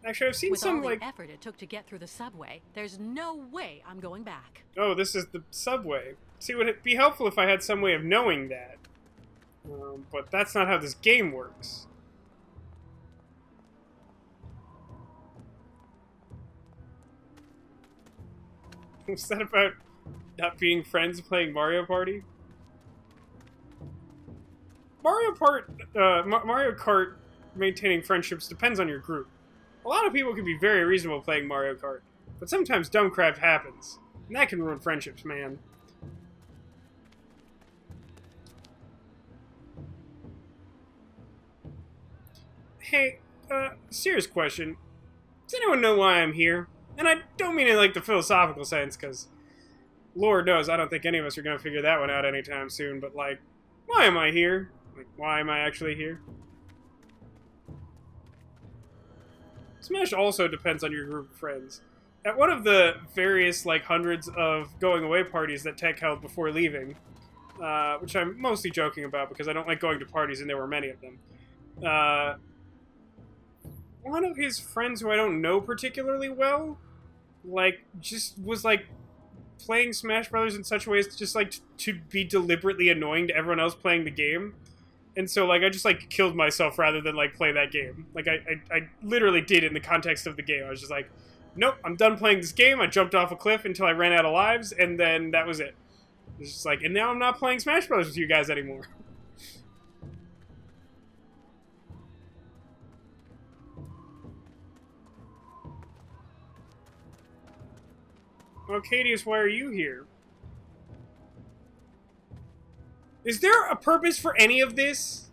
Actually, I've seen With some, all the like... effort it took to get through the subway, there's no way I'm going back. Oh, this is the subway. See, would it be helpful if I had some way of knowing that? But that's not how this game works. What's that about not being friends playing Mario Party? Mario Kart maintaining friendships depends on your group. A lot of people can be very reasonable playing Mario Kart, but sometimes dumb crap happens, and that can ruin friendships, man. Hey, serious question. Does anyone know why I'm here? And I don't mean in, like, the philosophical sense, because Lord knows I don't think any of us are going to figure that one out anytime soon, but, like, why am I here? Like, why am I actually here? Smash also depends on your group of friends. At one of the various, like, hundreds of going-away parties that Tech held before leaving, which I'm mostly joking about because I don't like going to parties and there were many of them, one of his friends who I don't know particularly well, like, just was, like, playing Smash Brothers in such a way as just, like, to be deliberately annoying to everyone else playing the game. And so, like, I just, like, killed myself rather than, like, play that game. Like, I literally did it in the context of the game. I was just like, nope, I'm done playing this game. I jumped off a cliff until I ran out of lives, and then that was it. It's just like, and now I'm not playing Smash Brothers with you guys anymore. Cadius, why are you here? Is there a purpose for any of this?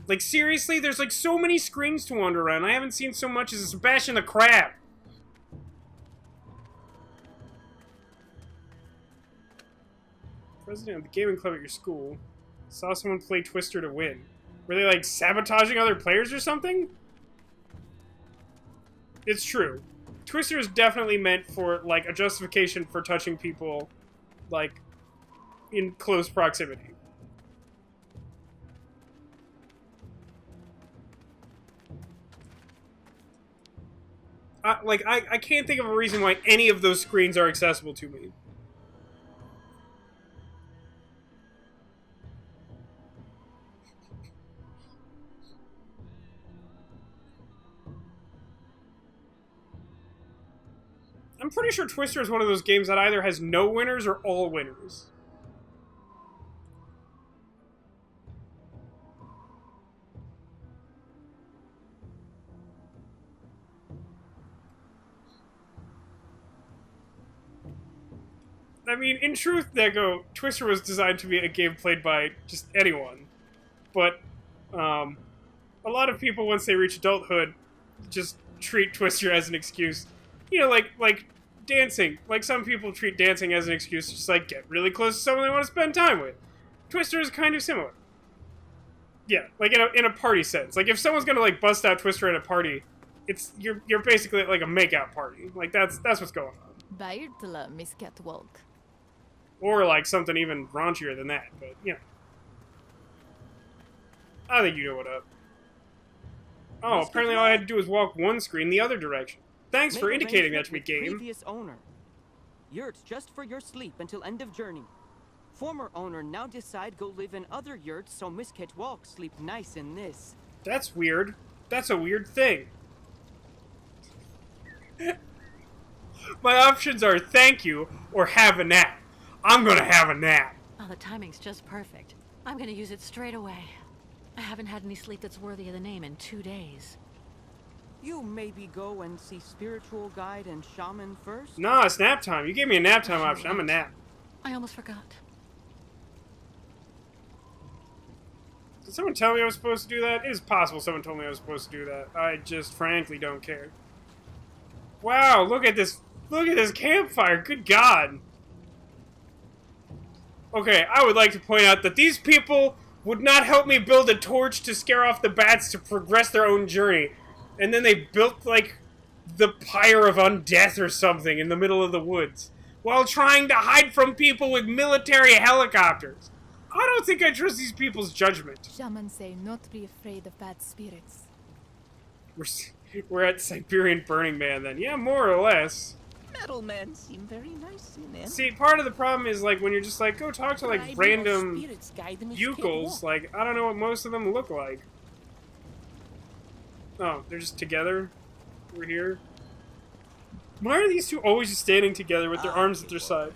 Like, seriously? There's, like, so many screens to wander around. I haven't seen so much as a Sebastian the Crab. President of the gaming club at your school. Saw someone play Twister to win. Were they, like, sabotaging other players or something? It's true. Twister is definitely meant for, like, a justification for touching people, like, in close proximity. I can't think of a reason why any of those screens are accessible to me. I'm pretty sure Twister is one of those games that either has no winners or all winners. I mean, in truth, Neko, Twister was designed to be a game played by just anyone. But, a lot of people, once they reach adulthood, just treat Twister as an excuse. You know, like dancing. Like, some people treat dancing as an excuse to just, like, get really close to someone they want to spend time with. Twister is kind of similar. Yeah, like, in a party sense. Like, if someone's gonna, like, bust out Twister at a party, you're basically at, like, a make-out party. Like, that's what's going on. Bairtla, Miss Catwalk. Or, like, something even raunchier than that, but, you know. I think you know what up. Oh, apparently all I had to do was walk one screen the other direction. Thanks for indicating that to me, game. Previous owner. Yurts just for your sleep until end of journey. Former owner now decide go live in other yurts so Miss Catwalk sleep nice in this. That's weird. That's a weird thing. My options are thank you or have a nap. I'm gonna have a nap. Oh, the timing's just perfect. I'm gonna use it straight away. I haven't had any sleep that's worthy of the name in 2 days. You maybe go and see spiritual guide and shaman first? Nah, it's nap time. You gave me a nap time option. I'm a nap. I almost forgot. Did someone tell me I was supposed to do that? It is possible someone told me I was supposed to do that. I just frankly don't care. Wow, look at this. Look at this campfire. Good God. Okay, I would like to point out that these people would not help me build a torch to scare off the bats to progress their own journey. And then they built, like, the Pyre of Undeath or something in the middle of the woods, while trying to hide from people with military helicopters. I don't think I trust these people's judgment. Shamans say not be afraid of bad spirits. We're at Siberian Burning Man, then. Yeah, more or less. metal men seem very nice in them. See, part of the problem is, like, when you're just like, go talk to, like, Tribal random spirits guide the Miskate Youkols, Walk. like, I don't know what most of them look like. Oh, they're just together? Over here? Why are these two always just standing together with their arms at their side?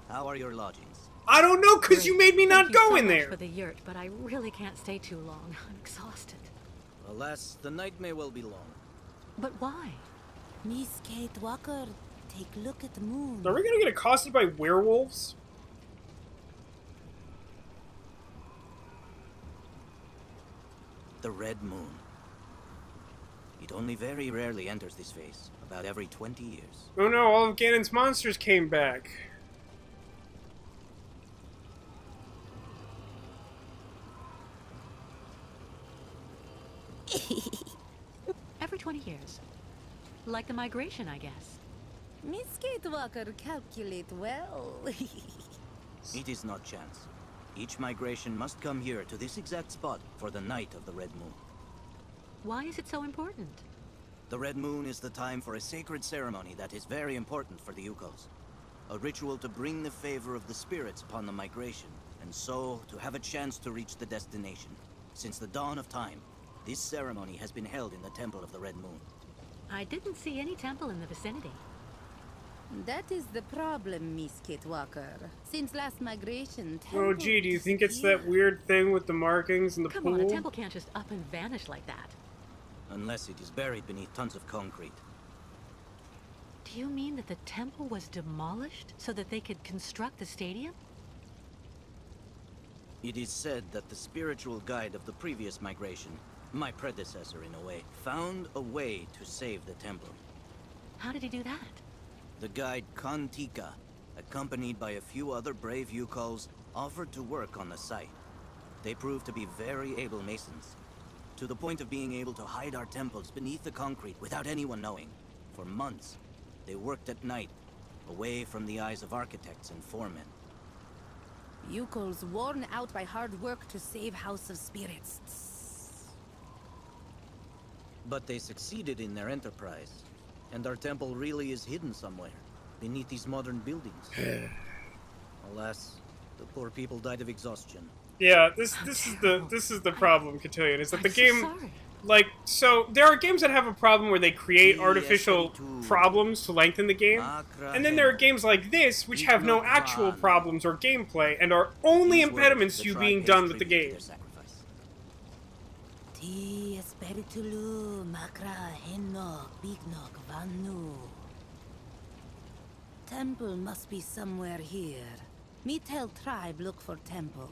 How are your lodgings? I don't know, because you made me not Thank go you so in much there! for the yurt, but I really can't stay too long. I'm exhausted. Alas, the night may well be long. But why? Miss Kate Walker, take a look at the moon. Are we gonna get accosted by werewolves? The Red Moon. It only very rarely enters this phase, about every 20 years. Oh no, all of Ganon's monsters came back. Every 20 years. Like the migration, I guess. Miss Kate Walker calculate well. It is not chance. Each migration must come here to this exact spot for the night of the Red Moon. Why is it so important? The Red Moon is the time for a sacred ceremony that is very important for the Youkols. A ritual to bring the favor of the spirits upon the migration, and so to have a chance to reach the destination. Since the dawn of time, this ceremony has been held in the Temple of the Red Moon. I didn't see any temple in the vicinity. That is the problem, Miss Kate Walker. Since last migration, Oh gee, do you think it's that weird thing with the markings and the Come pool? on, a temple can't just up and vanish like that. Unless it is buried beneath tons of concrete. Do you mean that the temple was demolished so that they could construct the stadium? It is said that the spiritual guide of the previous migration, my predecessor in a way, found a way to save the temple. How did he do that? The guide Kantika, accompanied by a few other brave Youkols, offered to work on the site. They proved to be very able masons, to the point of being able to hide our temples beneath the concrete without anyone knowing. For months, they worked at night, away from the eyes of architects and foremen. Youkols worn out by hard work to save House of Spirits. But they succeeded in their enterprise, and our temple really is hidden somewhere, beneath these modern buildings. Alas, the poor people died of exhaustion. Yeah, this is the problem, Cotillion, is that the game, like, so there are games that have a problem where they create artificial problems to lengthen the game, and then there are games like this which have no actual problems or gameplay and are only impediments to you being done with the game. Ti espiritulu makra henok bignok vanu. Temple must be somewhere here. Me tell tribe look for temple.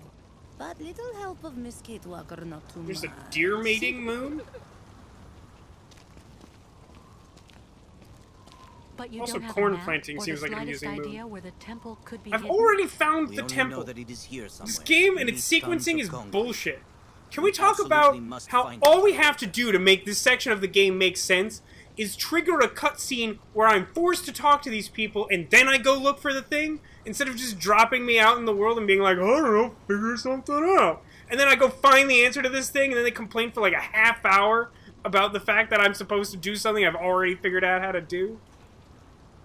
But little help of Miss Kate Walker not too much. There's a deer mating moon? But you Also, don't have corn a map planting or seems the like I'm slightest using moon. idea where the temple could be I've hidden? already found We the only temple. know that it is here somewhere, This game and its beneath tons sequencing of is concrete. bullshit. Can we talk about must how find all we have to do to make this section of the game make sense is trigger a cutscene where I'm forced to talk to these people and then I go look for the thing, instead of just dropping me out in the world and being like, I don't know, figure something out. And then I go find the answer to this thing, and then they complain for like a half hour about the fact that I'm supposed to do something I've already figured out how to do.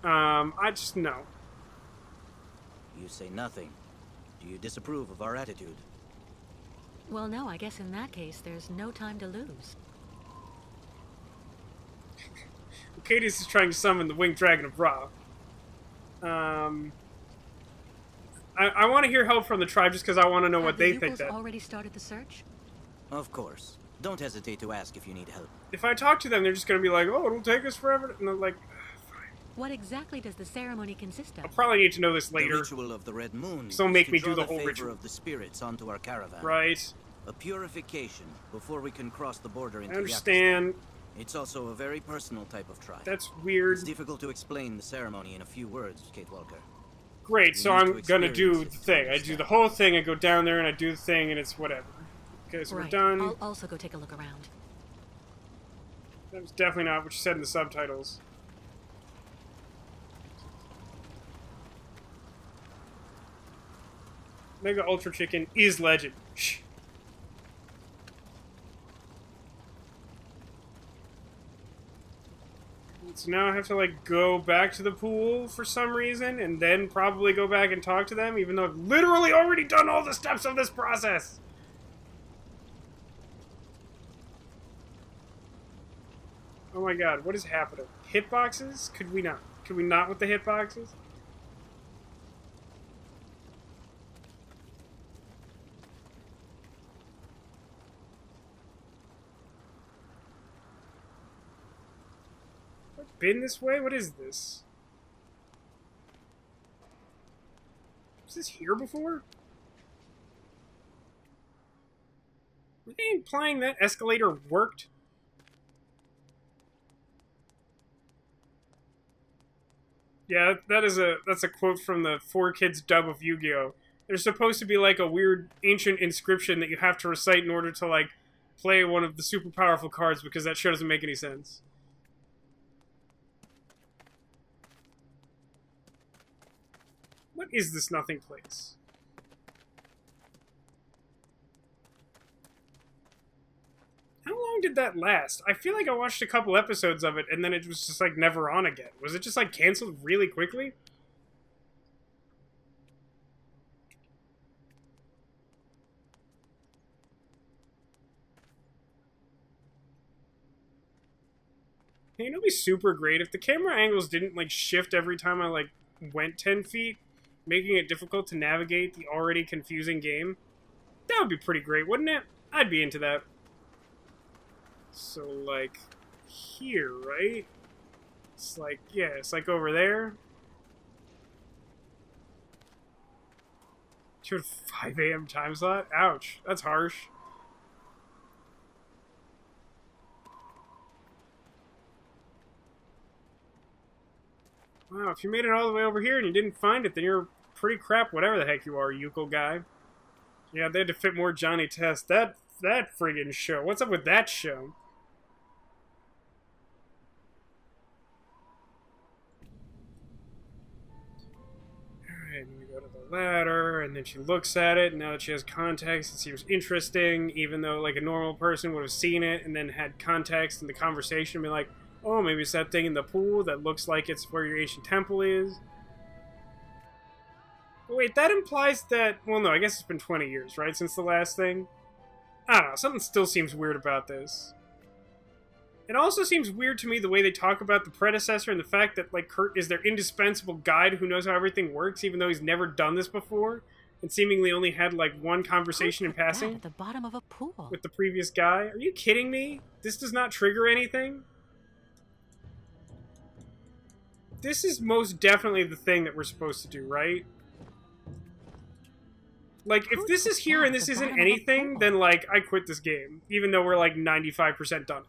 I just know. You say nothing. Do you disapprove of our attitude? Well, no, I guess in that case, there's no time to lose. Cadius is trying to summon the winged dragon of Ra. I want to hear help from the tribe just because I want to know what they think. Have the Youkols already started the search? Of course. Don't hesitate to ask if you need help. If I talk to them, they're just going to be like, oh, it'll take us forever. And they're like, What exactly does the ceremony consist of? I'll probably need to know this later. The ritual of the Red Moon. So make is to me do draw the whole favor ritual. of the spirits onto our caravan. Right. A purification before we can cross the border into I understand. Yakistan. It's also a very personal type of tribe. That's weird. It's difficult to explain the ceremony in a few words, Kate Walker. Great, You so need I'm to gonna do experience the it to thing. I do the whole thing, I go down there and I do the thing, and it's whatever. Okay, so Right. we're done. I'll also go take a look around. That was definitely not what you said in the subtitles. Mega Ultra Chicken is legend. Shh. So now I have to, like, go back to the pool for some reason, and then probably go back and talk to them, even though I've literally already done all the steps of this process! Oh my god, what is happening? Hitboxes? Could we not? Could we not with the hitboxes? Been this way? What is this? Was this here before? Were they implying that escalator worked? Yeah, that's a quote from the 4Kids dub of Yu-Gi-Oh! There's supposed to be like a weird ancient inscription that you have to recite in order to like play one of the super powerful cards because that show doesn't make any sense. What is this nothing place? How long did that last? I feel like I watched a couple episodes of it and then it was just like never on again. Was it just like canceled really quickly? Hey, you know, it'd be super great if the camera angles didn't like shift every time I like went 10 feet, making it difficult to navigate the already confusing game. That would be pretty great, wouldn't it? I'd be into that. So, like, here, right? It's like, yeah, it's like over there. You had a 5 a.m. time slot? Ouch, that's harsh. Wow, if you made it all the way over here and you didn't find it, then you're pretty crap, whatever the heck you are, Youkols guy. Yeah, they had to fit more Johnny Test. That friggin' show. What's up with that show? Alright, we go to the ladder, and then she looks at it, and now that she has context, it seems interesting, even though, like, a normal person would have seen it and then had context in the conversation and be like, oh, maybe it's that thing in the pool that looks like it's where your ancient temple is. But wait, that implies that... Well, no, I guess it's been 20 years, right, since the last thing? I don't know, something still seems weird about this. It also seems weird to me the way they talk about the predecessor and the fact that, like, Kurt is their indispensable guide who knows how everything works, even though he's never done this before, and seemingly only had, like, one conversation in passing at the bottom of a pool with the previous guy. Are you kidding me? This does not trigger anything? This is most definitely the thing that we're supposed to do, right? Like, if this is here and this isn't anything, then, like, I quit this game. Even though we're, like, 95% done.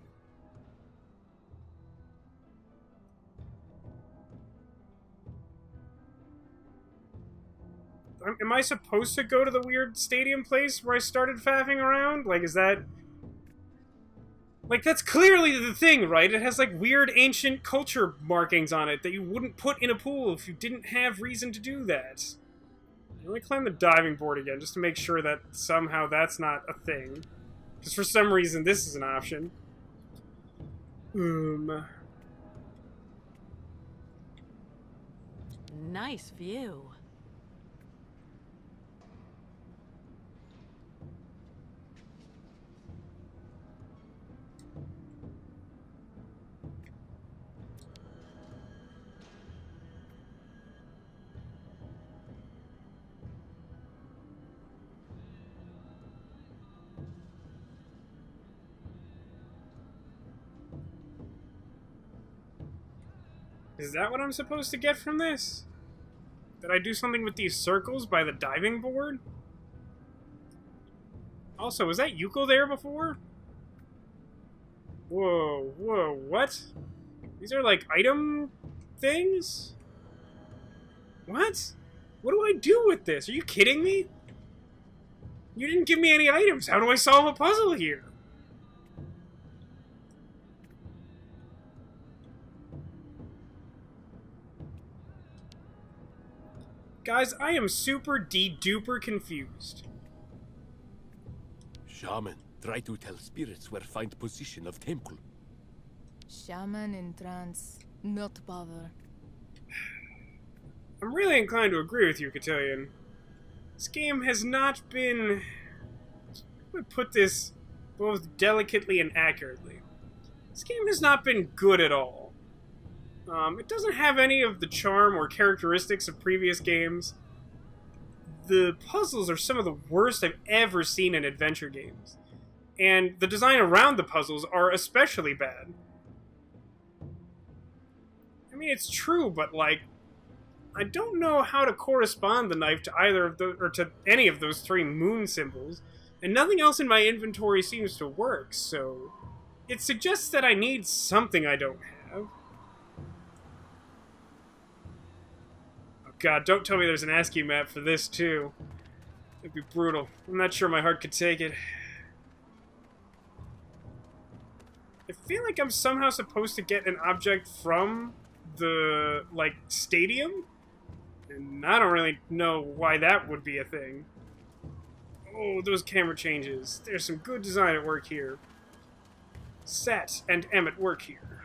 Am I supposed to go to the weird stadium place where I started faffing around? Like, is that... Like, that's clearly the thing, right? It has, like, weird ancient culture markings on it that you wouldn't put in a pool if you didn't have reason to do that. Let me climb the diving board again, just to make sure that somehow that's not a thing. Because for some reason, this is an option. Nice view. Is that what I'm supposed to get from this? Did I do something with these circles by the diving board? Also, was that Youkols there before? Whoa, whoa, what? These are like item things? What? What do I do with this? Are you kidding me? You didn't give me any items. How do I solve a puzzle here? Guys, I am super de-duper confused. Shaman, try to tell spirits where find position of temple. Shaman in trance. Not bother. I'm really inclined to agree with you, Cotillion. This game has not been... I would put this both delicately and accurately. This game has not been good at all. It doesn't have any of the charm or characteristics of previous games. The puzzles are some of the worst I've ever seen in adventure games. And the design around the puzzles are especially bad. I mean, it's true, but, like, I don't know how to correspond the knife to either of the, or to any of those three moon symbols, and nothing else in my inventory seems to work, so it suggests that I need something I don't have. Oh god, don't tell me there's an ASCII map for this, too. It'd be brutal. I'm not sure my heart could take it. I feel like I'm somehow supposed to get an object from the, like, stadium? And I don't really know why that would be a thing. Oh, those camera changes. There's some good design at work here. Set and Emmett work here.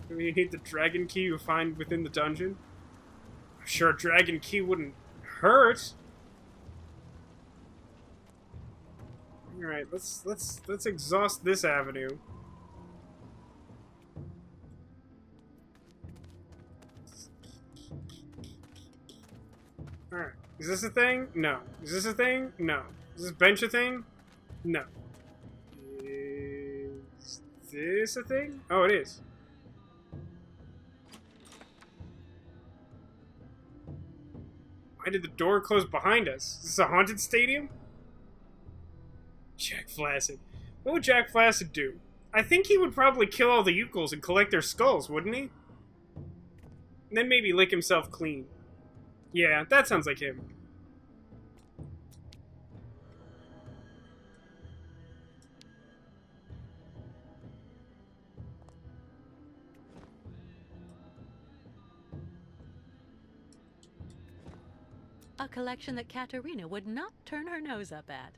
Do we need the dragon key you find within the dungeon? I'm sure a dragon key wouldn't hurt. Alright, let's exhaust this avenue. Alright. Is this a thing? No. Is this a thing? No. Is this bench a thing? No. Is this a thing? Oh, it is. Why did the door close behind us? Is this a haunted stadium? Jack Flaccid. What would Jack Flaccid do? I think he would probably kill all the Youkols and collect their skulls, wouldn't he? And then maybe lick himself clean. Yeah, that sounds like him. A collection that Katerina would not turn her nose up at.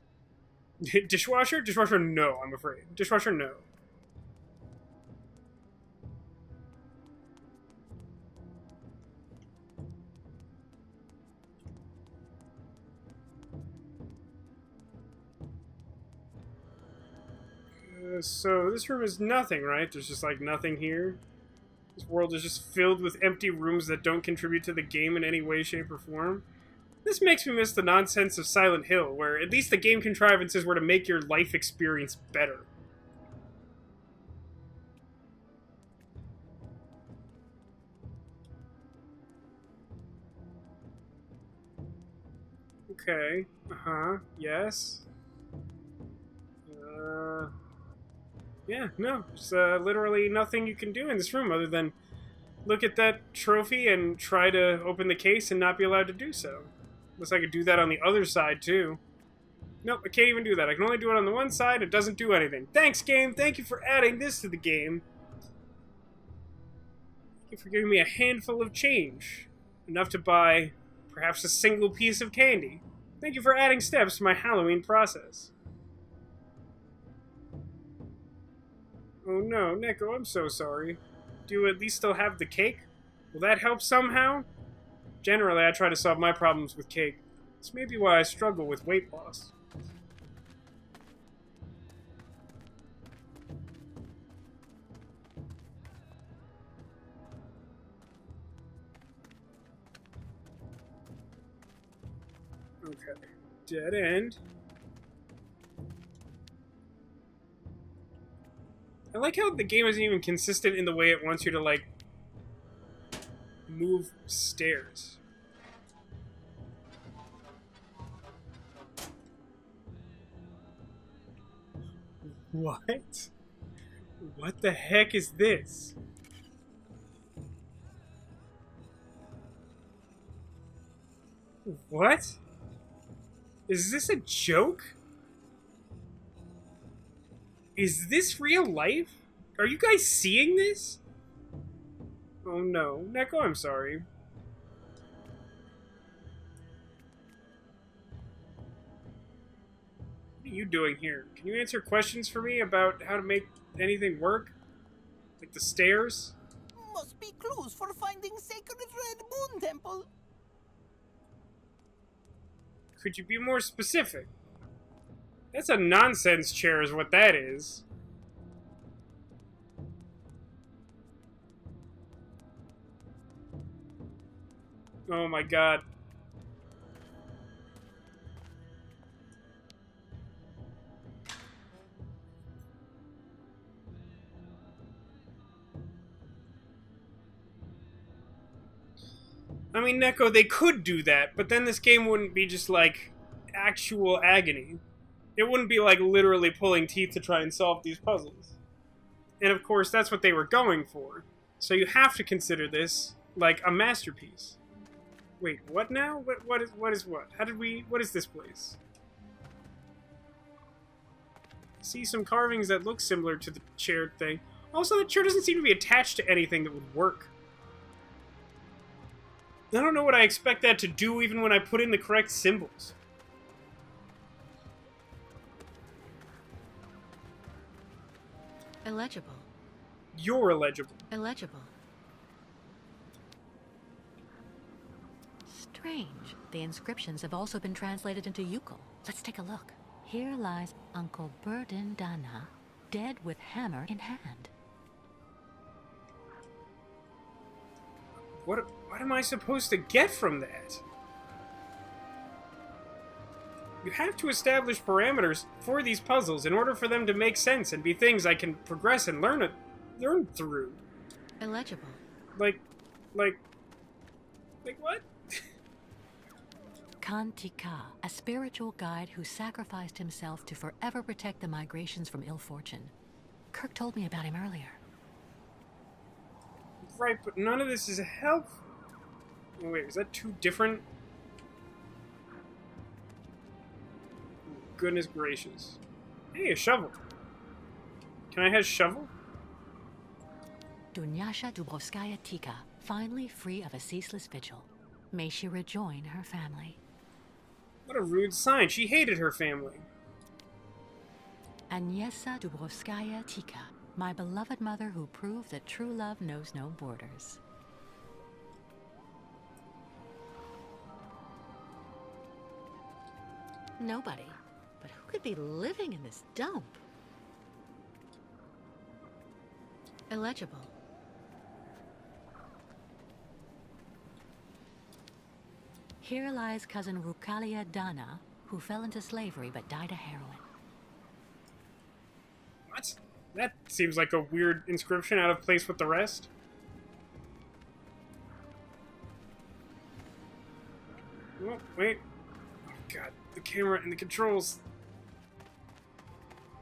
Dishwasher? Dishwasher, no, I'm afraid. Dishwasher, no. So this room is nothing, right? There's just, like, nothing here. This world is just filled with empty rooms that don't contribute to the game in any way, shape, or form. This makes me miss the nonsense of Silent Hill, where at least the game contrivances were to make your life experience better. Okay. Uh-huh. Yes. Yeah, no. There's literally nothing you can do in this room other than look at that trophy and try to open the case and not be allowed to do so. Unless I could do that on the other side, too. Nope, I can't even do that. I can only do it on the one side. It doesn't do anything. Thanks, game. Thank you for adding this to the game. Thank you for giving me a handful of change. Enough to buy perhaps a single piece of candy. Thank you for adding steps to my Halloween process. Oh no, Neko, I'm so sorry. Do you at least still have the cake? Will that help somehow? Generally, I try to solve my problems with cake. This may be why I struggle with weight loss. Okay. Dead end. I like how the game isn't even consistent in the way it wants you to, like, move stairs. What? What the heck is this? What? Is this a joke? Is this real life? Are you guys seeing this? Oh no. Neko, I'm sorry. What are you doing here? Can you answer questions for me about how to make anything work? Like the stairs? Must be clues for finding Sacred Red Moon Temple. Could you be more specific? That's a nonsense chair is what that is. Oh my god. I mean, Neko, they could do that, but then this game wouldn't be just, like, actual agony. It wouldn't be, like, literally pulling teeth to try and solve these puzzles. And, of course, that's what they were going for. So you have to consider this, like, a masterpiece. Wait, what now? What is what? How did we... What is this place? I see some carvings that look similar to the chair thing. Also, the chair doesn't seem to be attached to anything that would work. I don't know what I expect that to do even when I put in the correct symbols. Illegible. You're illegible. Illegible. Strange. The inscriptions have also been translated into Youkol. Let's take a look. Here lies Uncle Burden Dana, dead with hammer in hand. What am I supposed to get from that? You have to establish parameters for these puzzles in order for them to make sense and be things I can progress and learn through. Illegible. Like what? Kantika, a spiritual guide who sacrificed himself to forever protect the migrations from ill fortune. Kirk told me about him earlier. Right, but none of this is helpful. Oh, wait, is that two different? Goodness gracious. Hey, a shovel. Can I have shovel? Dunyasha Dubrovskaya Tika, finally free of a ceaseless vigil. May she rejoin her family. What a rude sign. She hated her family. Agnieszka Dubrovskaya Tika, my beloved mother who proved that true love knows no borders. Nobody. But who could be living in this dump? Illegible. Here lies cousin Rukalia Dana, who fell into slavery but died of heroin. What? That seems like a weird inscription out of place with the rest. Oh, wait. Oh, God. The camera and the controls.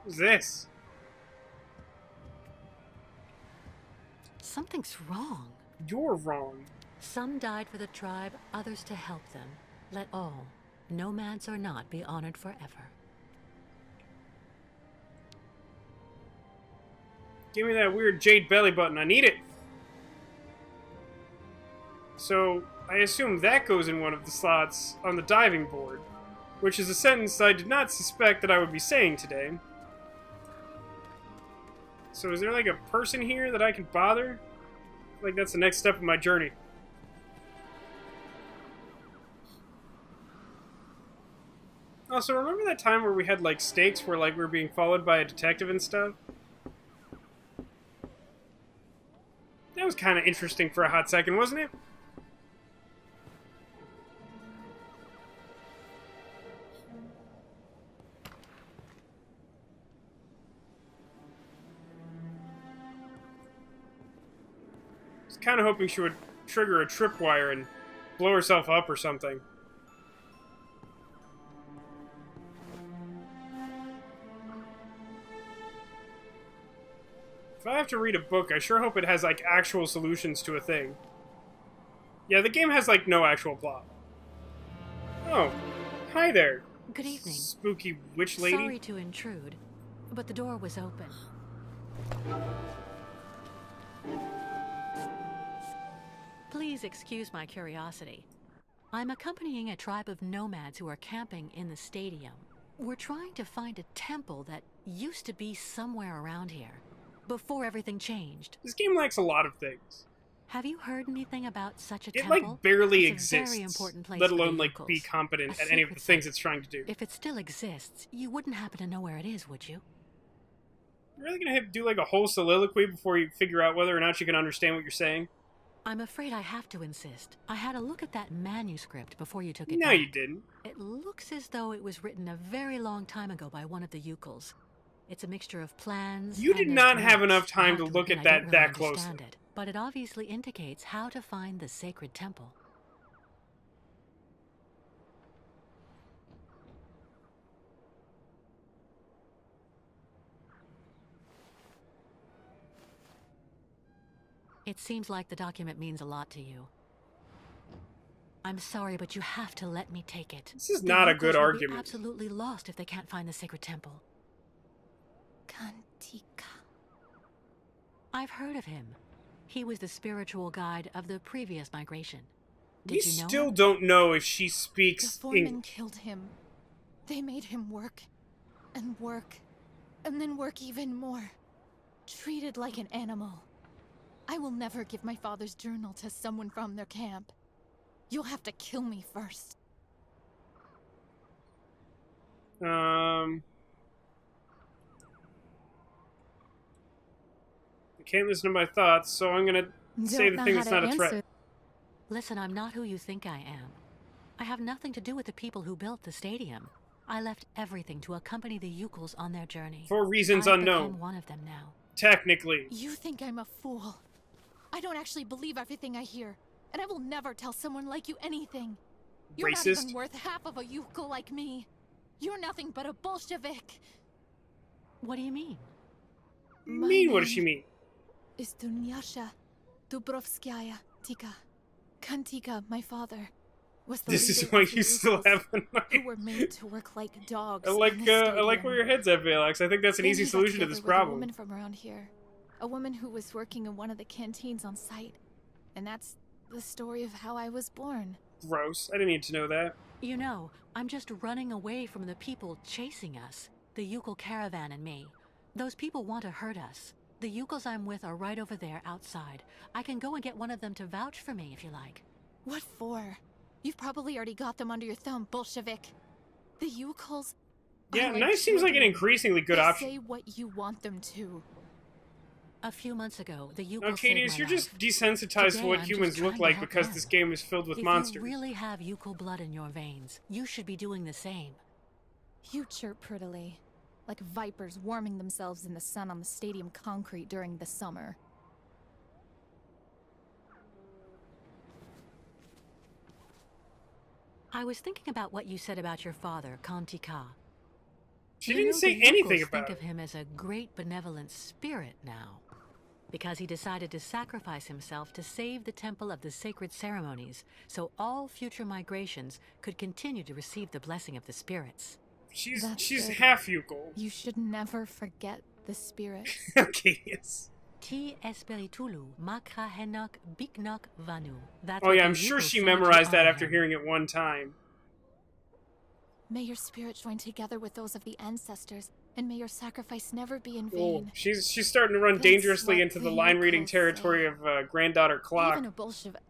What's this? Something's wrong. You're wrong. Some died for the tribe, others to help them. Let all, nomads or not, be honored forever. Give me that weird jade belly button. I need it. So, I assume that goes in one of the slots on the diving board, which is a sentence I did not suspect that I would be saying today. So is there like a person here that I can bother? Like that's the next step of my journey. Also, remember that time where we had like stakes where like we were being followed by a detective and stuff? That was kind of interesting for a hot second, wasn't it? I was kind of hoping she would trigger a tripwire and blow herself up or something. If I have to read a book, I sure hope it has, like, actual solutions to a thing. Yeah, the game has, like, no actual plot. Oh, hi there. Good evening. Spooky witch lady. Sorry to intrude, but the door was open. Please excuse my curiosity. I'm accompanying a tribe of nomads who are camping in the stadium. We're trying to find a temple that used to be somewhere around here, before everything changed. This game lacks a lot of things. Have you heard anything about such a It, temple? like, barely It's a exists, very important place let for the alone, like, Youkols. be competent A at any of sacred the things site. it's trying to do. If it still exists, you wouldn't happen to know where it is, would you? You're really gonna have to do, like, a whole soliloquy before you figure out whether or not you can understand what you're saying? I'm afraid I have to insist. I had a look at that manuscript before you took it No, back. you didn't. It looks as though it was written a very long time ago by one of the Youkols. It's a mixture of plans. You did and not have notes. enough time I to have look admit at I that don't that really closely. understand it, but it obviously indicates how to find the sacred temple. It seems like the document means a lot to you. I'm sorry, but you have to let me take it. This is The not a Youkols good will be argument. absolutely lost if they can't find the sacred temple. Kantika. I've heard of him. He was the spiritual guide of the previous migration. We Did you know still him? don't know if she The speaks foremen English. killed him. They made him work, and work, and then work even more. Treated like an animal. I will never give my father's journal to someone from their camp. You'll have to kill me first. I can't listen to my thoughts, so I'm gonna say the thing that's not a threat. Listen, I'm not who you think I am. I have nothing to do with the people who built the stadium. I left everything to accompany the Youkols on their journey. For reasons I've unknown. become one of them now. Technically. You think I'm a fool. I don't actually believe everything I hear, and I will never tell someone like you anything. You're not Racist. even worth half of a Youkol like me. You're nothing but a Bolshevik. What do you mean? What does she mean? Is Dunyasha Dubrovskaya Tika. Kantika, my father, was the This is leader why of the you still Youkols, have a who were made to work like dogs. I like in the I like stadium. where your head's at, Valex. I think that's an Then easy he got solution to together this with problem. A woman from around here, a woman who was working in one of the canteens on site, and that's the story of how I was born. Gross. I didn't need to know that. You know, I'm just running away from the people chasing us. The Youkol caravan and me. Those people want to hurt us. The Youkols I'm with are right over there outside. I can go and get one of them to vouch for me if you like. What for? You've probably already got them under your thumb, Bolshevik. The Youkols. Yeah, are like knife seems like an children. increasingly good They option. say what you want them to. A few months ago, the Youkols No, saved Cadius, my you're life. just desensitized to Today, what I'm humans just look trying to like help because them. this game is filled with If monsters. you really have Youkol blood in your veins, you should be doing the same. You chirp prettily, like vipers warming themselves in the sun on the stadium concrete during the summer. I was thinking about what you said about your father, Kantika. She You didn't know, say the anything Youkols about think of him as a great benevolent spirit now, because he decided to sacrifice himself to save the temple of the sacred ceremonies, so all future migrations could continue to receive the blessing of the spirits. She's That's good. half Youkol. You should never forget the spirits. Cadius. Ti espiritulu makra henok biknok vanu. That's Oh what yeah, the I'm sure Youkols she say to memorized that honor after him. hearing it one time. May your spirit join together with those of the ancestors, and may your sacrifice never be in Oh, vain. she's starting to run That's dangerously what into the the line-reading Youkols territory of granddaughter Clock. Even a Bolshevik,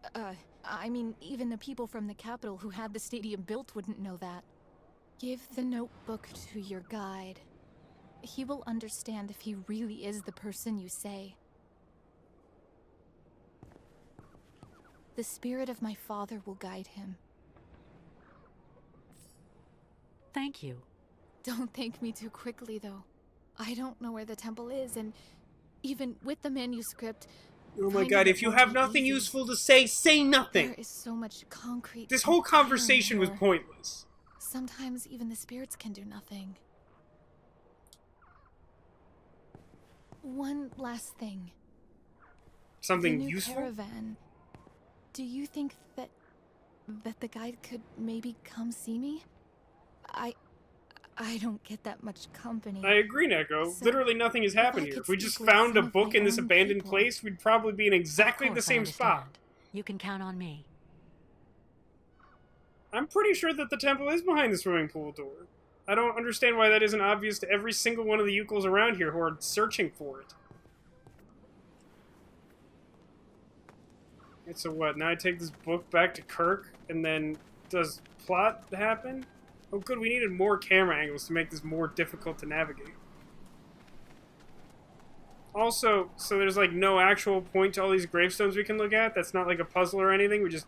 I mean, even the people from the capital who had the stadium built wouldn't know that. Give the notebook to your guide. He will understand if he really is the person you say. The spirit of my father will guide him. Thank you. Don't thank me too quickly, though. I don't know where the temple is, and even with the manuscript... Oh my finding god, it if you won't have be nothing easy. useful to say nothing! There is so much concrete. This and whole iron conversation was here. pointless. Sometimes even the spirits can do nothing. One last thing. Something the new useful? Caravan. Do you think that the guide could maybe come see me? I don't get that much company. I agree, Neko. So, Literally nothing has if I happened here. could If we just speak with found a some of book my in this own abandoned people. place, we'd probably be in exactly the Of course, I same spot. understand. You can count on me. I'm pretty sure that the temple is behind the swimming pool door. I don't understand why that isn't obvious to every single one of the Youkols around here who are searching for it. And so what, now I take this book back to Kirk, and then does plot happen? Oh good, we needed more camera angles to make this more difficult to navigate. Also, so there's like no actual point to all these gravestones we can look at? That's not like a puzzle or anything? We just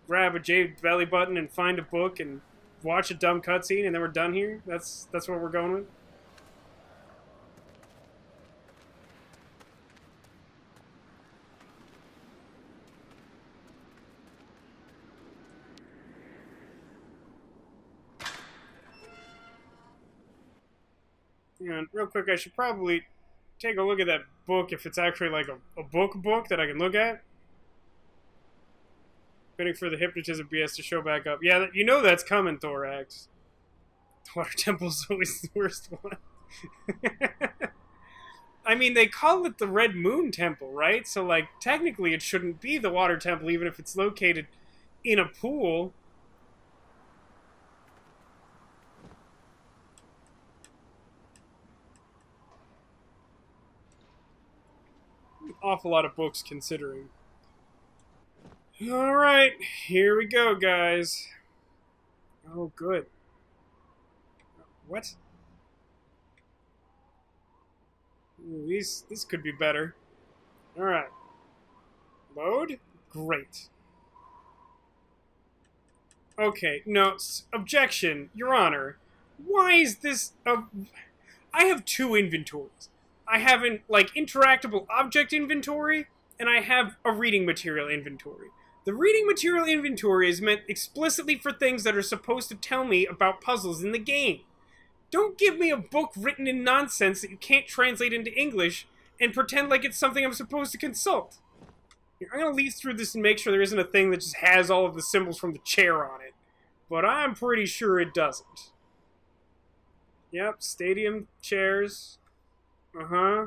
grab a jade belly button and find a book and watch a dumb cutscene and then we're done here? That's what we're going with? And real quick, I should probably take a look at that book if it's actually like a book that I can look at. Waiting for the hypnotism BS to show back up. Yeah, you know that's coming, Thorax. The Water Temple's always the worst one. I mean, they call it the Red Moon Temple, right? So, like, technically it shouldn't be the Water Temple, even if it's located in a pool. An awful lot of books, considering. Alright, here we go, guys. Oh, good. What? Ooh, this could be better. Alright. Load? Great. Okay, no, objection, Your Honor. Why is this I have two inventories. I have an, like, interactable object inventory, and I have a reading material inventory. The reading material inventory is meant explicitly for things that are supposed to tell me about puzzles in the game. Don't give me a book written in nonsense that you can't translate into English and pretend like it's something I'm supposed to consult. Here, I'm going to leaf through this and make sure there isn't a thing that just has all of the symbols from the chair on it. But I'm pretty sure it doesn't. Yep, stadium chairs. Uh-huh.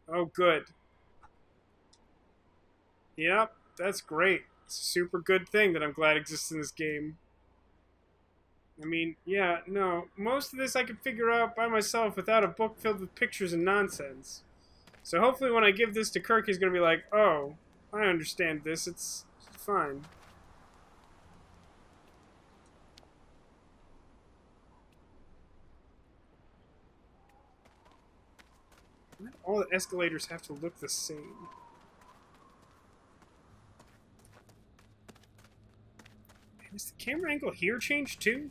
Oh, good. Yep, that's great. It's a super good thing that I'm glad exists in this game. I mean, yeah, no, most of this I could figure out by myself without a book filled with pictures and nonsense. So hopefully when I give this to Kirk, he's gonna be like, oh, I understand this, it's fine. All the escalators have to look the same. Is the camera angle here changed too?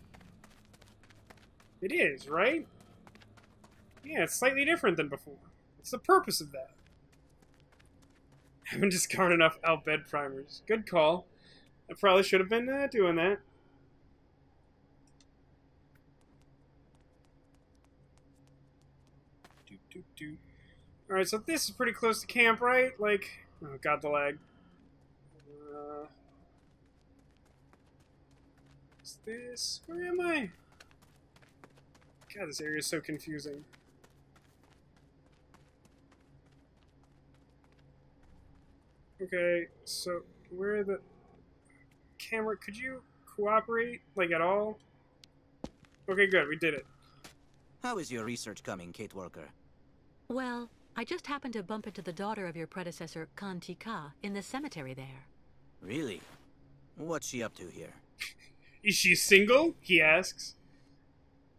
It is, right? Yeah, it's slightly different than before. What's the purpose of that? I haven't discovered enough Al-Bed primers. Good call. I probably should have been doing that. Alright, so this is pretty close to camp, right? Like, oh god, the lag. What's this? Where am I? God, this area is so confusing. Okay, so where are the... Camera, could you cooperate, like, at all? Okay, good, we did it. How is your research coming, Kate Walker? Well, I just happened to bump into the daughter of your predecessor, Kantika, in the cemetery there. Really? What's she up to here? Is she single? He asks.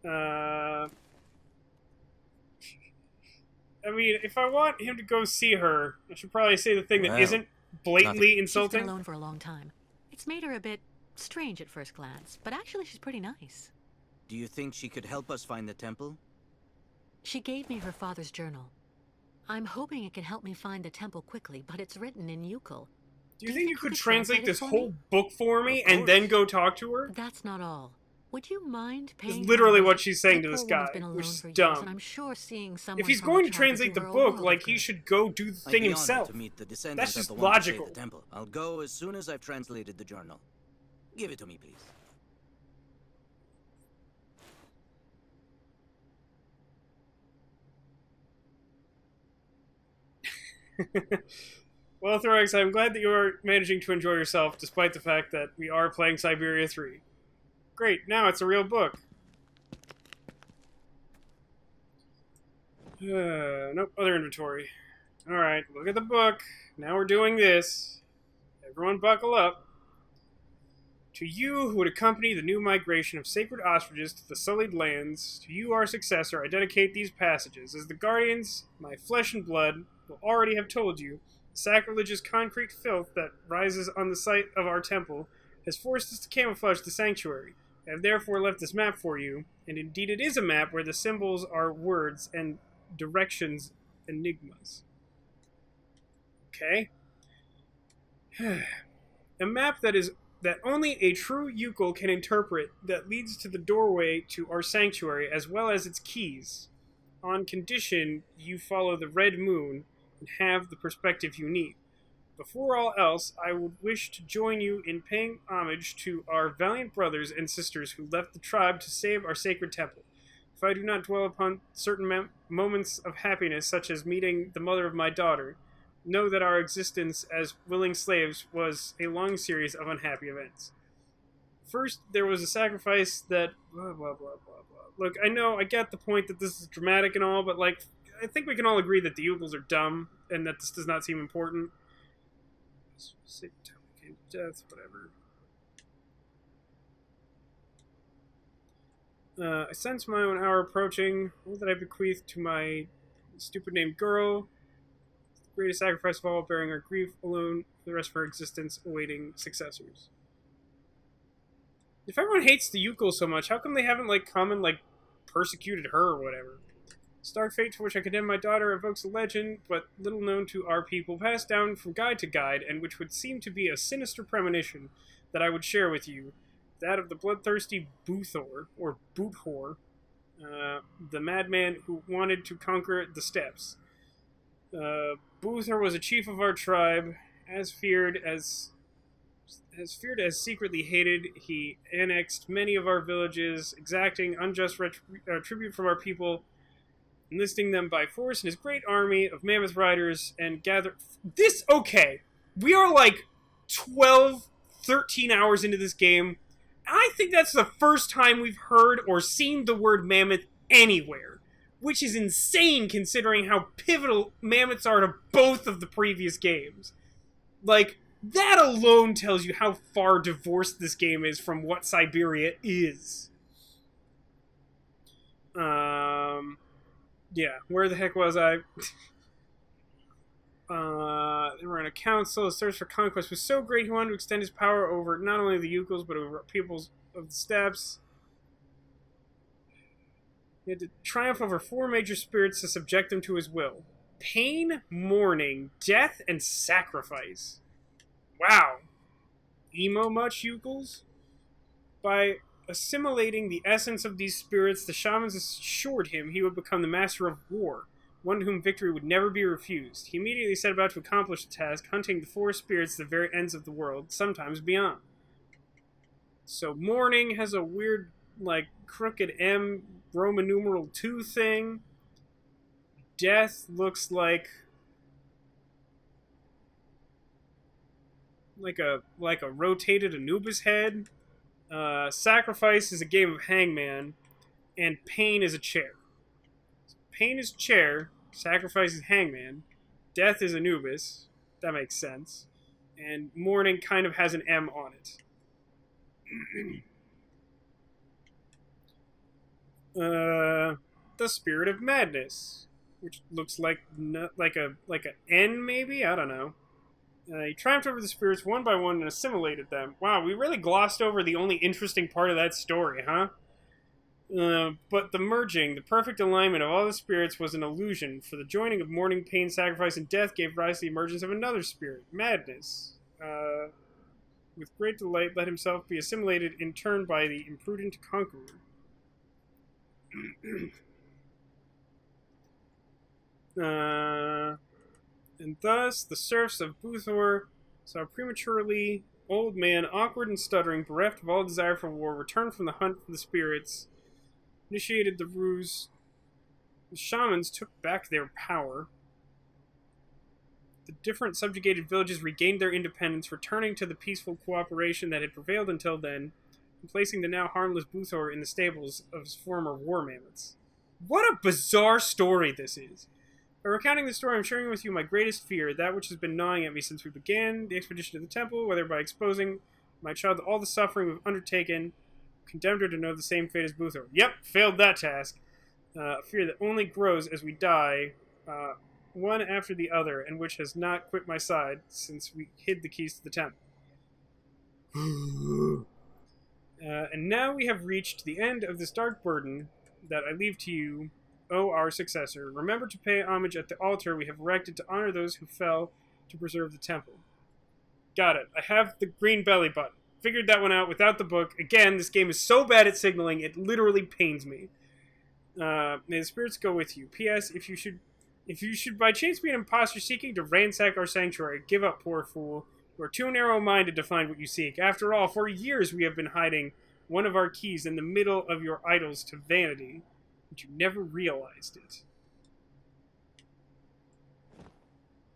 I mean, if I want him to go see her, I should probably say the thing that isn't blatantly insulting. She's been alone for a long time. It's made her a bit strange at first glance, but actually she's pretty nice. Do you think she could help us find the temple? She gave me her father's journal. I'm hoping it can help me find the temple quickly, but it's written in Yukol. Do you think you could translate this whole book for me and then go talk to her? That's not all. Would you mind paying? That's literally what she's saying to this guy, which is dumb. And I'm sure seeing someone if he's going to translate the book, like, he should go do the thing himself. That's just logical. I'll go as soon as I've translated the journal. Give it to me, please. Well, Thorax, I'm glad that you're managing to enjoy yourself, despite the fact that we are playing Syberia 3. Great, now it's a real book. Nope, other inventory. Alright, look at the book. Now we're doing this. Everyone buckle up. To you who would accompany the new migration of sacred ostriches to the sullied lands, to you, our successor, I dedicate these passages. As the guardians, my flesh and blood, will already have told you, the sacrilegious concrete filth that rises on the site of our temple has forced us to camouflage the sanctuary. I have therefore left this map for you, and indeed it is a map where the symbols are words and directions enigmas. Okay. A map that only a true Youkol can interpret, that leads to the doorway to our sanctuary as well as its keys, on condition you follow the red moon and have the perspective you need. Before all else, I would wish to join you in paying homage to our valiant brothers and sisters who left the tribe to save our sacred temple. If I do not dwell upon certain moments of happiness, such as meeting the mother of my daughter, know that our existence as willing slaves was a long series of unhappy events. First, there was a sacrifice that... blah, blah, blah, blah, blah. Look, I get the point that this is dramatic and all, but, like, I think we can all agree that the Youkols are dumb, and that this does not seem important. Death, whatever. I sense my own hour approaching. All that I bequeath to my stupid named girl. The greatest sacrifice of all, bearing our grief alone for the rest of our existence, awaiting successors. If everyone hates the Youkols so much, how come they haven't, like, come and, like, persecuted her or whatever? Stark fate for which I condemn my daughter evokes a legend, but little known to our people, passed down from guide to guide, and which would seem to be a sinister premonition that I would share with you. That of the bloodthirsty Buthor, or Boothor, the madman who wanted to conquer the steppes. Buthor was a chief of our tribe, as feared as secretly hated. He annexed many of our villages, exacting unjust tribute from our people, enlisting them by force in his great army of mammoth riders, and okay, we are like 12, 13 hours into this game. I think that's the first time we've heard or seen the word mammoth anywhere, which is insane considering how pivotal mammoths are to both of the previous games. Like, that alone tells you how far divorced this game is from what Syberia is. Yeah, where the heck was I? They were in a council. His thirst for conquest was so great he wanted to extend his power over not only the Youkols, but over peoples of the steppes. He had to triumph over 4 major spirits to subject them to his will. Pain, mourning, death, and sacrifice. Wow. Emo much, Youkols? By assimilating the essence of these spirits, the shamans assured him he would become the master of war, one to whom victory would never be refused. He immediately set about to accomplish the task, hunting the 4 spirits to the very ends of the world, sometimes beyond. So mourning has a weird, like, crooked M, Roman numeral 2 thing. Death looks like a rotated Anubis head. Sacrifice is a game of hangman, and pain is a chair. So pain is chair, sacrifice is hangman, death is Anubis. That makes sense. And mourning kind of has an M on it. The Spirit of Madness, which looks like a N maybe? I don't know. He triumphed over the spirits one by one and assimilated them. Wow, we really glossed over the only interesting part of that story, huh? But the merging, the perfect alignment of all the spirits was an illusion, for the joining of mourning, pain, sacrifice, and death gave rise to the emergence of another spirit, Madness. With great delight, let himself be assimilated in turn by the imprudent conqueror. And thus, the serfs of Buthor saw prematurely old man, awkward and stuttering, bereft of all desire for war, returned from the hunt for the spirits, initiated the ruse. The shamans took back their power. The different subjugated villages regained their independence, returning to the peaceful cooperation that had prevailed until then, and placing the now harmless Buthor in the stables of his former war mammoths. What a bizarre story this is. By recounting the story, I'm sharing with you my greatest fear, that which has been gnawing at me since we began the expedition to the temple, whether by exposing my child to all the suffering we've undertaken, condemned her to know the same fate as Buthor. Yep, failed that task. A fear that only grows as we die, one after the other, and which has not quit my side since we hid the keys to the temple. And now we have reached the end of this dark burden that I leave to you, O our successor. Remember to pay homage at the altar we have erected to honor those who fell to preserve the temple. Got it. I have the green belly button. Figured that one out without the book. Again, this game is so bad at signaling, it literally pains me. May the spirits go with you. P.S. If you should by chance be an imposter seeking to ransack our sanctuary, give up, poor fool. You are too narrow-minded to find what you seek. After all, for years we have been hiding one of our keys in the middle of your idols to vanity, but you never realized it.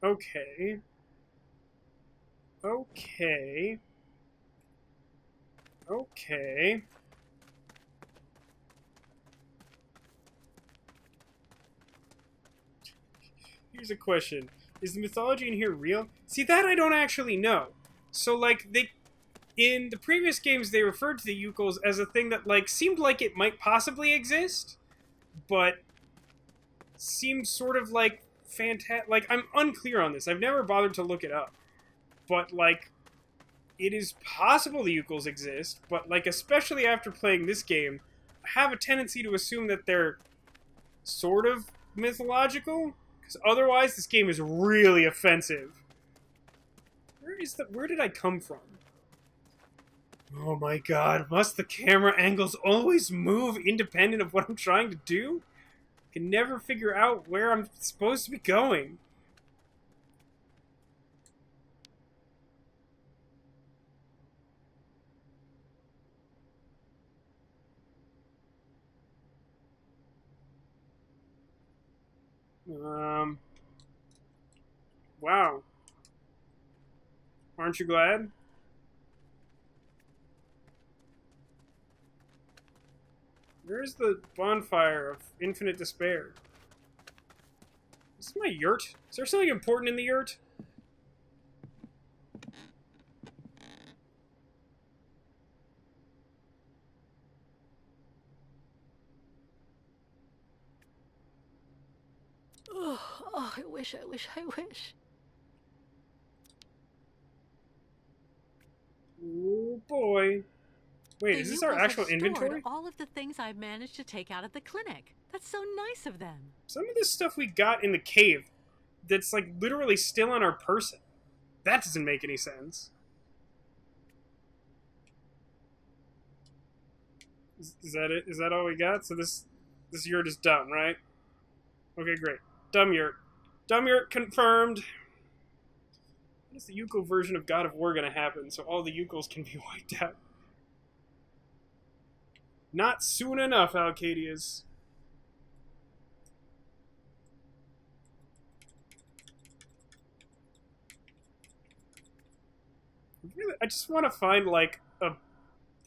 Okay. Okay. Okay. Here's a question. Is the mythology in here real? See, that I don't actually know. So, like, in the previous games, they referred to the Youkols as a thing that, like, seemed like it might possibly exist, but seemed sort of, like, fantastic. Like, I'm unclear on this. I've never bothered to look it up. But, like, it is possible the Youkols exist, but, like, especially after playing this game, I have a tendency to assume that they're sort of mythological. Because otherwise, this game is really offensive. Where did I come from? Oh my god, must the camera angles always move independent of what I'm trying to do? I can never figure out where I'm supposed to be going. Wow. Aren't you glad? Where's the bonfire of infinite despair? Is this my yurt? Is there something important in the yurt? Oh, I wish. Oh boy. Wait, is this our actual inventory? All of the things I managed to take out of the clinic. That's so nice of them. Some of this stuff we got in the cave that's like literally still on our person. That doesn't make any sense. Is that it? Is that all we got? So this yurt is dumb, right? Okay, great. Dumb yurt. Dumb yurt confirmed. When is the Youkol version of God of War gonna happen so all the Youkols can be wiped out? Not soon enough, Alcadius. Really, I just want to find, like, a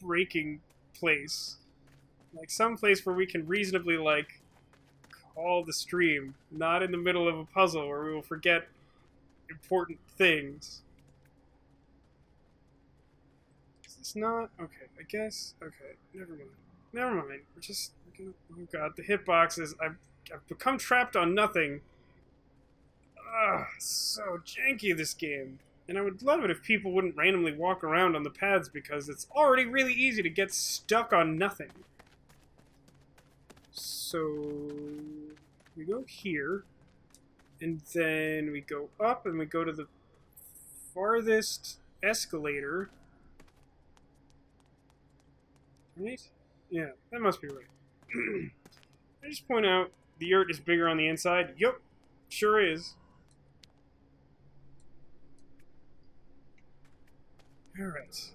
breaking place. Like, some place where we can reasonably, like, call the stream. Not in the middle of a puzzle where we will forget important things. Is this not? Okay, I guess. Okay, never mind. Never mind. We're gonna, oh god, the hitboxes. I've become trapped on nothing. Ugh, so janky, this game. And I would love it if people wouldn't randomly walk around on the pads because it's already really easy to get stuck on nothing. So we go here, and then we go up, and we go to the farthest escalator. Right? Yeah, that must be right. I just point out the yurt is bigger on the inside. Yup, sure is. Alright.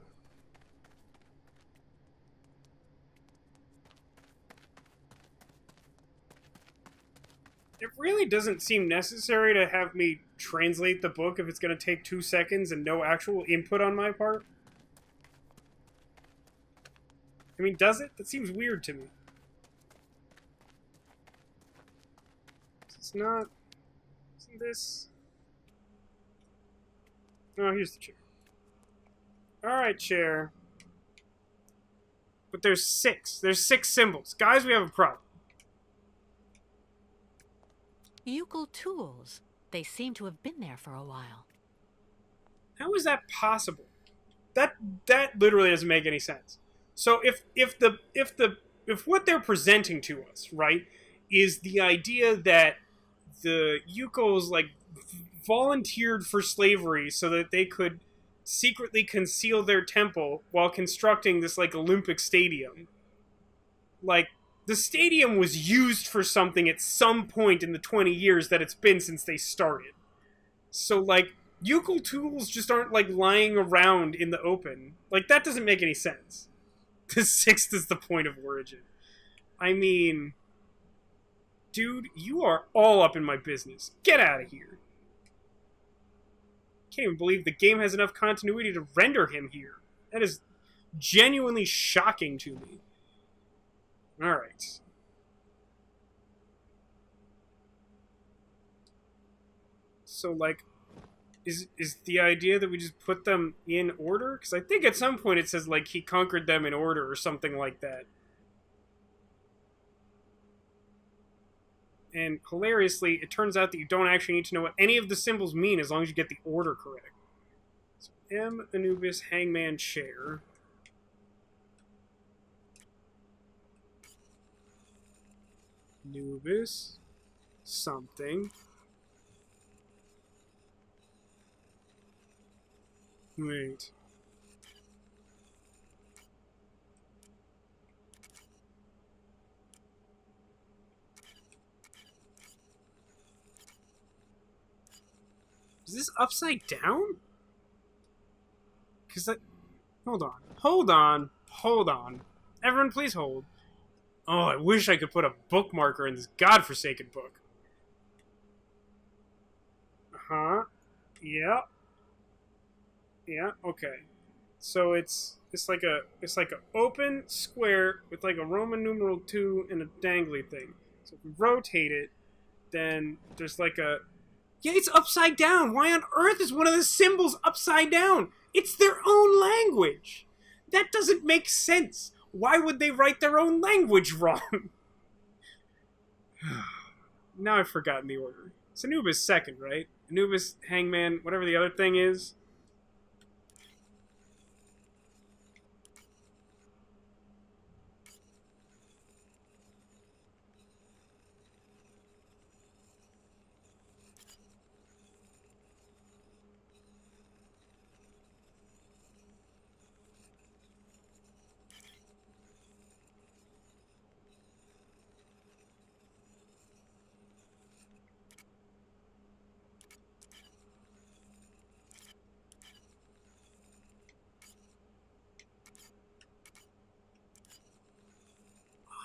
It really doesn't seem necessary to have me translate the book if it's going to take 2 seconds and no actual input on my part. I mean, does it? That seems weird to me. It's not... Isn't this... Oh, here's the chair. Alright, chair. But there's 6. There's 6 symbols. Guys, we have a problem. Youkols tools. They seem to have been there for a while. How is that possible? That literally doesn't make any sense. So if what they're presenting to us, right, is the idea that the Youkols like volunteered for slavery so that they could secretly conceal their temple while constructing this like Olympic stadium. Like, the stadium was used for something at some point in the 20 years that it's been since they started. So like, Youkols tools just aren't like lying around in the open. Like, that doesn't make any sense. The 6th is the point of origin. I mean, dude, you are all up in my business. Get out of here. Can't even believe the game has enough continuity to render him here. That is genuinely shocking to me. Alright. So, like, is the idea that we just put them in order? Because I think at some point it says, like, he conquered them in order or something like that. And hilariously, it turns out that you don't actually need to know what any of the symbols mean as long as you get the order correct. So, M, Anubis, Hangman, Chair. Anubis. Something. Wait. Is this upside down? Because that... Hold on. Hold on. Hold on. Everyone please hold. Oh, I wish I could put a bookmarker in this godforsaken book. Uh-huh. Yeah. Yeah, okay. So it's like a open square with like a Roman numeral 2 and a dangly thing. So if we rotate it, then there's like a... Yeah, it's upside down. Why on earth is one of the symbols upside down? It's their own language. That doesn't make sense. Why would they write their own language wrong? Now I've forgotten the order. It's Anubis second, right? Anubis, Hangman, whatever the other thing is.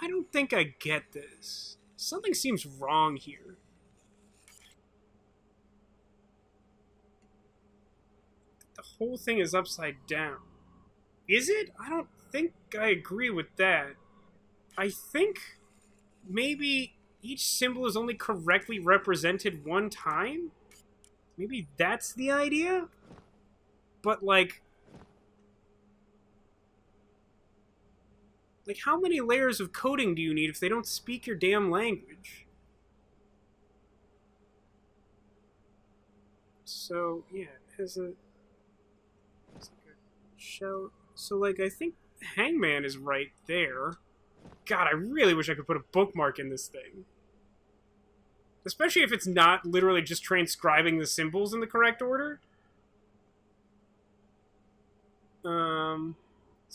I don't think I get this. Something seems wrong here. The whole thing is upside down. Is it? I don't think I agree with that. I think maybe each symbol is only correctly represented one time? Maybe that's the idea? But like, how many layers of coding do you need if they don't speak your damn language? So, yeah, it has a... It's like a shell. So, like, I think Hangman is right there. God, I really wish I could put a bookmark in this thing. Especially if it's not literally just transcribing the symbols in the correct order.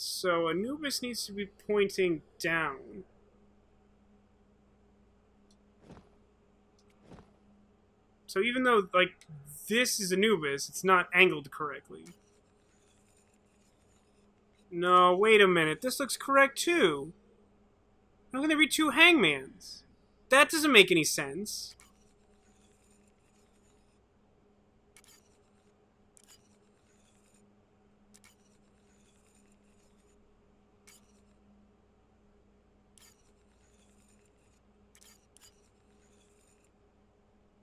So Anubis needs to be pointing down. So even though, like, this is Anubis, it's not angled correctly. No, wait a minute. This looks correct, too. How can there be two hangmans? That doesn't make any sense.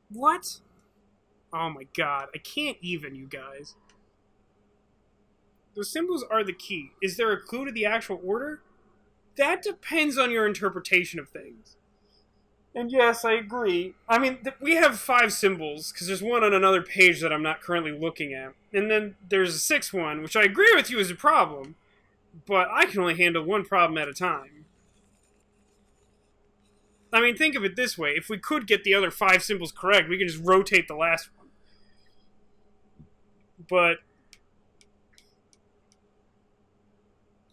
What? Oh my god, I can't even, you guys. Those symbols are the key. Is there a clue to the actual order? That depends on your interpretation of things. And yes, I agree. I mean, we have 5 symbols, because there's one on another page that I'm not currently looking at. And then there's a 6th one, which I agree with you is a problem. But I can only handle one problem at a time. I mean, think of it this way. If we could get the other 5 symbols correct, we can just rotate the last one. But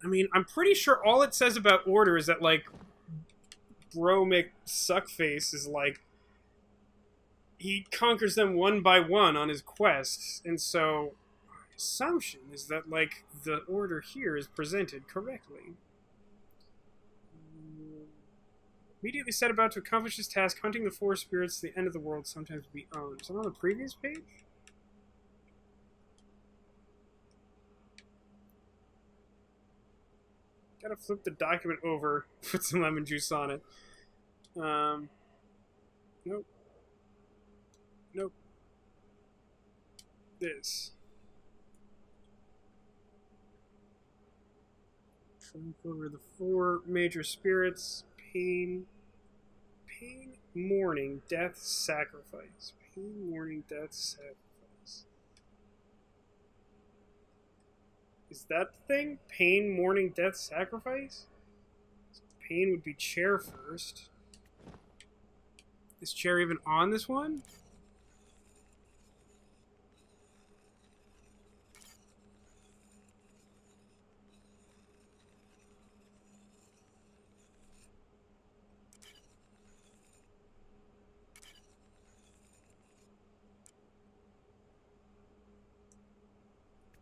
I mean, I'm pretty sure all it says about order is that, like, Bro McSuckface is, like, he conquers them one by one on his quests, and so my assumption is that, like, the order here is presented correctly. Immediately set about to accomplish this task, hunting the 4 spirits to the end of the world, sometimes beyond. Is that on the previous page? Gotta flip the document over, put some lemon juice on it. Nope. Nope. This. Flip over the 4 major spirits. Pain, mourning, death, sacrifice. Pain, mourning, death, sacrifice. Is that the thing? Pain, mourning, death, sacrifice? So pain would be chair first. Is chair even on this one?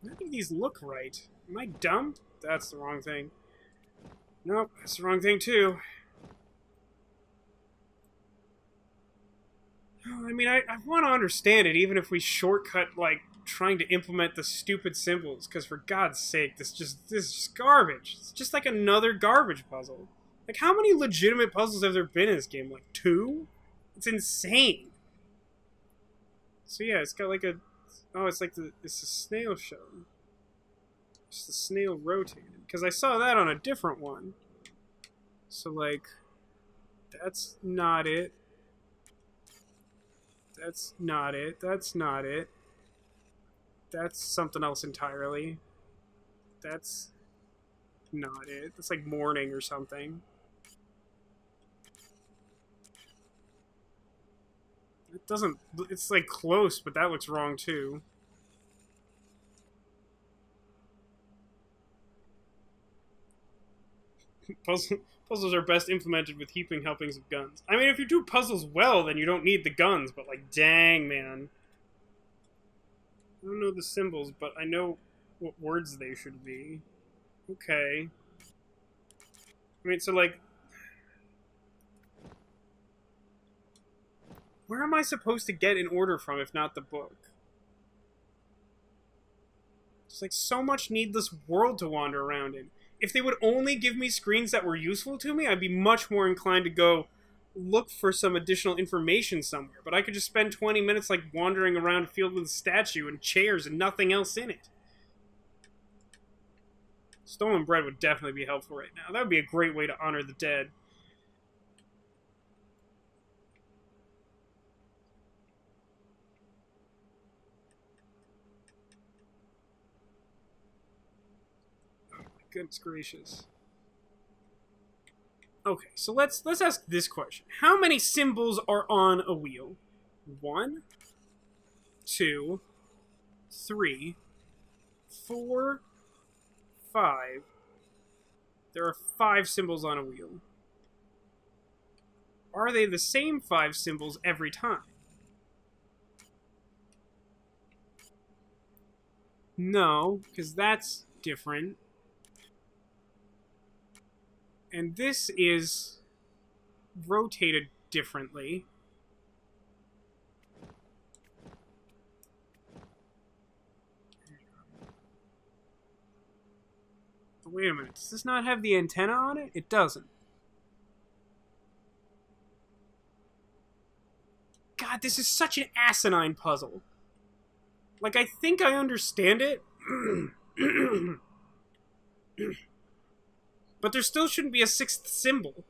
None of these look right. Am I dumb? That's the wrong thing. Nope, that's the wrong thing too. I mean, I want to understand it, even if we shortcut, like, trying to implement the stupid symbols, because for God's sake, this is just garbage. It's just like another garbage puzzle. Like, how many legitimate puzzles have there been in this game? Like, 2? It's insane. So yeah, it's got like a... Oh, it's like it's a snail show. It's the snail rotated. Because I saw that on a different one. So, like, that's not it. That's not it. That's not it. That's something else entirely. That's not it. That's like morning or something. It doesn't... It's like close, but that looks wrong too. Puzzles are best implemented with heaping helpings of guns. I mean, if you do puzzles well, then you don't need the guns, but like, dang, man. I don't know the symbols, but I know what words they should be. Okay. I mean, so like... Where am I supposed to get an order from if not the book? There's like so much needless world to wander around in. If they would only give me screens that were useful to me, I'd be much more inclined to go look for some additional information somewhere. But I could just spend 20 minutes like wandering around a field with a statue and chairs and nothing else in it. Stolen bread would definitely be helpful right now. That would be a great way to honor the dead. Goodness gracious. Okay, so let's ask this question. How many symbols are on a wheel? 1, 2, 3, 4, 5. There are 5 symbols on a wheel. Are they the same 5 symbols every time? No, because that's different. And this is rotated differently. Wait a minute, does this not have the antenna on it? It doesn't. God God, this is such an asinine puzzle. Like, I think I understand it. But there still shouldn't be a 6th symbol.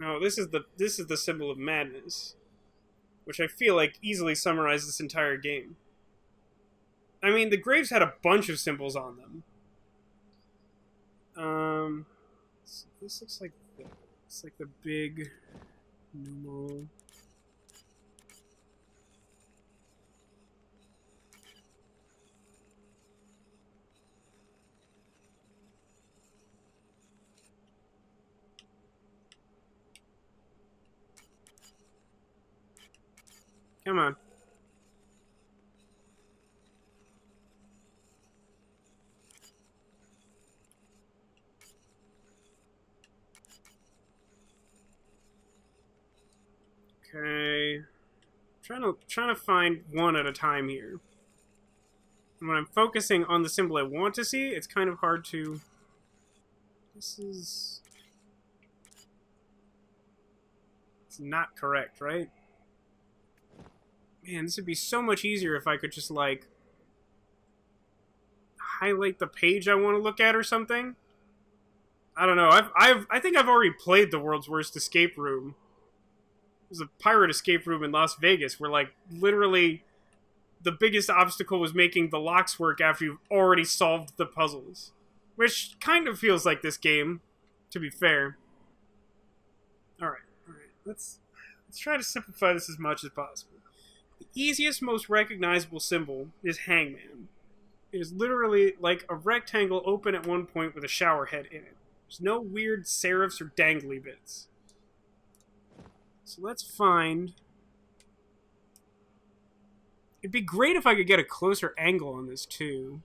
No, this is the symbol of madness, which I feel like easily summarizes this entire game. I mean, the graves had a bunch of symbols on them. So this looks like the big numeral. Come on. Okay. Trying to find one at a time here. And when I'm focusing on the symbol I want to see, it's kind of hard to... This is... It's not correct, right? Man, this would be so much easier if I could just, like, highlight the page I want to look at or something. I don't know. I think I've already played the world's worst escape room. It was a pirate escape room in Las Vegas where, like, literally the biggest obstacle was making the locks work after you've already solved the puzzles. Which kind of feels like this game, to be fair. Alright. Let's try to simplify this as much as possible. The easiest, most recognizable symbol is Hangman. It is literally like a rectangle open at one point with a shower head in it. There's no weird serifs or dangly bits. So let's find... It'd be great if I could get a closer angle on this, too.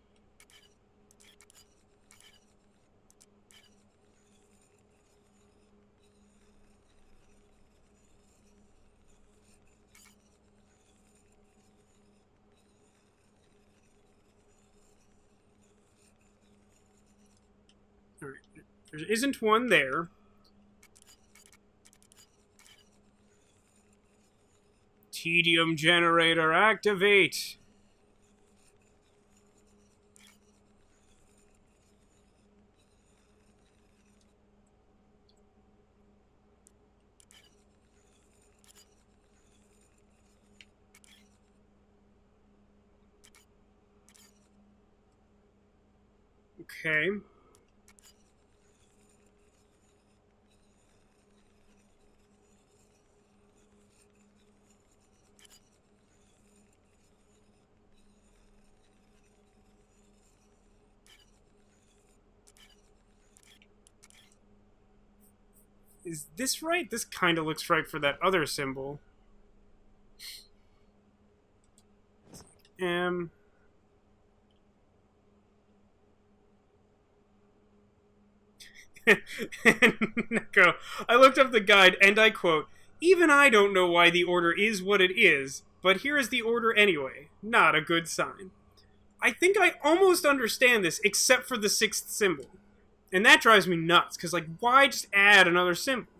Alright, there isn't one there. Tedium generator, activate! Okay. Is this right? This kind of looks right for that other symbol. Neko. I looked up the guide and I quote, "Even I don't know why the order is what it is, but here is the order anyway. Not a good sign." I think I almost understand this except for the 6th symbol. And that drives me nuts, because, like, why just add another symbol?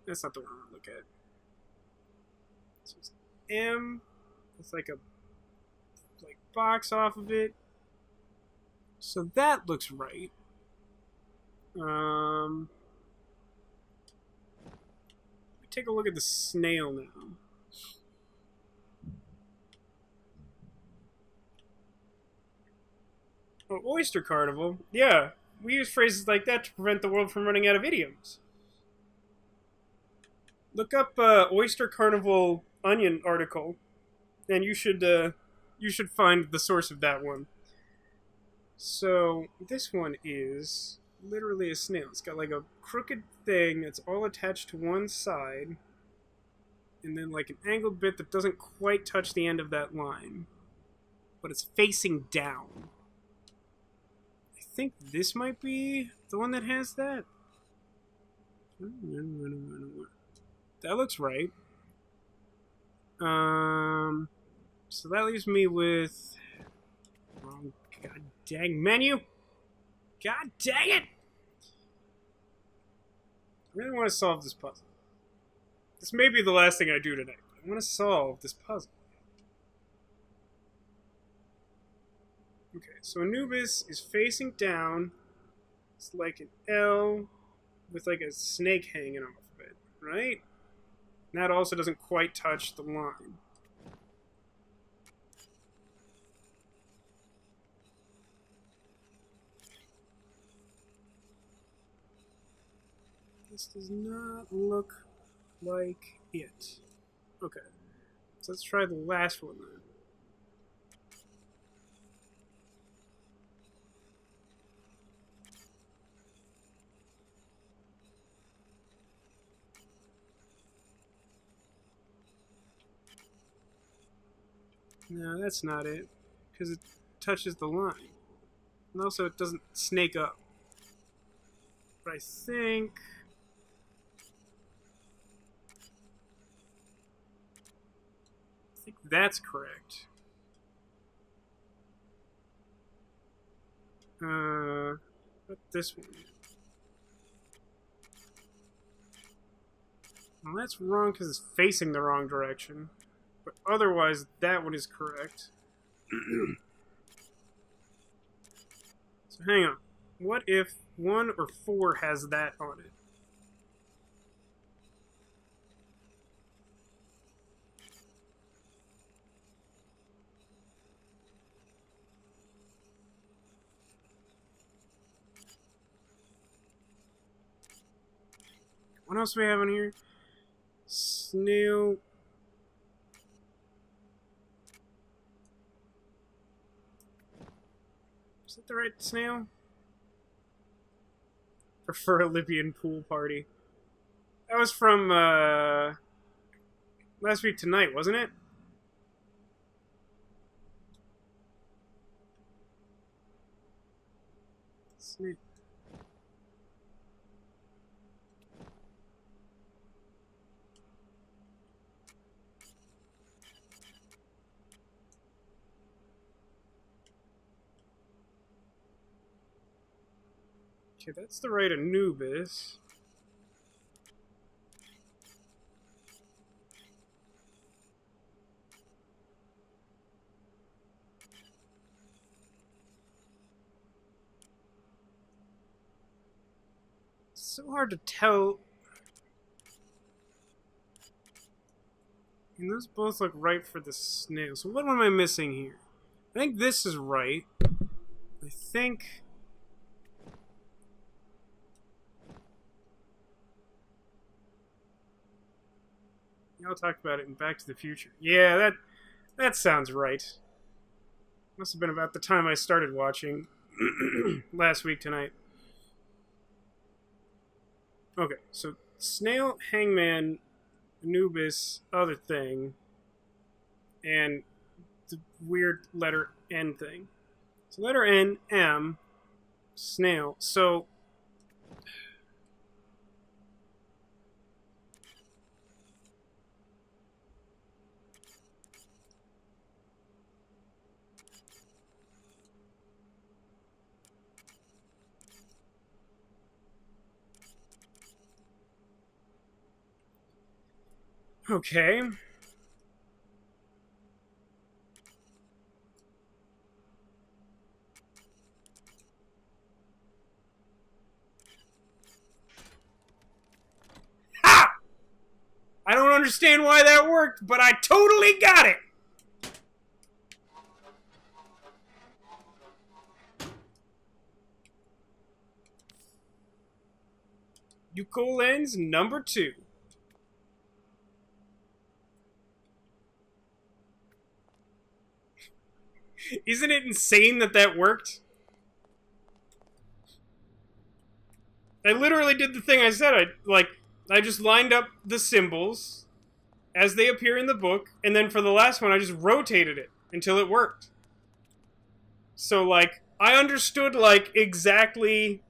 That's not the one I want to look at. So it's M. It's like a box off of it. So that looks right. Take a look at the snail now. Oh, Oyster Carnival. Yeah. We use phrases like that to prevent the world from running out of idioms. Look up Oyster Carnival Onion article, and you should find the source of that one. So this one is literally a snail. It's got like a crooked thing that's all attached to one side, and then like an angled bit that doesn't quite touch the end of that line, but it's facing down. I think this might be the one that has that. That looks right. So that leaves me with... God dang menu! God dang it! I really want to solve this puzzle. This may be the last thing I do tonight, but I want to solve this puzzle. Okay, so Anubis is facing down. It's like an L with like a snake hanging off of it, right? And that also doesn't quite touch the line. This does not look like it. Okay, so let's try the last one then. No, that's not it, because it touches the line. And also it doesn't snake up. But I think that's correct. But this one. Well, that's wrong because it's facing the wrong direction. But otherwise, that one is correct. So hang on. What if 1 or 4 has that on it? What else do we have in here? Snail. Is that the right snail? Prefer a Libyan pool party. That was from last week tonight, wasn't it? Snail. Okay, that's the right Anubis. It's so hard to tell. And those both look right for the snail. So what am I missing here? I think this is right. I think... I'll talk about it in Back to the Future. Yeah, that sounds right. Must have been about the time I started watching last week tonight. Okay, so Snail, Hangman, Anubis, other thing, and the weird letter N thing. So letter N, M, Snail. So... Okay. Ha! I don't understand why that worked, but I totally got it! Youkols lens number 2. Isn't it insane that that worked? I literally did the thing I said. I just lined up the symbols as they appear in the book, and then for the last one, I just rotated it until it worked. So, like, I understood, like, exactly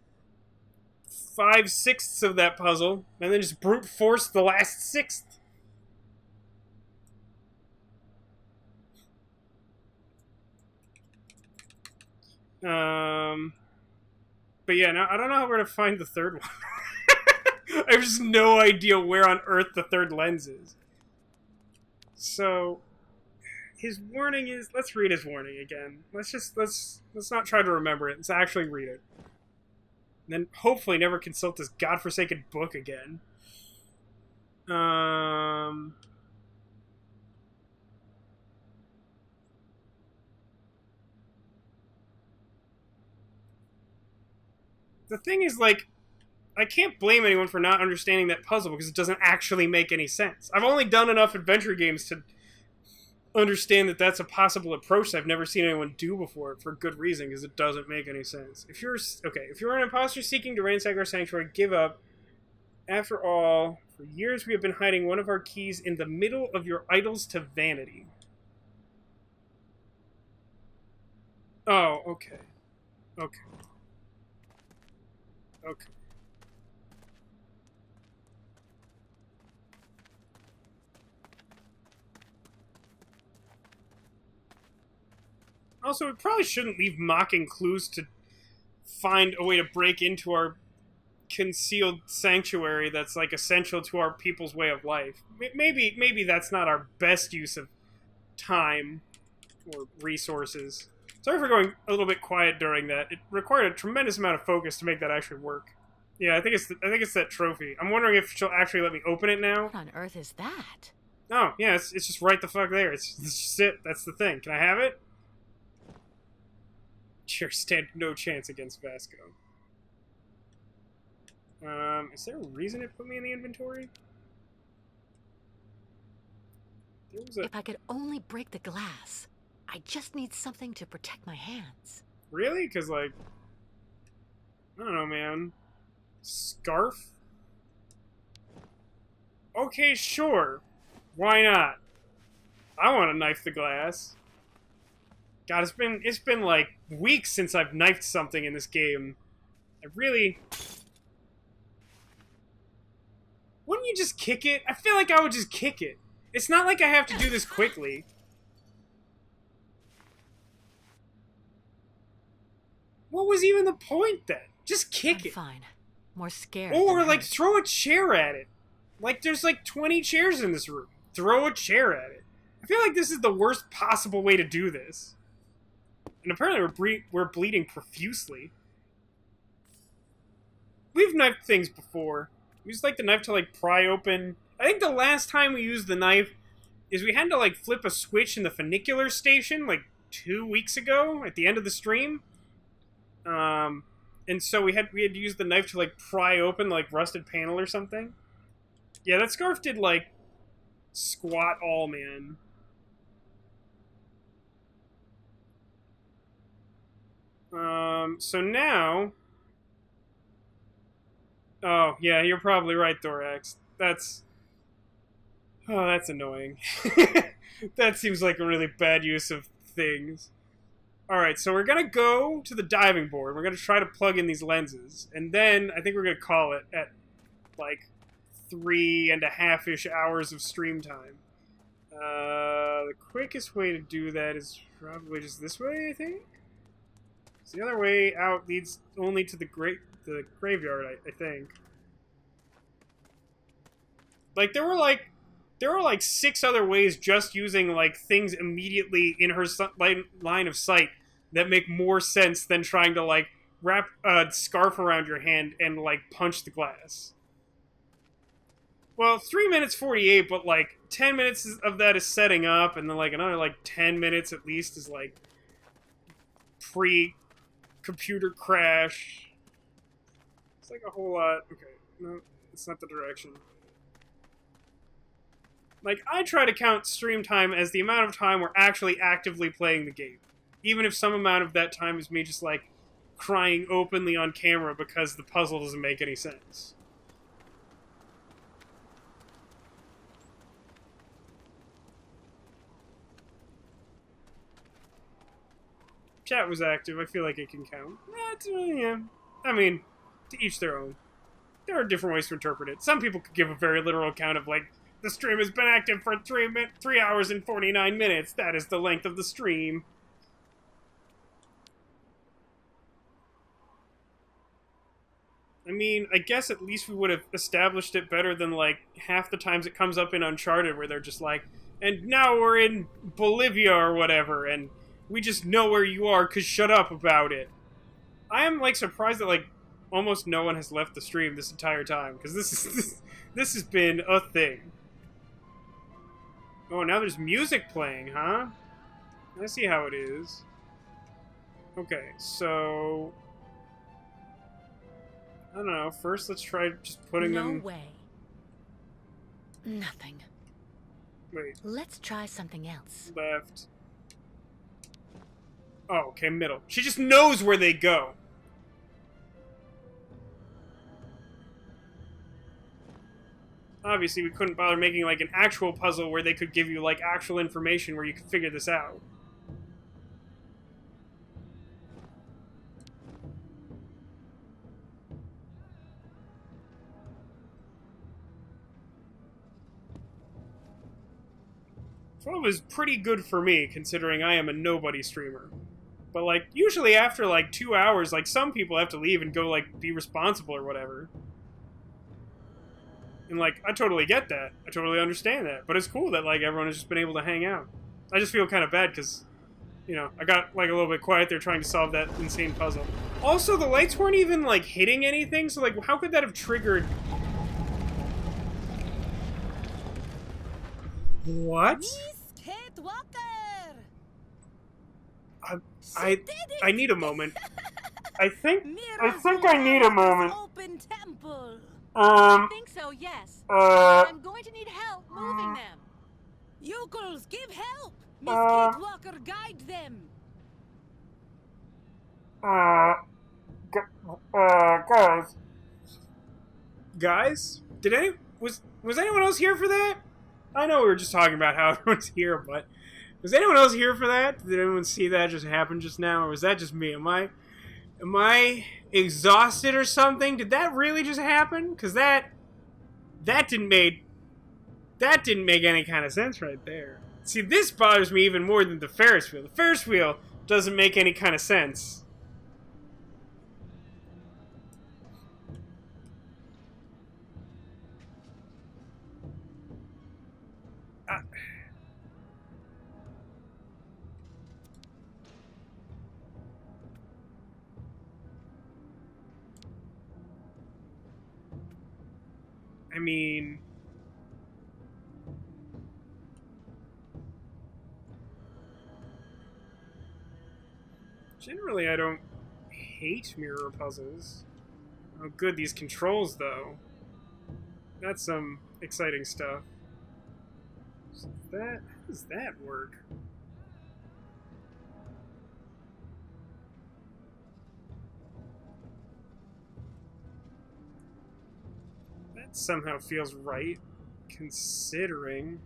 5/6 of that puzzle, and then just brute forced the last 6th. But yeah, now I don't know how we're gonna find the third one. I have just no idea where on Earth the third lens is. So, his warning is... Let's read his warning again. Let's not try to remember it. Let's actually read it. And then hopefully never consult this godforsaken book again. The thing is, like, I can't blame anyone for not understanding that puzzle because it doesn't actually make any sense. I've only done enough adventure games to understand that that's a possible approach that I've never seen anyone do before for good reason, because it doesn't make any sense. If you're an imposter seeking to ransack our sanctuary, give up. After all, for years we have been hiding one of our keys in the middle of your idols to vanity. Oh, okay. Okay. Okay. Also, we probably shouldn't leave mocking clues to find a way to break into our concealed sanctuary that's, like, essential to our people's way of life. Maybe that's not our best use of time or resources. Sorry for going a little bit quiet during that. It required a tremendous amount of focus to make that actually work. Yeah, I think it's that trophy. I'm wondering if she'll actually let me open it now. What on earth is that? Oh, yeah, it's just right the fuck there. It's just it. That's the thing. Can I have it? Sure, stand no chance against Vasco. Is there a reason it put me in the inventory? If I could only break the glass. I just need something to protect my hands. Really? Because, like... I don't know, man. Scarf? Okay, sure. Why not? I want to knife the glass. God, it's been like weeks since I've knifed something in this game. I really... Wouldn't you just kick it? I feel like I would just kick it. It's not like I have to do this quickly. What was even the point then? Just kick it. Fine. More scared. Or, like, throw a chair at it. Like, there's like 20 chairs in this room. Throw a chair at it. I feel like this is the worst possible way to do this. And apparently we're bleeding profusely. We've knifed things before. We used, like, the knife to, like, pry open... I think the last time we used the knife is we had to, like, flip a switch in the funicular station, like, 2 weeks ago at the end of the stream. And so we had to use the knife to, like, pry open, like, rusted panel or something. Yeah, that scarf did, like, squat all, man. So now... Oh, yeah, you're probably right, Thorax. That's... Oh, that's annoying. That seems like a really bad use of things. Alright, so we're gonna go to the diving board. We're gonna try to plug in these lenses. And then, I think we're gonna call it at, like, 3.5-ish hours of stream time. The quickest way to do that is probably just this way, I think? So the other way out leads only to the graveyard, I think. Like, there were like 6 other ways just using, like, things immediately in her line of sight that make more sense than trying to, like, wrap a scarf around your hand and, like, punch the glass. Well, 3 minutes 48, but, like, 10 minutes of that is setting up, and then, like, another, like, 10 minutes at least is, like, pre-computer crash. It's like a whole lot. Okay, no, it's not the direction. Like, I try to count stream time as the amount of time we're actually actively playing the game. Even if some amount of that time is me just, like, crying openly on camera because the puzzle doesn't make any sense. Chat was active. I feel like it can count. Yeah. I mean, to each their own. There are different ways to interpret it. Some people could give a very literal account of, like, the stream has been active for 3 hours and 49 minutes. That is the length of the stream. I mean, I guess at least we would have established it better than, like, half the times it comes up in Uncharted where they're just like, and now we're in Bolivia or whatever, and we just know where you are, 'cause shut up about it. I am, like, surprised that, like, almost no one has left the stream this entire time, because this has been a thing. Oh, now there's music playing, huh? I see how it is. Okay, so... I don't know, first let's try just putting them... No way. Nothing. Wait. Let's try something else. Left. Oh, okay, middle. She just knows where they go. Obviously, we couldn't bother making, like, an actual puzzle where they could give you, like, actual information where you could figure this out. So it was pretty good for me, considering I am a nobody streamer. But, like, usually after, like, 2 hours, like, some people have to leave and go, like, be responsible or whatever. And, like, I totally get that. I totally understand that. But it's cool that, like, everyone has just been able to hang out. I just feel kind of bad because, you know, I got, like, a little bit quiet there trying to solve that insane puzzle. Also, the lights weren't even, like, hitting anything, so, like, how could that have triggered... What? I need a moment. I think I need a moment. I think so, yes. I'm going to need help moving them. Youkols, give help! Miss Kate Walker, guide them! Guys. Guys? Was anyone else here for that? I know we were just talking about how everyone's here, but... Was anyone else here for that? Did anyone see that just happen just now, or was that just me? Am I exhausted or something? Did that really just happen? Because that didn't make any kind of sense right there. See, this bothers me even more than the Ferris wheel. The Ferris wheel doesn't make any kind of sense. I mean... Generally, I don't hate mirror puzzles. Oh, good, these controls, though. That's some exciting stuff. So how does that work? That somehow feels right, considering...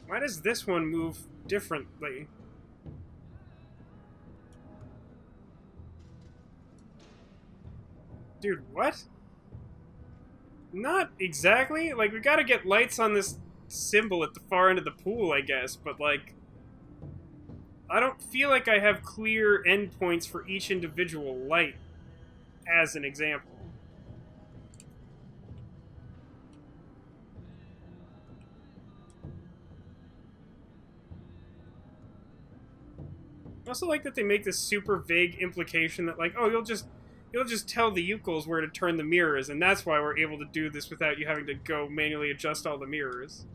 Why does this one move differently? Dude, what? Not exactly. Like, we gotta get lights on this symbol at the far end of the pool, I guess, but, like... I don't feel like I have clear endpoints for each individual light, as an example. I also like that they make this super vague implication that, like, oh, you'll just tell the Youkols where to turn the mirrors, and that's why we're able to do this without you having to go manually adjust all the mirrors.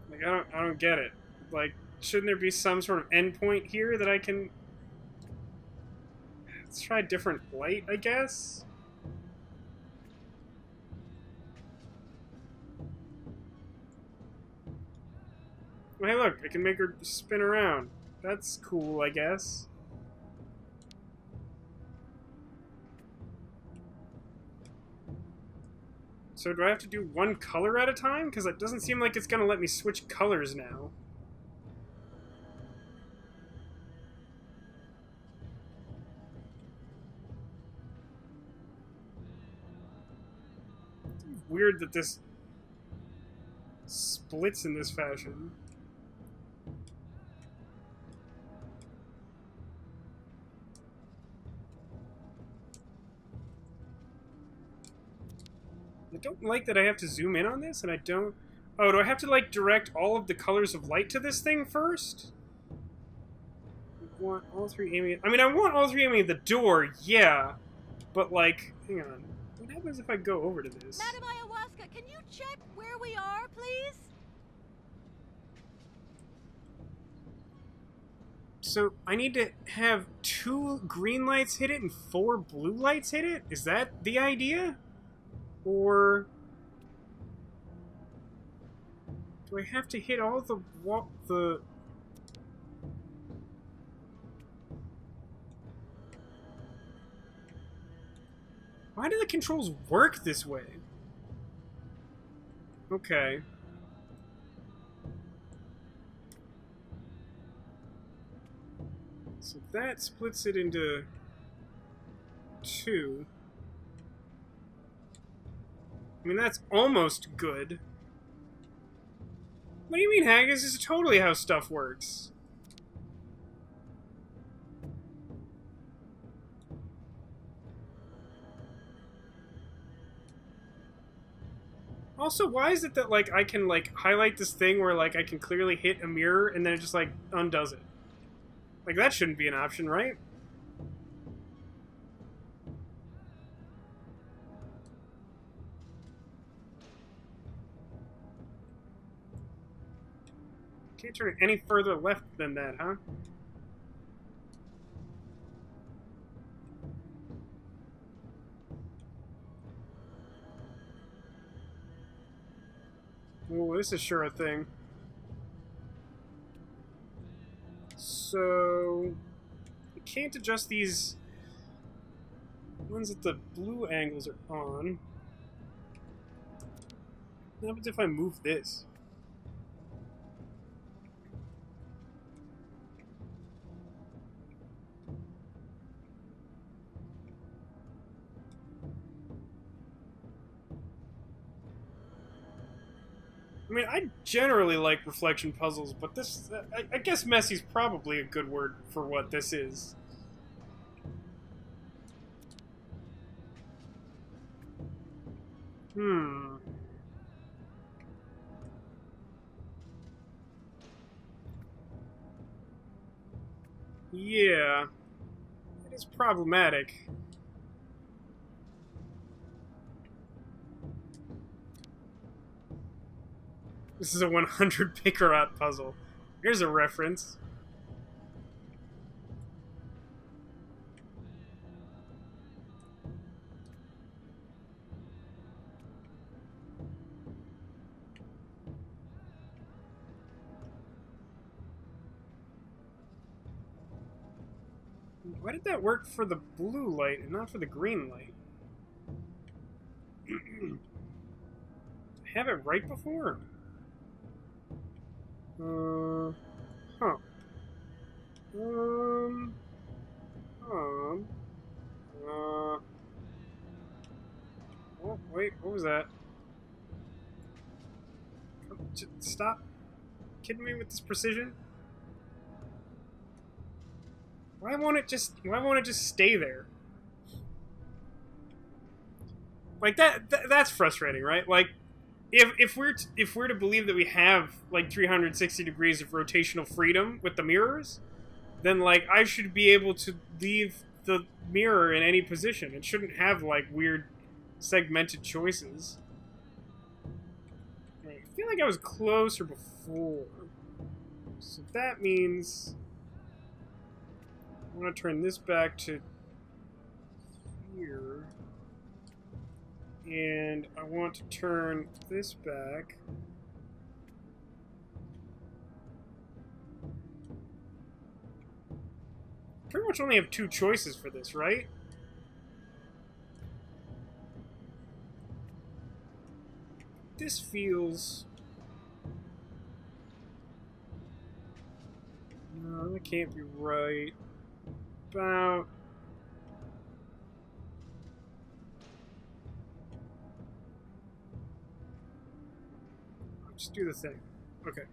Like, I don't get it. Like, shouldn't there be some sort of endpoint here that I can... Let's try a different light, I guess? Hey, look, I can make her spin around. That's cool, I guess. So do I have to do one color at a time? Because it doesn't seem like it's going to let me switch colors now. Weird that this splits in this fashion. I don't like that I have to zoom in on this, and I don't... Oh, do I have to, like, direct all of the colors of light to this thing first? I want all three aiming... I mean, I want all three aiming at the door, yeah. But, like, hang on. What happens if I go over to this? Madam Ayahuasca, can you check where we are, please? So, I need to have 2 green lights hit it and 4 blue lights hit it? Is that the idea? Or... do I have to hit all the... Why do the controls work this way? Okay. So that splits it into 2. I mean, that's almost good. What do you mean, Haggis? This is totally how stuff works. Also, why is it that, like, I can, like, highlight this thing where, like, I can clearly hit a mirror and then it just, like, undoes it? Like, that shouldn't be an option, right? Can't turn it any further left than that, huh? Oh, this is sure a thing. So... I can't adjust these ones that the blue angles are on. What happens if I move this? I mean, I generally like reflection puzzles, but this... I guess messy's probably a good word for what this is. Yeah. It is problematic. This is a 100 Picarat puzzle. Here's a reference. Why did that work for the blue light and not for the green light? Have it right before? Huh. Oh, wait, what was that? Stop kidding me with this precision? Why won't it just stay there? Like that's frustrating, right? Like if we're to believe that we have like 360 degrees of rotational freedom with the mirrors, then like I should be able to leave the mirror in any position. It shouldn't have like weird segmented choices. I feel like I was closer before. So that means I want to turn this back to here. And I want to turn this back. Pretty much only have two choices for this, right? This feels... No, that can't be right. About... Just do the thing. Okay.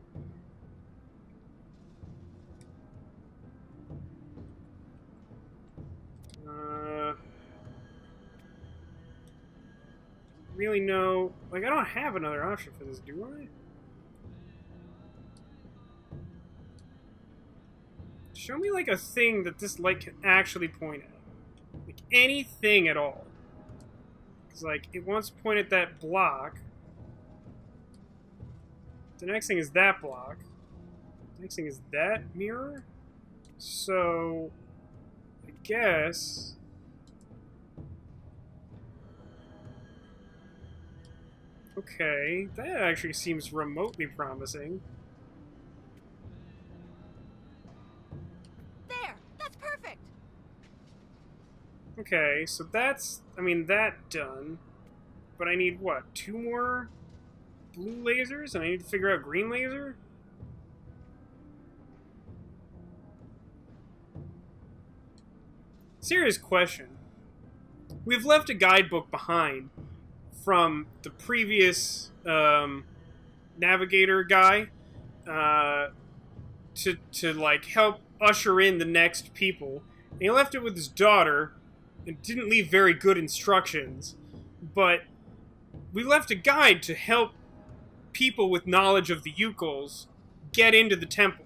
Really no... Like, I don't have another option for this, do I? Show me, like, a thing that this light can actually point at. Like, anything at all. Because, like, it wants to point at that block. The next thing is that block. The next thing is that mirror. So, I guess... Okay, that actually seems remotely promising. There! That's perfect! Okay, so that's... I mean, that done. But I need, what, 2 more blue lasers? And I need to figure out green laser? Serious question. We've left a guidebook behind from the previous navigator guy to like help usher in the next people. And he left it with his daughter and didn't leave very good instructions. But we left a guide to help people with knowledge of the Youkols get into the temple.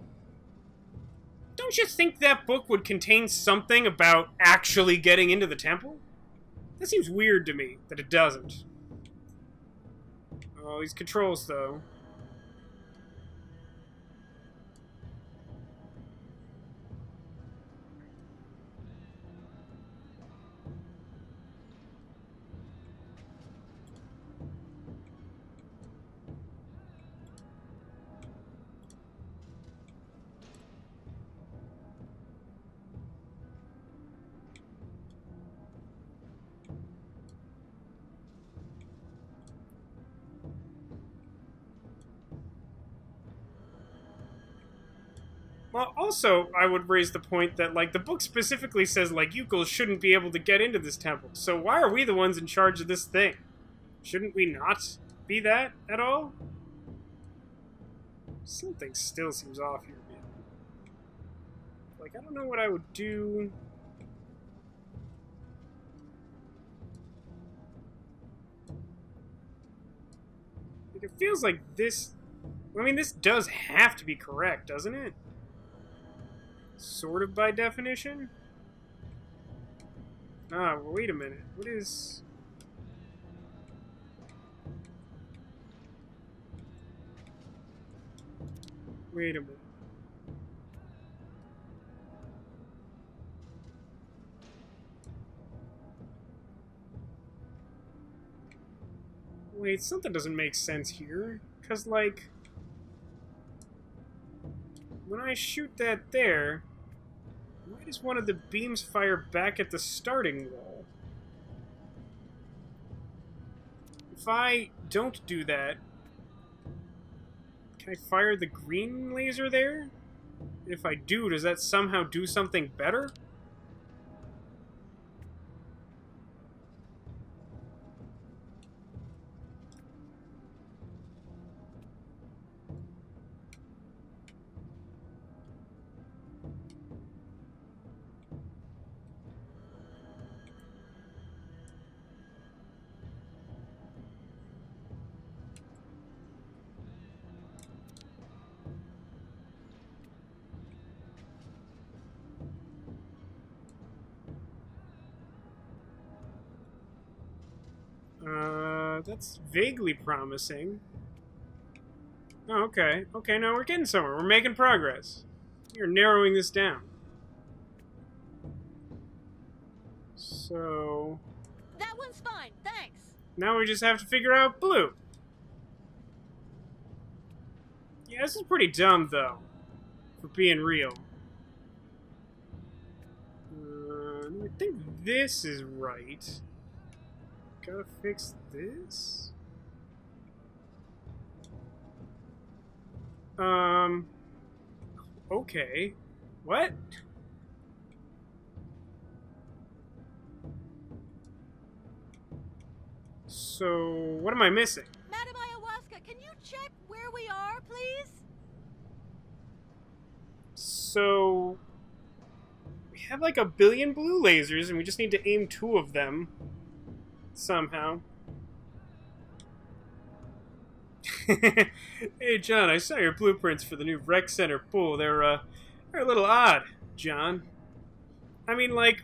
Don't you think that book would contain something about actually getting into the temple? That seems weird to me, that it doesn't. Oh, these controls, though. Well, also, I would raise the point that, like, the book specifically says, like, Youkols shouldn't be able to get into this temple. So why are we the ones in charge of this thing? Shouldn't we not be that at all? Something still seems off here, man. Like, I don't know what I would do. Like, it feels like this... I mean, this does have to be correct, doesn't it? Sort of by definition? Ah, well, wait a minute. What is... Wait a minute. Wait, something doesn't make sense here. Because, like... when I shoot that there, why does one of the beams fire back at the starting wall? If I don't do that, can I fire the green laser there? If I do, does that somehow do something better? That's vaguely promising. Oh, okay. Okay, now we're getting somewhere. We're making progress. We're narrowing this down. So... That one's fine, thanks. now we just have to figure out blue. Yeah, this is pretty dumb, though. For being real. I think this is right. Gotta fix this? Okay. What? So, what am I missing? Madam Ayahuasca, can you check where we are, please? So... we have like 1 billion blue lasers, and we just need to aim 2 of them. Somehow. Hey, John, I saw your blueprints for the new rec center pool. They're a little odd, John. I mean, like,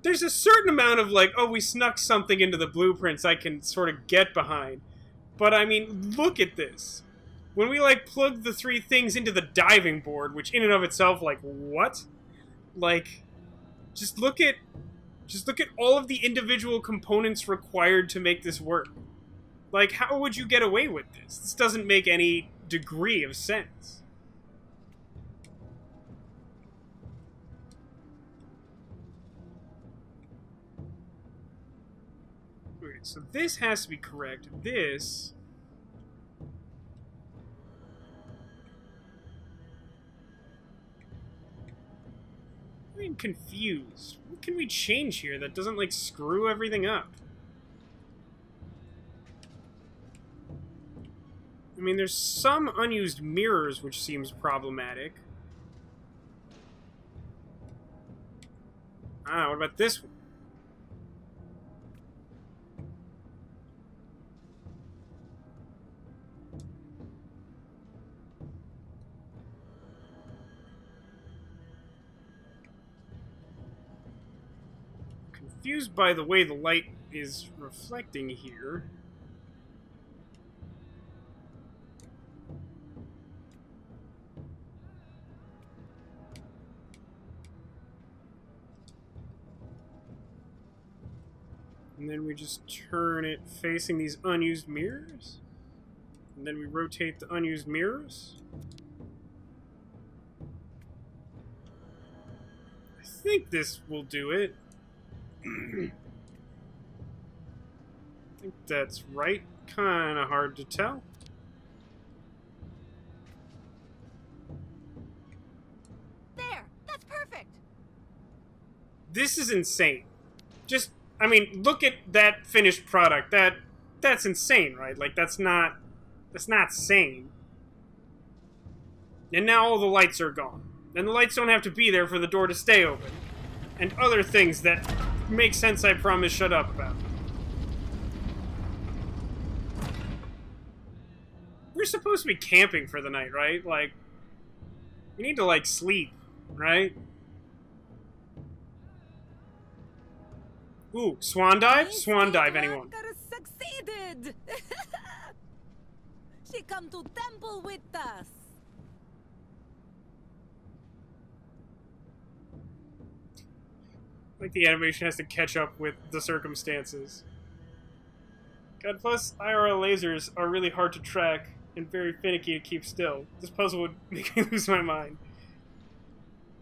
there's a certain amount of, like, oh, we snuck something into the blueprints I can sort of get behind. But, I mean, look at this. When we, like, plugged the 3 things into the diving board, which in and of itself, like, what? Like, just look at all of the individual components required to make this work. Like, how would you get away with this? This doesn't make any degree of sense. Okay, so this has to be correct. This... I'm confused. What can we change here that doesn't, like, screw everything up? I mean, there's some unused mirrors, which seems problematic. Ah, what about this one? Confused by the way the light is reflecting here. And then we just turn it facing these unused mirrors. And then we rotate the unused mirrors. I think this will do it. I think that's right. Kinda hard to tell. There! That's perfect! This is insane. Just, I mean, look at that finished product. That's insane, right? Like, that's not sane. And now all the lights are gone. And the lights don't have to be there for the door to stay open. And other things that make sense, I promise, shut up about. We're supposed to be camping for the night, right? Like, we need to, like, sleep, right? Ooh, swan dive? Swan dive, anyone. Succeeded! She come to temple with us. Like the animation has to catch up with the circumstances. God, plus IRL lasers are really hard to track and very finicky to keep still. This puzzle would make me lose my mind.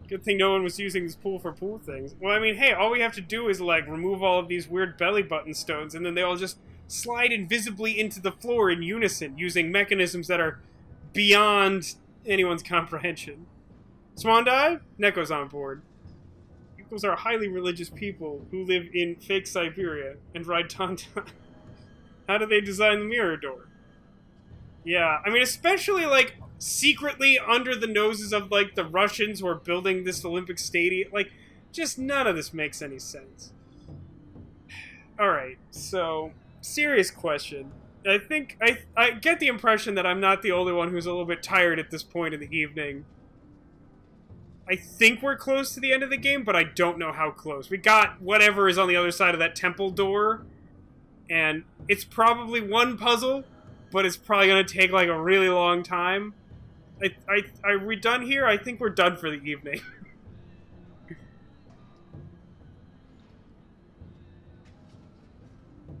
Good thing no one was using this pool for pool things. Well, I mean, hey, all we have to do is, like, remove all of these weird belly button stones, and then they all just slide invisibly into the floor in unison, using mechanisms that are beyond anyone's comprehension. Swan dive? Neko's on board. Youkols are highly religious people who live in fake Syberia and ride tauntaun. How do they design the mirror door? Yeah, I mean, especially, like, secretly under the noses of, like, the Russians who are building this Olympic stadium. Like, just none of this makes any sense. Alright, so, serious question. I think, I get the impression that I'm not the only one who's a little bit tired at this point in the evening. I think we're close to the end of the game, but I don't know how close. We got whatever is on the other side of that temple door, and it's probably one puzzle, but it's probably going to take, like, a really long time. Are we done here? I think we're done for the evening.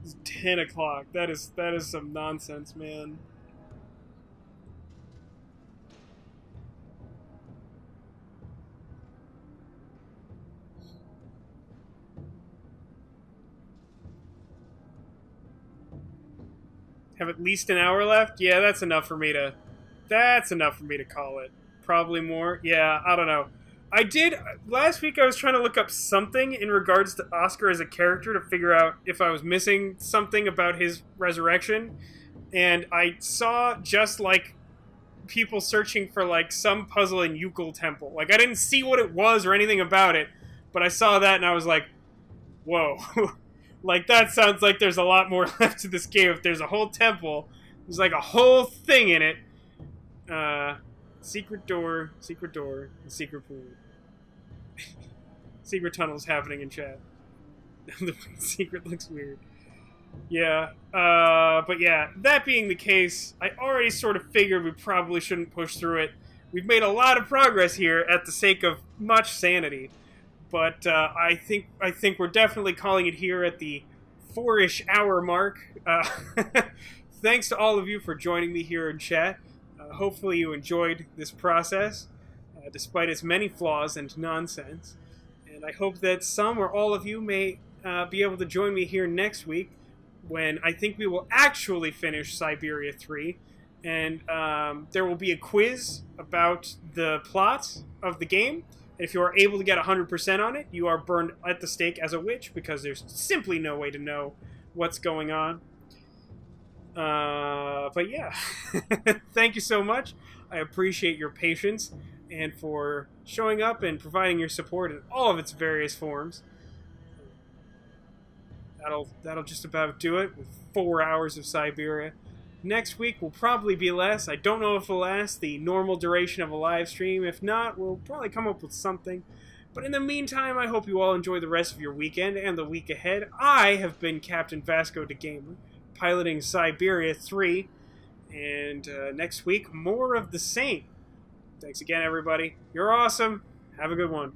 It's 10 o'clock. That is some nonsense, man. Have at least an hour left? Yeah, that's enough for me to call it. Probably more. Yeah, I don't know. Last week I was trying to look up something in regards to Oscar as a character to figure out if I was missing something about his resurrection. and I saw just, like, people searching for, like, some puzzle in Youkol Temple. Like, I didn't see what it was or anything about it, but I saw that and I was like, whoa. Like, that sounds like there's a lot more left to this game. If there's a whole temple, there's, like, a whole thing in it. Secret door, and secret pool. Secret tunnels happening in chat. The secret looks weird. Yeah, but yeah, that being the case, I already sort of figured we probably shouldn't push through it. We've made a lot of progress here at the sake of much sanity, but I think we're definitely calling it here at the 4-ish hour mark. Thanks to all of you for joining me here in chat. Hopefully you enjoyed this process, despite its many flaws and nonsense. And I hope that some or all of you may be able to join me here next week, when I think we will actually finish Syberia 3, and there will be a quiz about the plot of the game. If you are able to get 100% on it, you are burned at the stake as a witch, because there's simply no way to know what's going on. But yeah, thank you so much. I appreciate your patience, and for showing up and providing your support in all of its various forms. That'll just about do it with 4 hours of Syberia. Next week will probably be less. I don't know if it'll last the normal duration of a live stream. If not, we'll probably come up with something. But in the meantime, I hope you all enjoy the rest of your weekend and the week ahead. I have been Captain Vasco the Gamer, piloting Syberia 3. And next week, more of the same. Thanks again, everybody. You're awesome. Have a good one.